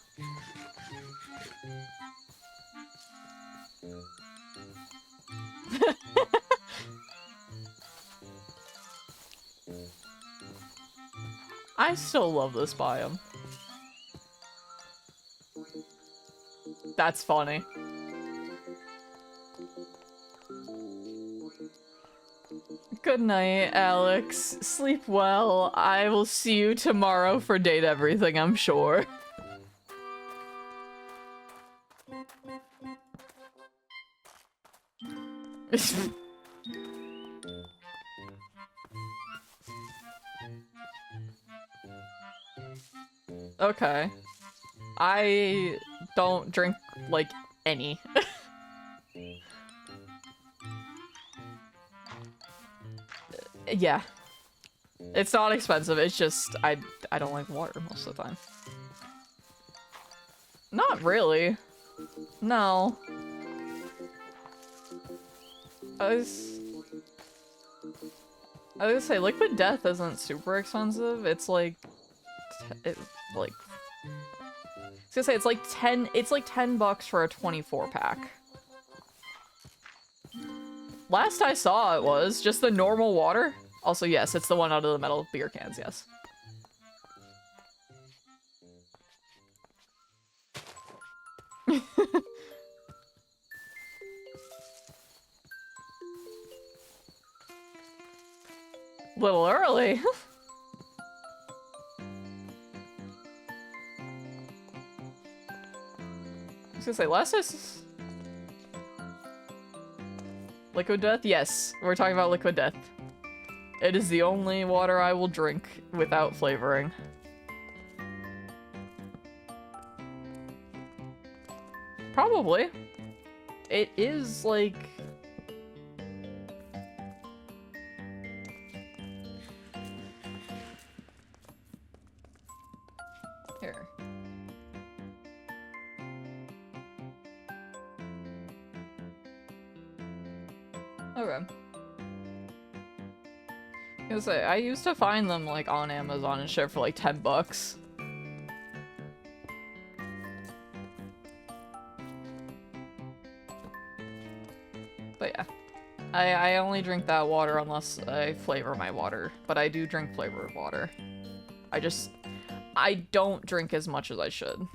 I still love this biome. That's funny. Good night, Alex. Sleep well. I will see you tomorrow for Date Everything, I'm sure. Okay. I don't drink, like, any. Yeah. It's not expensive, it's just, I don't like water most of the time. Not really. No. I was gonna say, Liquid Death isn't super expensive. It's like, I was gonna say, it's like 10 bucks for a 24 pack. Last I saw it was just the normal water. Also, yes, it's the one out of the metal beer cans, yes. Little early. I was gonna say, last I Liquid Death? Yes, we're talking about Liquid Death. It is the only water I will drink without flavoring. Probably. It is, like... Here. Okay. I was gonna say, I used to find them, like, on Amazon and shit for, like, 10 bucks. But yeah. I only drink that water unless I flavor my water. But I do drink flavored water. I don't drink as much as I should.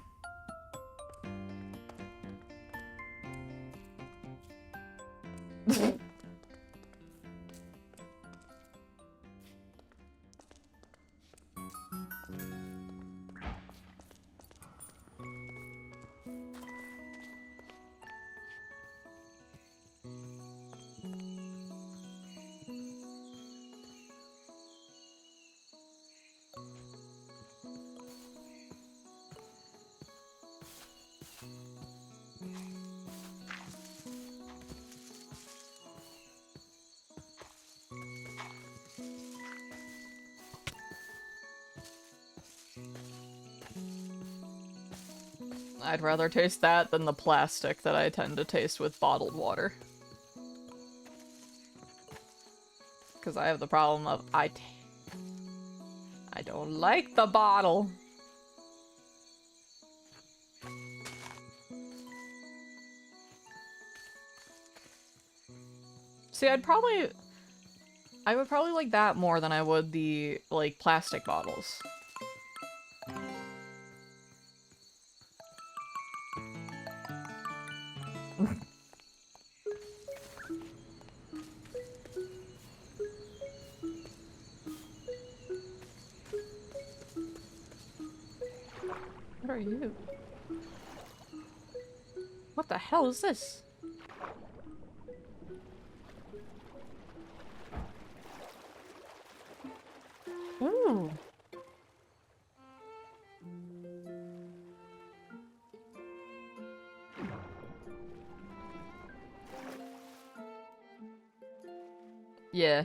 I'd rather taste that than the plastic that I tend to taste with bottled water. Because I have the problem of I don't like the bottle. See, I would probably like that more than I would the, like, plastic bottles. What are you? What the hell is this? Ooh. Yeah.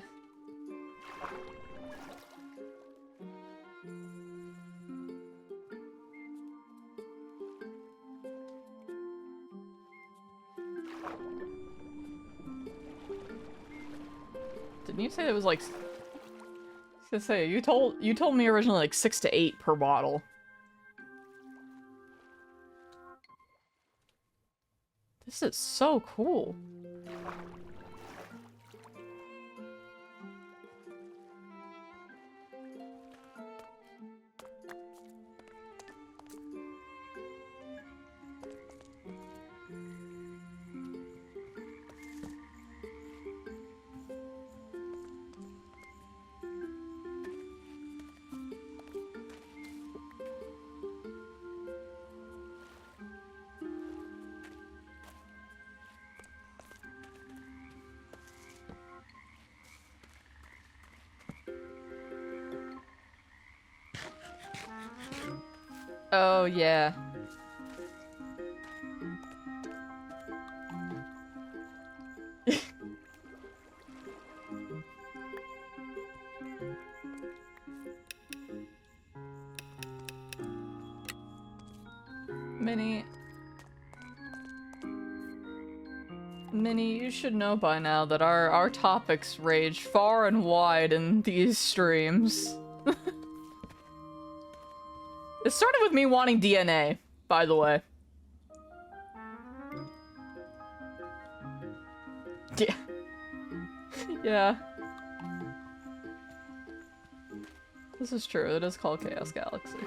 Didn't you say it was like... I was gonna say, you told me originally like 6 to 8 per bottle. This is so cool. Oh, yeah. Minnie, you should know by now that our topics range far and wide in these streams. It started with me wanting DNA, by the way. Yeah. Yeah. This is true. It is called Chaos Galaxy.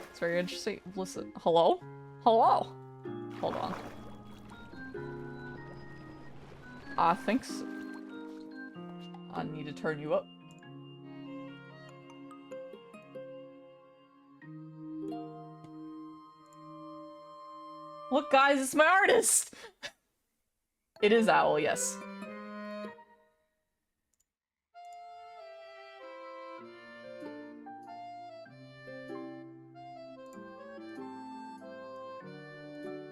It's very interesting. Listen. Hello? Hello? Hold on. I think so. I need to turn you up. Look, guys, it's my artist! It is Owl, yes.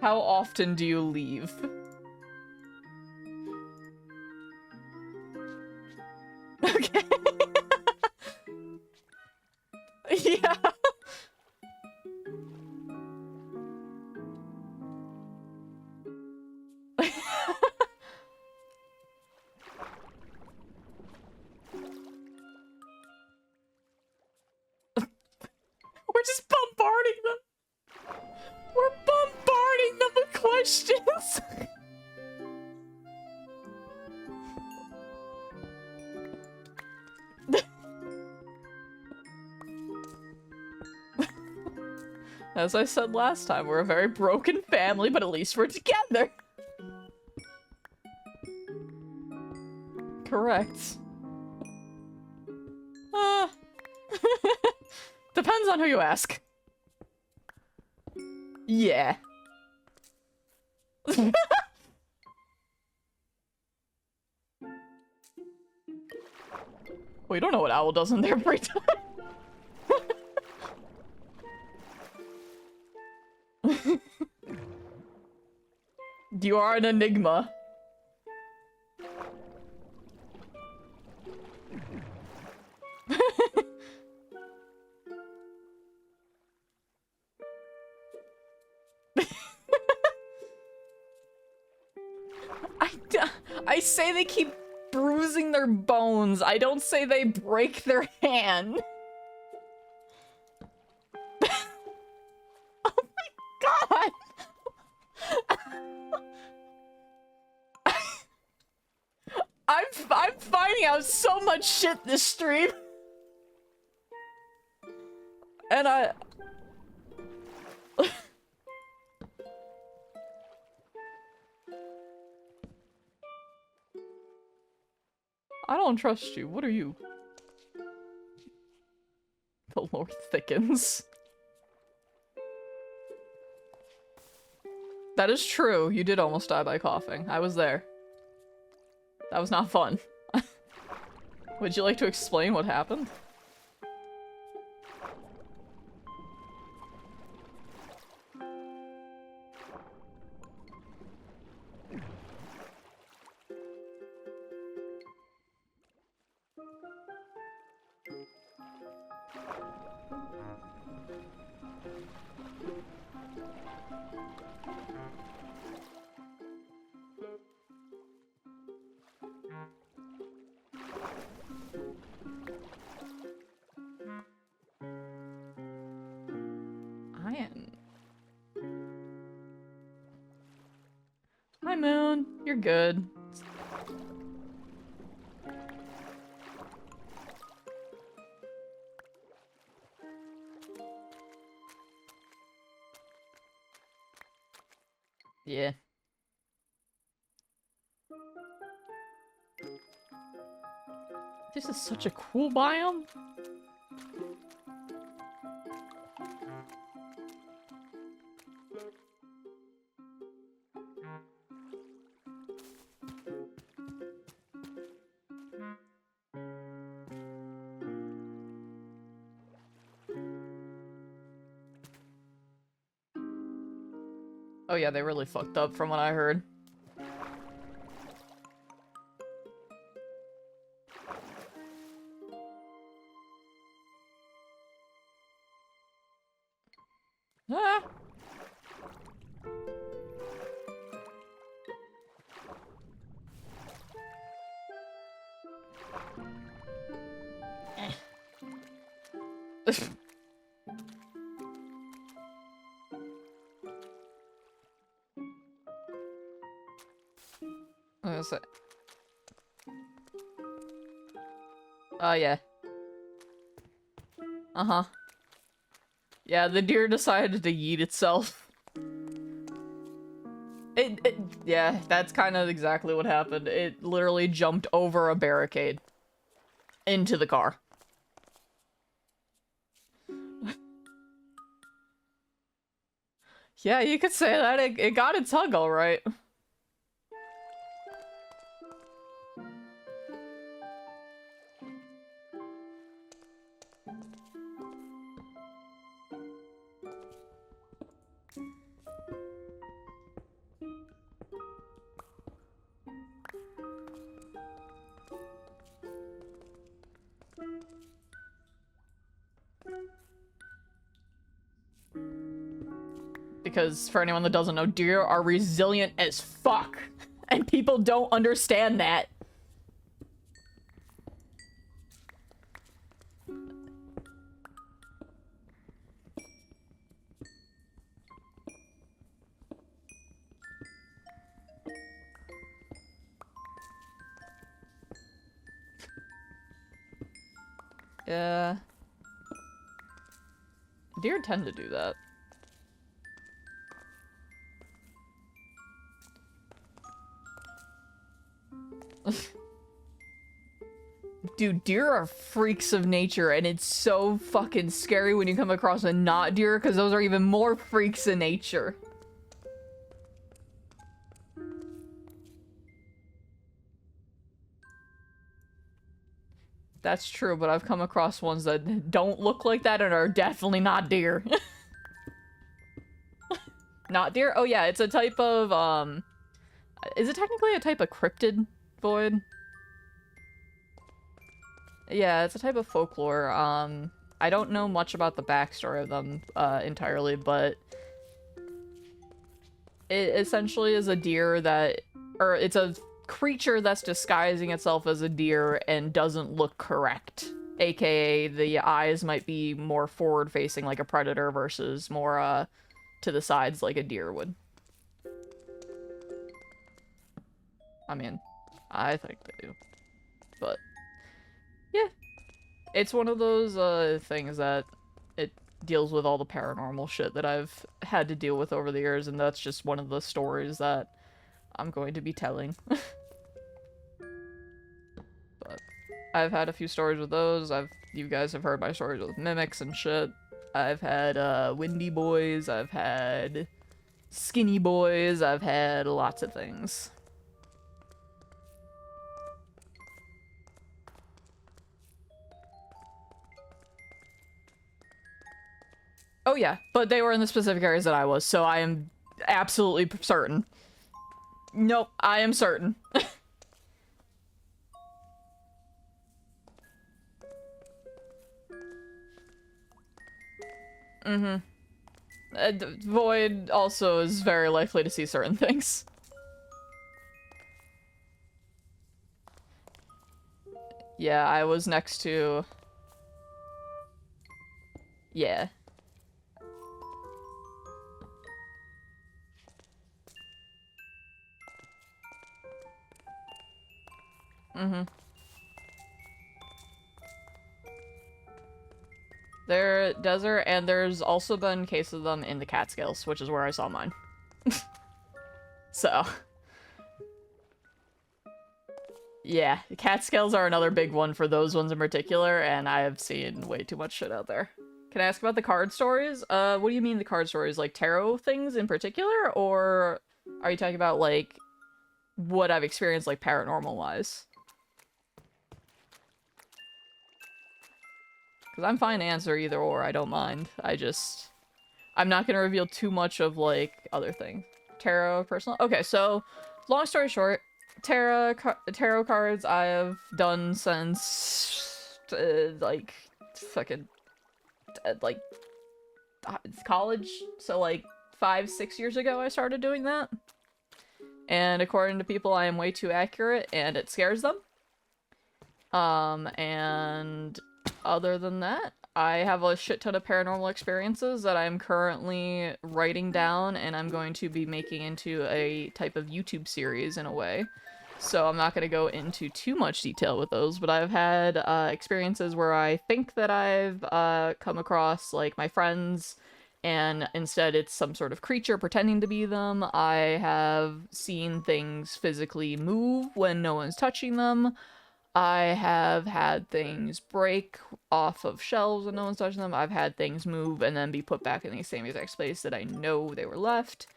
How often do you leave? Okay. Yeah. We're just bombarding them. We're bombarding them with questions. As I said last time, we're a very broken family, but at least we're together. Correct. Depends on who you ask. Yeah. Well, you don't know what Owl does in their free time. You are an enigma. I say they keep bruising their bones. I don't say they break their hand. Oh my god! I'm finding out so much shit this stream. And I don't trust you. What are you? The lore thickens. That is true. You did almost die by coughing. I was there. That was not fun. Would you like to explain what happened? Hi, Moon. You're good. Yeah. This is such a cool biome. Oh yeah, they really fucked up from what I heard. Ah! What was it? Oh, yeah. Uh-huh. Yeah, the deer decided to yeet itself. Yeah, that's kind of exactly what happened. It literally jumped over a barricade. Into the car. Yeah, you could say that. It got its hug alright. Because, for anyone that doesn't know, deer are resilient as fuck. And people don't understand that. Yeah. Deer tend to do that. Dude, deer are freaks of nature, and it's so fucking scary when you come across a not deer, because those are even more freaks of nature. That's true, but I've come across ones that don't look like that and are definitely not deer. Not deer? Oh yeah, it's a type of, is it technically a type of cryptid void? Yeah, it's a type of folklore. I don't know much about the backstory of them, entirely, but it essentially is a deer that, or it's a creature that's disguising itself as a deer and doesn't look correct. AKA the eyes might be more forward facing like a predator versus more to the sides like a deer would. I mean, I think they do. But yeah. It's one of those things that it deals with all the paranormal shit that I've had to deal with over the years, and that's just one of the stories that I'm going to be telling. But I've had a few stories with those. You guys have heard my stories with mimics and shit. I've had windy boys, I've had skinny boys, I've had lots of things. Oh yeah, but they were in the specific areas that I was, so I am absolutely certain. Nope, I am certain. Void also is very likely to see certain things. Yeah, I was next to... Yeah. They're desert, and there's also been cases of them in the Catskills, which is where I saw mine. So. Yeah, the Catskills are another big one for those ones in particular, and I have seen way too much shit out there. Can I ask about the card stories? What do you mean the card stories? Like tarot things in particular, or are you talking about, like, what I've experienced, like, paranormal-wise? Because I'm fine to answer either or, I don't mind. I'm not going to reveal too much of, like, other things. Tarot, personal? Okay, so, long story short, tarot cards I have done since, like, fucking, like, college. So, like, 5-6 years ago I started doing that. And according to people, I am way too accurate, and it scares them. And other than that, I have a shit ton of paranormal experiences that I'm currently writing down, and I'm going to be making into a type of YouTube series in a way. So I'm not going to go into too much detail with those, but I've had experiences where I think that I've come across, like, my friends, and instead it's some sort of creature pretending to be them. I have seen things physically move when no one's touching them. I have had things break off of shelves when no one's touching them. I've had things move and then be put back in the same exact space that I know they were left.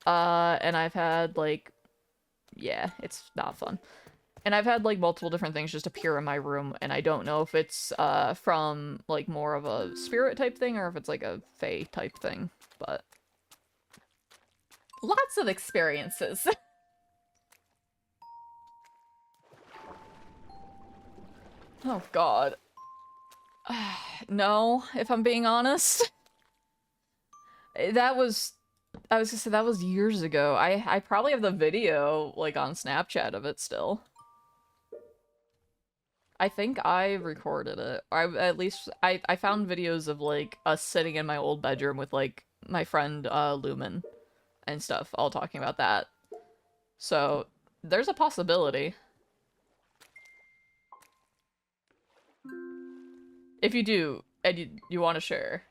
And I've had, like, yeah, it's not fun. And I've had, like, multiple different things just appear in my room, and I don't know if it's, from, like, more of a spirit type thing, or if it's, like, a fae type thing, but... Lots of experiences! Oh, God. No, if I'm being honest. I was gonna say, that was years ago. I probably have the video, like, on Snapchat of it still. I think I recorded it. I found videos of, like, us sitting in my old bedroom with, like, my friend, Lumen and stuff, all talking about that. So, there's a possibility. If you do, and you want to share.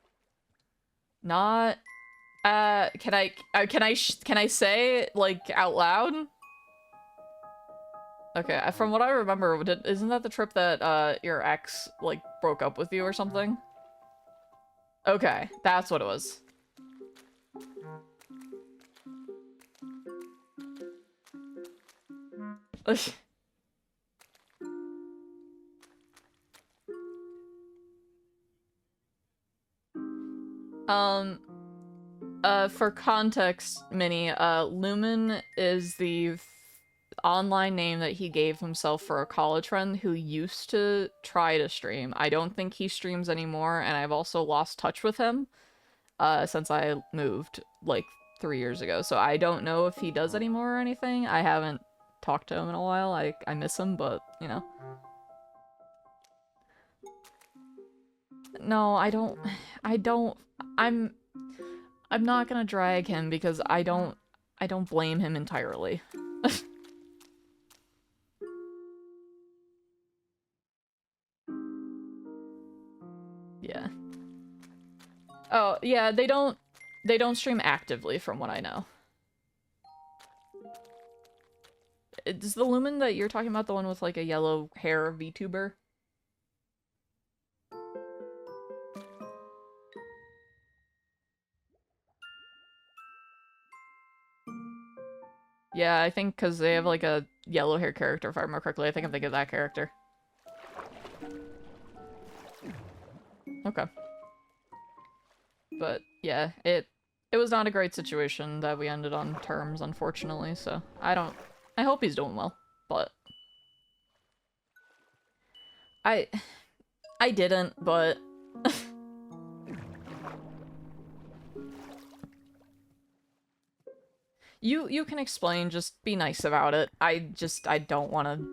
Not, can I say, like, out loud? Okay, from what I remember, isn't that the trip that, your ex, like, broke up with you or something? Okay, that's what it was. For context, Minnie, Lumen is the online name that he gave himself for a college friend who used to try to stream. I don't think he streams anymore, and I've also lost touch with him, since I moved, like, 3 years ago. So I don't know if he does anymore or anything. I haven't talked to him in a while. I miss him, but, you know. No, I'm not gonna drag him because I don't blame him entirely. Yeah. Oh, yeah, they don't stream actively from what I know. Is the Lumen that you're talking about the one with like a yellow hair VTuber? Yeah, I think because they have like a yellow hair character, if I remember correctly. I think I'm thinking of that character. Okay. But yeah, it was not a great situation that we ended on terms, unfortunately, so I hope he's doing well, but I didn't, but you can explain, just be nice about it. I don't want to.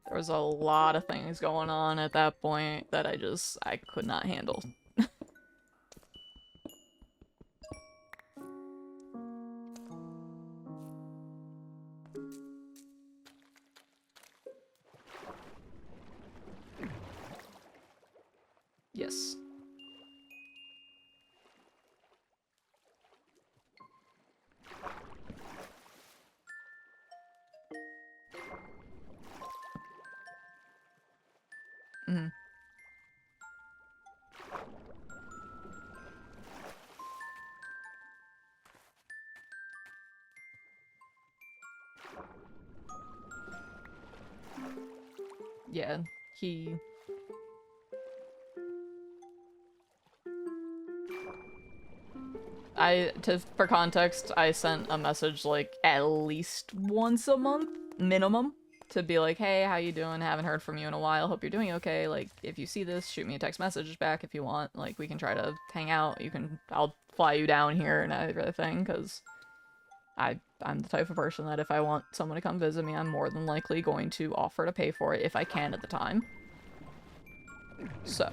There was a lot of things going on at that point that I could not handle. Yes. Mm-hmm. Yeah, for context, I sent a message like at least once a month, minimum, to be like, hey, how you doing? Haven't heard from you in a while. Hope you're doing okay. Like, if you see this, shoot me a text message back if you want. Like, we can try to hang out. I'll fly you down here and everything, because I'm the type of person that if I want someone to come visit me, I'm more than likely going to offer to pay for it if I can at the time. So.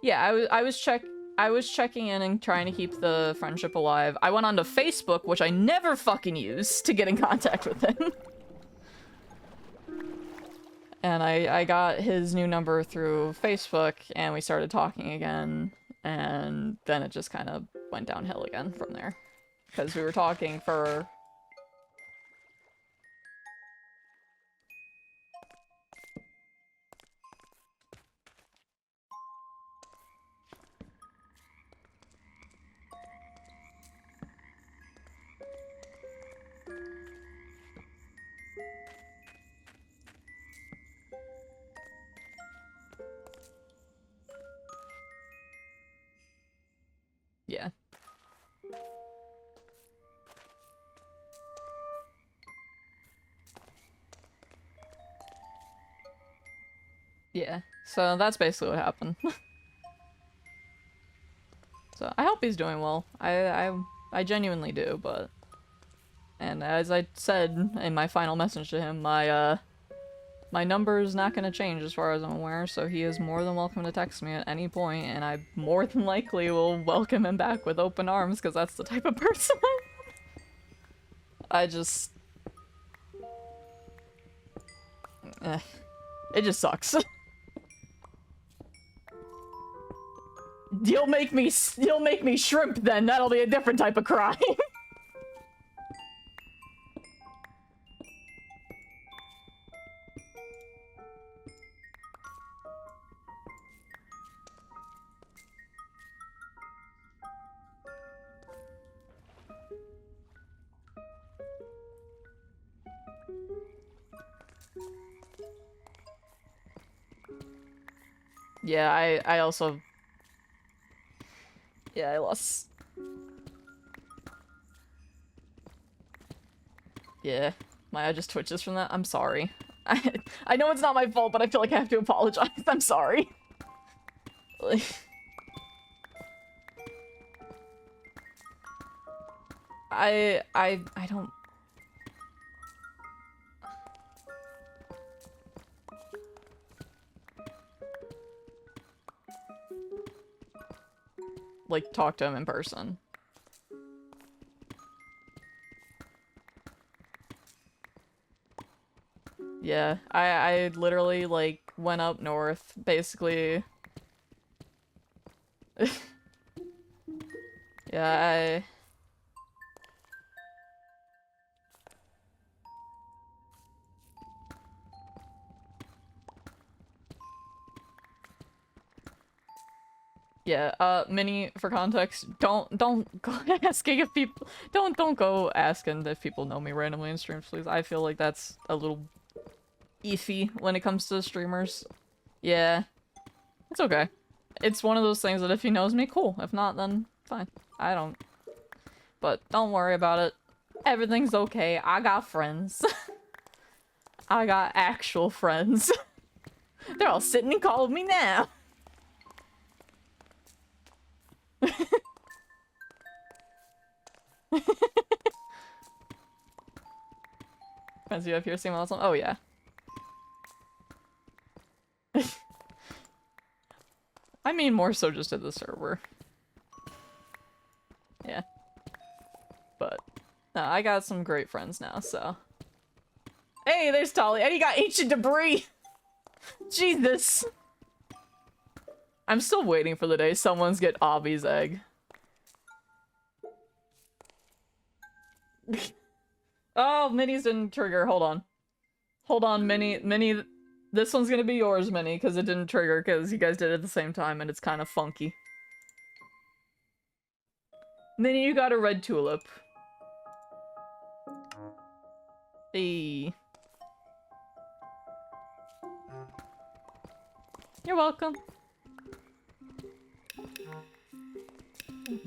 Yeah, I was checking in and trying to keep the friendship alive. I went onto Facebook, which I never fucking use, to get in contact with him. And I got his new number through Facebook, and we started talking again, and then it just kind of went downhill again from there. Because we were talking for... Yeah. Yeah, so that's basically what happened. So I hope he's doing well. I genuinely do, but... And as I said in my final message to him, my number is not going to change as far as I'm aware, so he is more than welcome to text me at any point, and I more than likely will welcome him back with open arms, because that's the type of person I just... It just sucks. You'll make me shrimp then, that'll be a different type of cry. Yeah, I also... Yeah, I lost... Yeah, my eye just twitches from that. I'm sorry. I know it's not my fault, but I feel like I have to apologize. I'm sorry. I don't... like, talk to him in person. Yeah, I literally, like, went up north, basically. Yeah, yeah, Minnie, for context, don't go asking if people, don't go asking if people know me randomly in streams, please. I feel like that's a little iffy when it comes to streamers. Yeah, it's okay. It's one of those things that if he knows me, cool. If not, then fine. I don't. But don't worry about it. Everything's okay. I got friends. I got actual friends. They're all sitting and calling me now. Friends you have here seem awesome. Oh yeah. I mean more so just at the server. Yeah. But no, I got some great friends now, so. Hey, there's Tolly. And he got ancient debris. Jesus. I'm still waiting for the day someone's get Obby's egg. Oh, Minnie's didn't trigger. Hold on. Hold on, Minnie. Minnie, this one's gonna be yours, Minnie, because it didn't trigger because you guys did it at the same time and it's kind of funky. Minnie, you got a red tulip. Hey. You're welcome.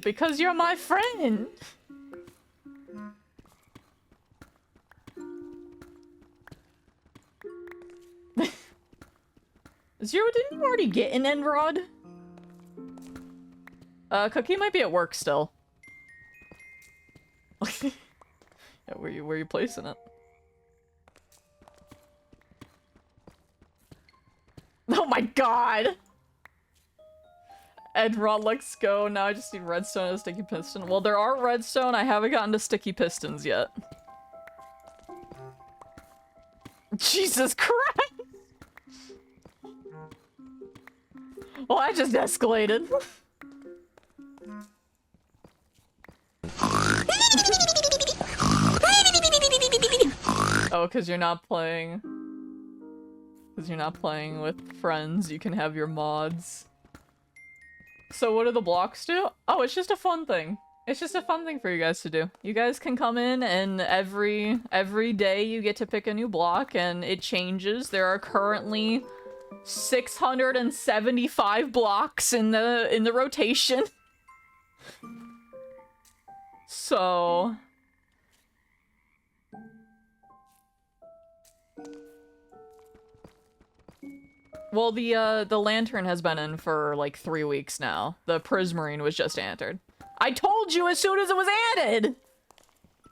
Because you're my friend. Zero, didn't you already get an end rod? Cookie might be at work still. Yeah, where you placing it? Oh my god! End rod, let's go. Now I just need redstone and a sticky piston. Well, there are redstone. I haven't gotten to sticky pistons yet. Jesus Christ! Well, that just escalated. Oh, because you're not playing... Because you're not playing with friends, you can have your mods. So what do the blocks do? Oh, it's just a fun thing. It's just a fun thing for you guys to do. You guys can come in and every day you get to pick a new block and it changes. There are currently 675 blocks in the rotation. So well, the lantern has been in for like 3 weeks now. The prismarine was just entered. I told you as soon as it was added!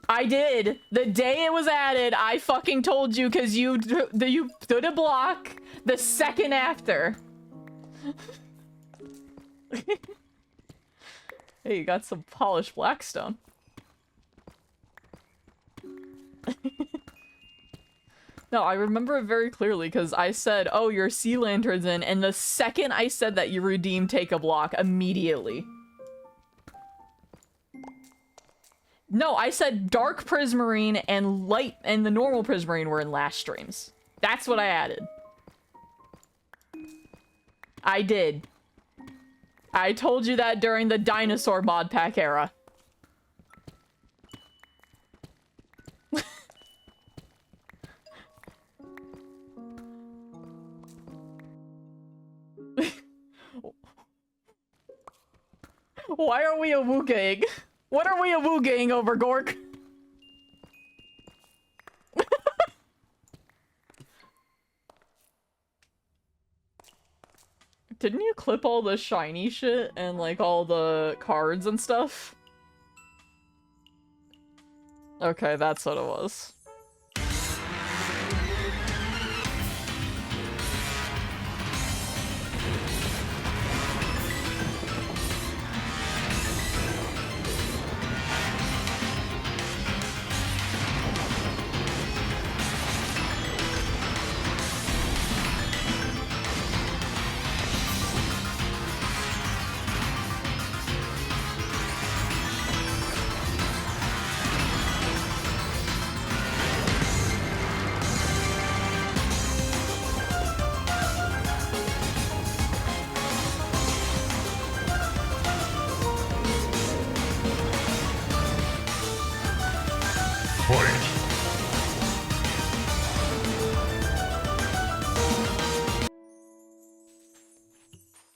I did. The day it was added, I fucking told you because you did a block the second after. Hey, you got some polished blackstone. No, I remember it very clearly because I said, oh, your sea lantern's in, and the second I said that, you redeem take a block immediately. No, I said dark prismarine and light and the normal prismarine were in last streams. That's what I added. I did. I told you that during the dinosaur mod pack era. Why are we awoogaing? What are we awoogaing over, Gork? Didn't you clip all the shiny shit and, like, all the cards and stuff? Okay, that's what it was.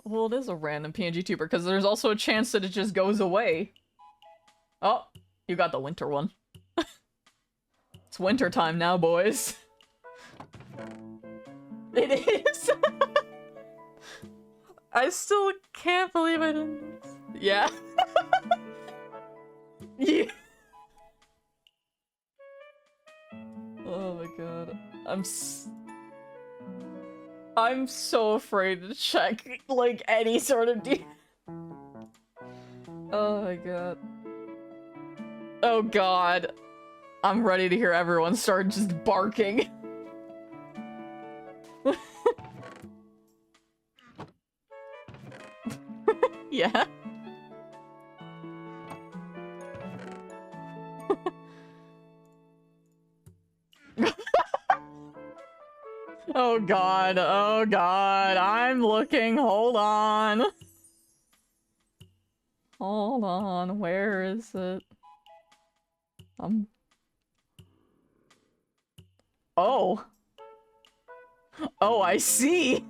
Well, it is a random PNG tuber, because there's also a chance that it just goes away. Oh, you got the winter one. It's winter time now, boys. It is! I still can't believe I didn't... Yeah. Yeah. Oh my god. I'm so afraid to check, like, any sort of Oh my god. Oh god. I'm ready to hear everyone start just barking. Yeah. Oh god, I'm looking, hold on. Hold on, where is it? Oh. Oh, I see!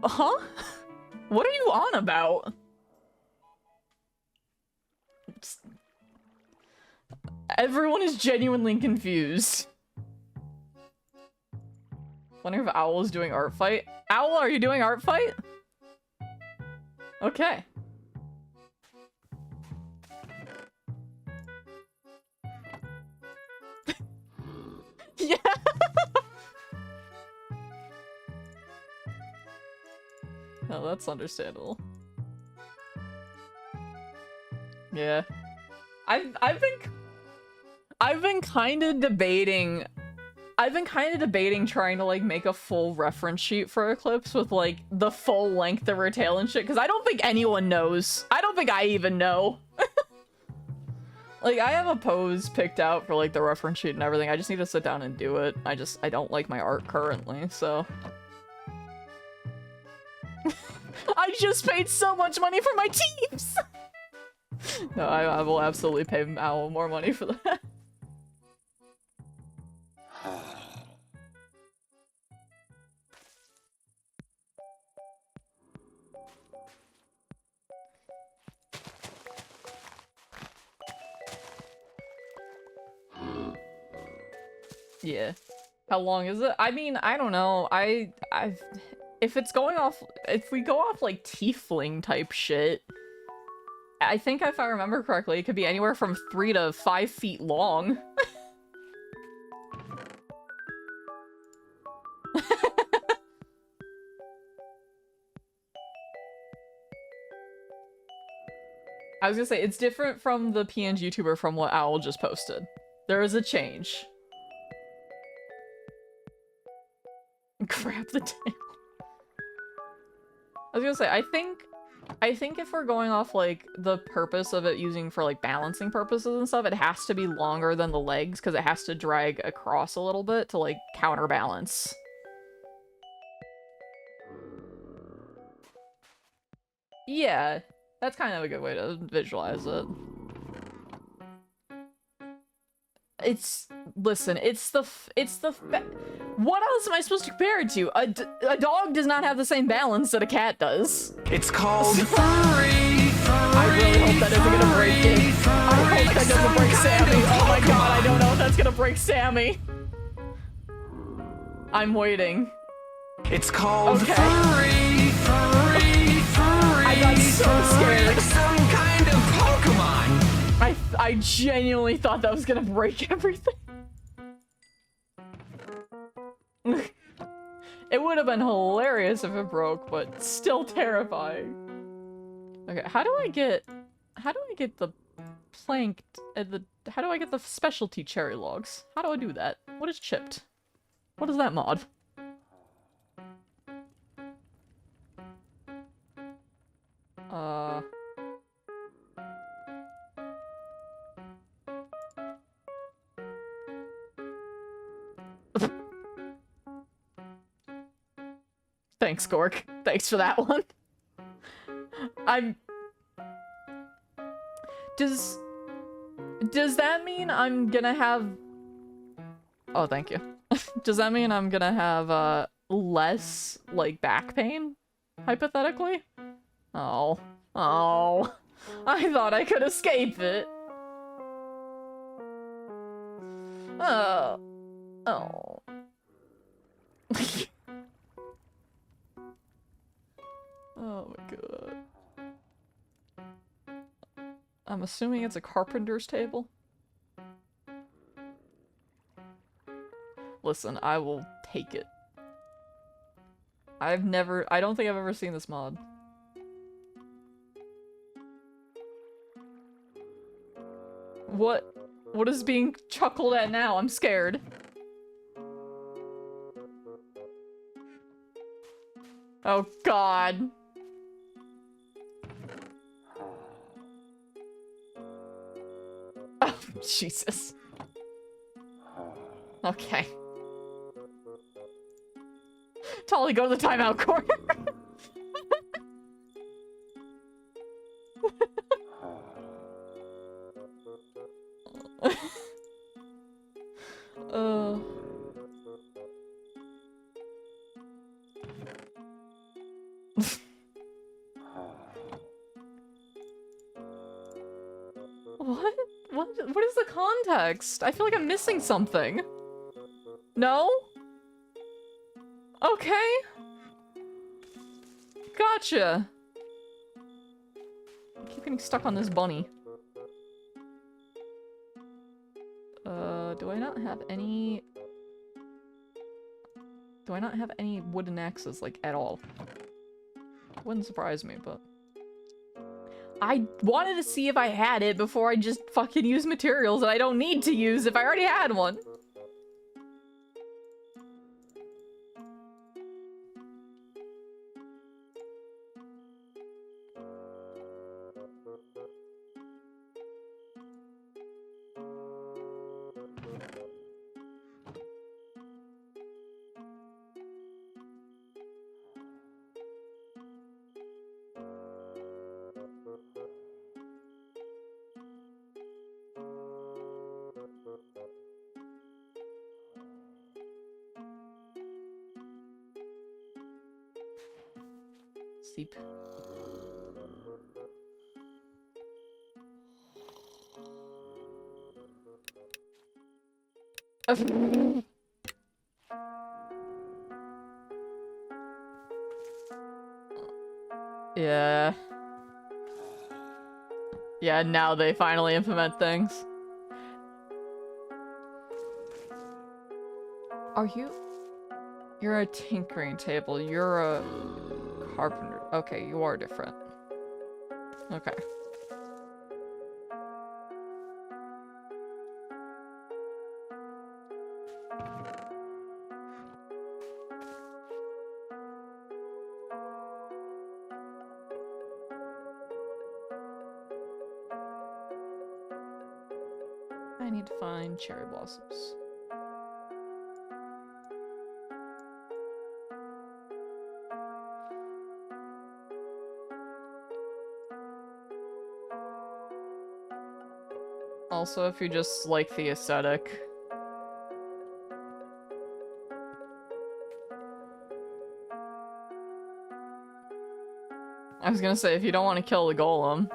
Huh? What are you on about? Everyone is genuinely confused. Wonder if Owl is doing art fight. Owl, are you doing art fight? Okay. Yeah. Oh, that's understandable. Yeah. I've been kind of debating trying to, like, make a full reference sheet for Eclipse with, like, the full length of her tail and shit, because I don't think anyone knows. I don't think I even know. Like, I have a pose picked out for, like, the reference sheet and everything. I just need to sit down and do it. I don't like my art currently, so... I just paid so much money for my teams! No, I will absolutely pay Owl more money for that. Yeah. How long is it? I mean, I don't know. If it's going off, if we go off like tiefling type shit, I think if I remember correctly, it could be anywhere from 3 to 5 feet long. I was gonna say, it's different from the PNG YouTuber from what Owl just posted. There is a change. Grab the tail. I was gonna say, I think if we're going off, like, the purpose of it using for, like, balancing purposes and stuff, it has to be longer than the legs, because it has to drag across a little bit to, like, counterbalance. Yeah, that's kind of a good way to visualize it. Listen, What else am I supposed to compare it to? A dog does not have the same balance that a cat does. It's called furry. I really hope that isn't gonna break it. I hope that doesn't break Sammy. Oh my god, I don't know if that's gonna break Sammy. I'm waiting. It's called Okay. furry. I got so scared. Like some kind of Pokemon. I genuinely thought that was gonna break everything. It would have been hilarious if it broke, but still terrifying. Okay, how do I get the planked, how do I get the specialty cherry logs? How do I do that? What is chipped? What is that mod? Thanks, Gork. Thanks for that one. Does that mean I'm gonna have... Oh, thank you. Does that mean I'm gonna have, less, like, back pain? Hypothetically? Oh. Oh. I thought I could escape it. Oh. Oh. Oh my god. I'm assuming it's a carpenter's table? Listen, I will take it. I don't think I've ever seen this mod. What is being chuckled at now? I'm scared. Oh god. Oh, Jesus. Okay. Tolly, go to the timeout corner. What is the context? I feel like I'm missing something. No? Okay. Gotcha. I keep getting stuck on this bunny. Do I not have any... Do I not have any wooden axes, like, at all? Wouldn't surprise me, but... I wanted to see if I had it before I just fucking use materials that I don't need to use if I already had one. Sleep. Yeah. Yeah, now they finally implement things. Are you? You're a tinkering table. You're a carpenter. Okay, you are different. Okay. I need to find cherry blossoms. Also, if you just like the aesthetic, I was gonna say, if you don't want to kill the golem.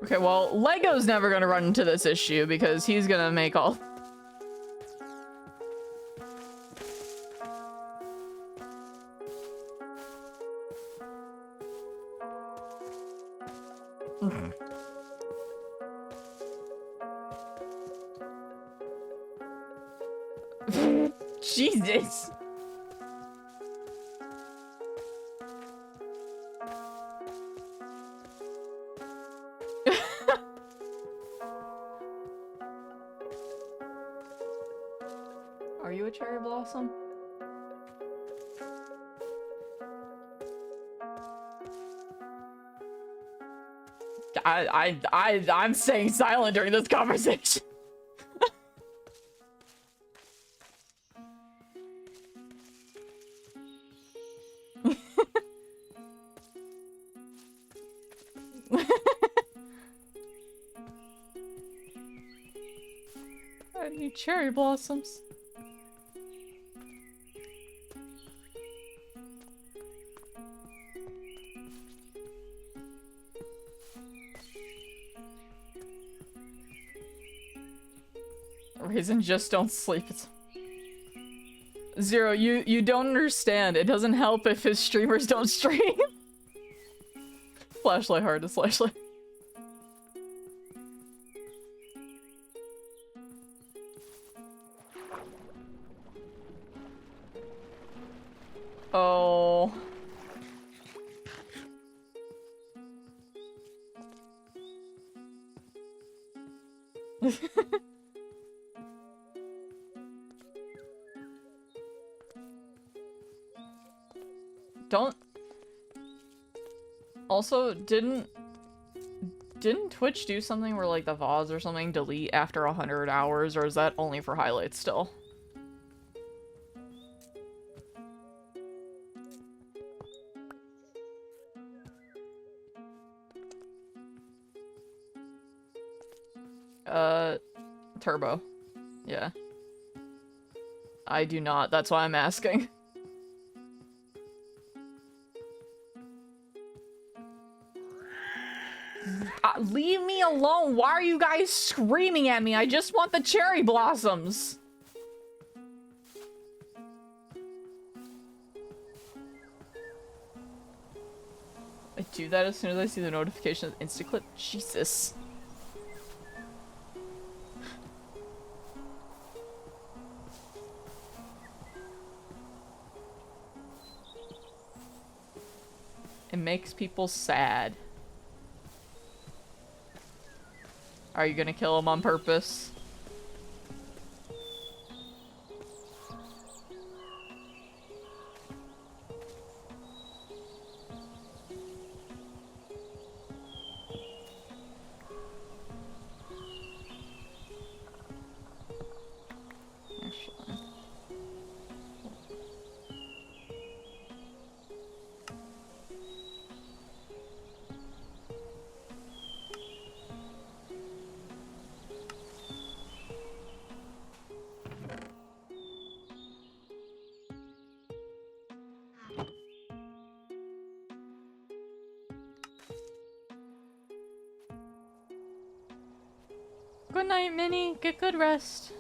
Okay, well, Lego's never gonna run into this issue because he's gonna make all... Jesus! Are you a cherry blossom? I'm staying silent during this conversation. I need cherry blossoms. Reason, just don't sleep. It's... Zero, you don't understand. It doesn't help if his streamers don't stream. Flashlight hard is flashlight. Oh. Don't... Also, didn't Twitch do something where, like, the VODs or something delete after 100 hours, or is that only for highlights still? Turbo. Yeah. I do not, that's why I'm asking. Leave me alone! Why are you guys screaming at me? I just want the cherry blossoms! I do that as soon as I see the notification of Instaclip? Jesus. It makes people sad. Are you gonna kill him on purpose? Good night, Minnie. Get good rest.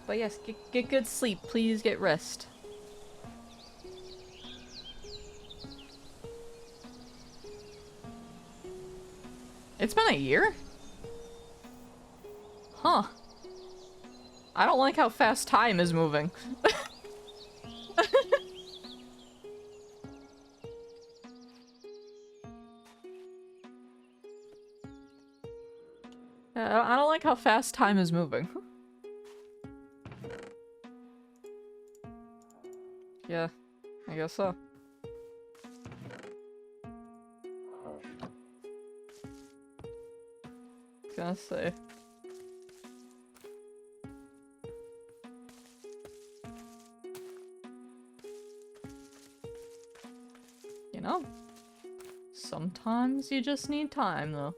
But yes, get good sleep. Please get rest. It's been a year? Huh. I don't like how fast time is moving. I don't like how fast time is moving. Yeah, I guess so. I was gonna say. You know, sometimes you just need time, though.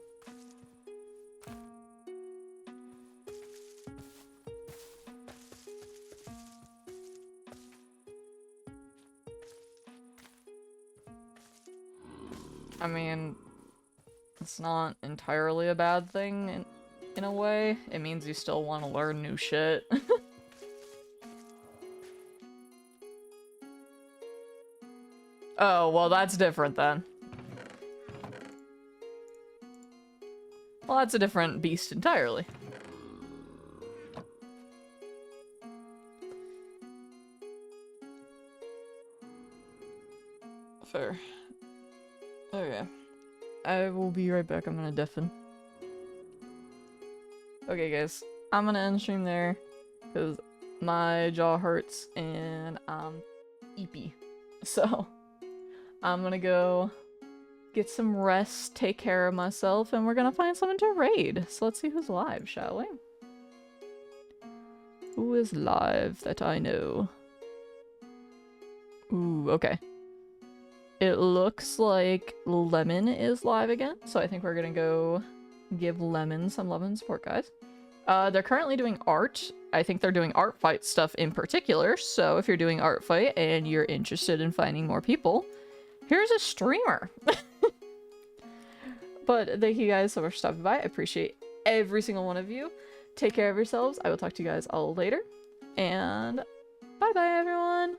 I mean, it's not entirely a bad thing in a way. It means you still want to learn new shit. Oh, well, that's different then. Well, that's a different beast entirely. Fair. Okay. I will be right back. I'm gonna deafen. Okay, guys. I'm gonna end stream there because my jaw hurts and I'm eepy. So, I'm gonna go get some rest, take care of myself, and we're gonna find someone to raid. So let's see who's live, shall we? Who is live that I know? Ooh, okay. It looks like Lemon is live again, so I think we're gonna go give Lemon some love and support, guys. They're currently doing art. I think they're doing art fight stuff in particular, so if you're doing art fight and you're interested in finding more people, here's a streamer. But thank you guys so much for stopping by. I appreciate every single one of you. Take care of yourselves. I will talk to you guys all later, and bye-bye, everyone!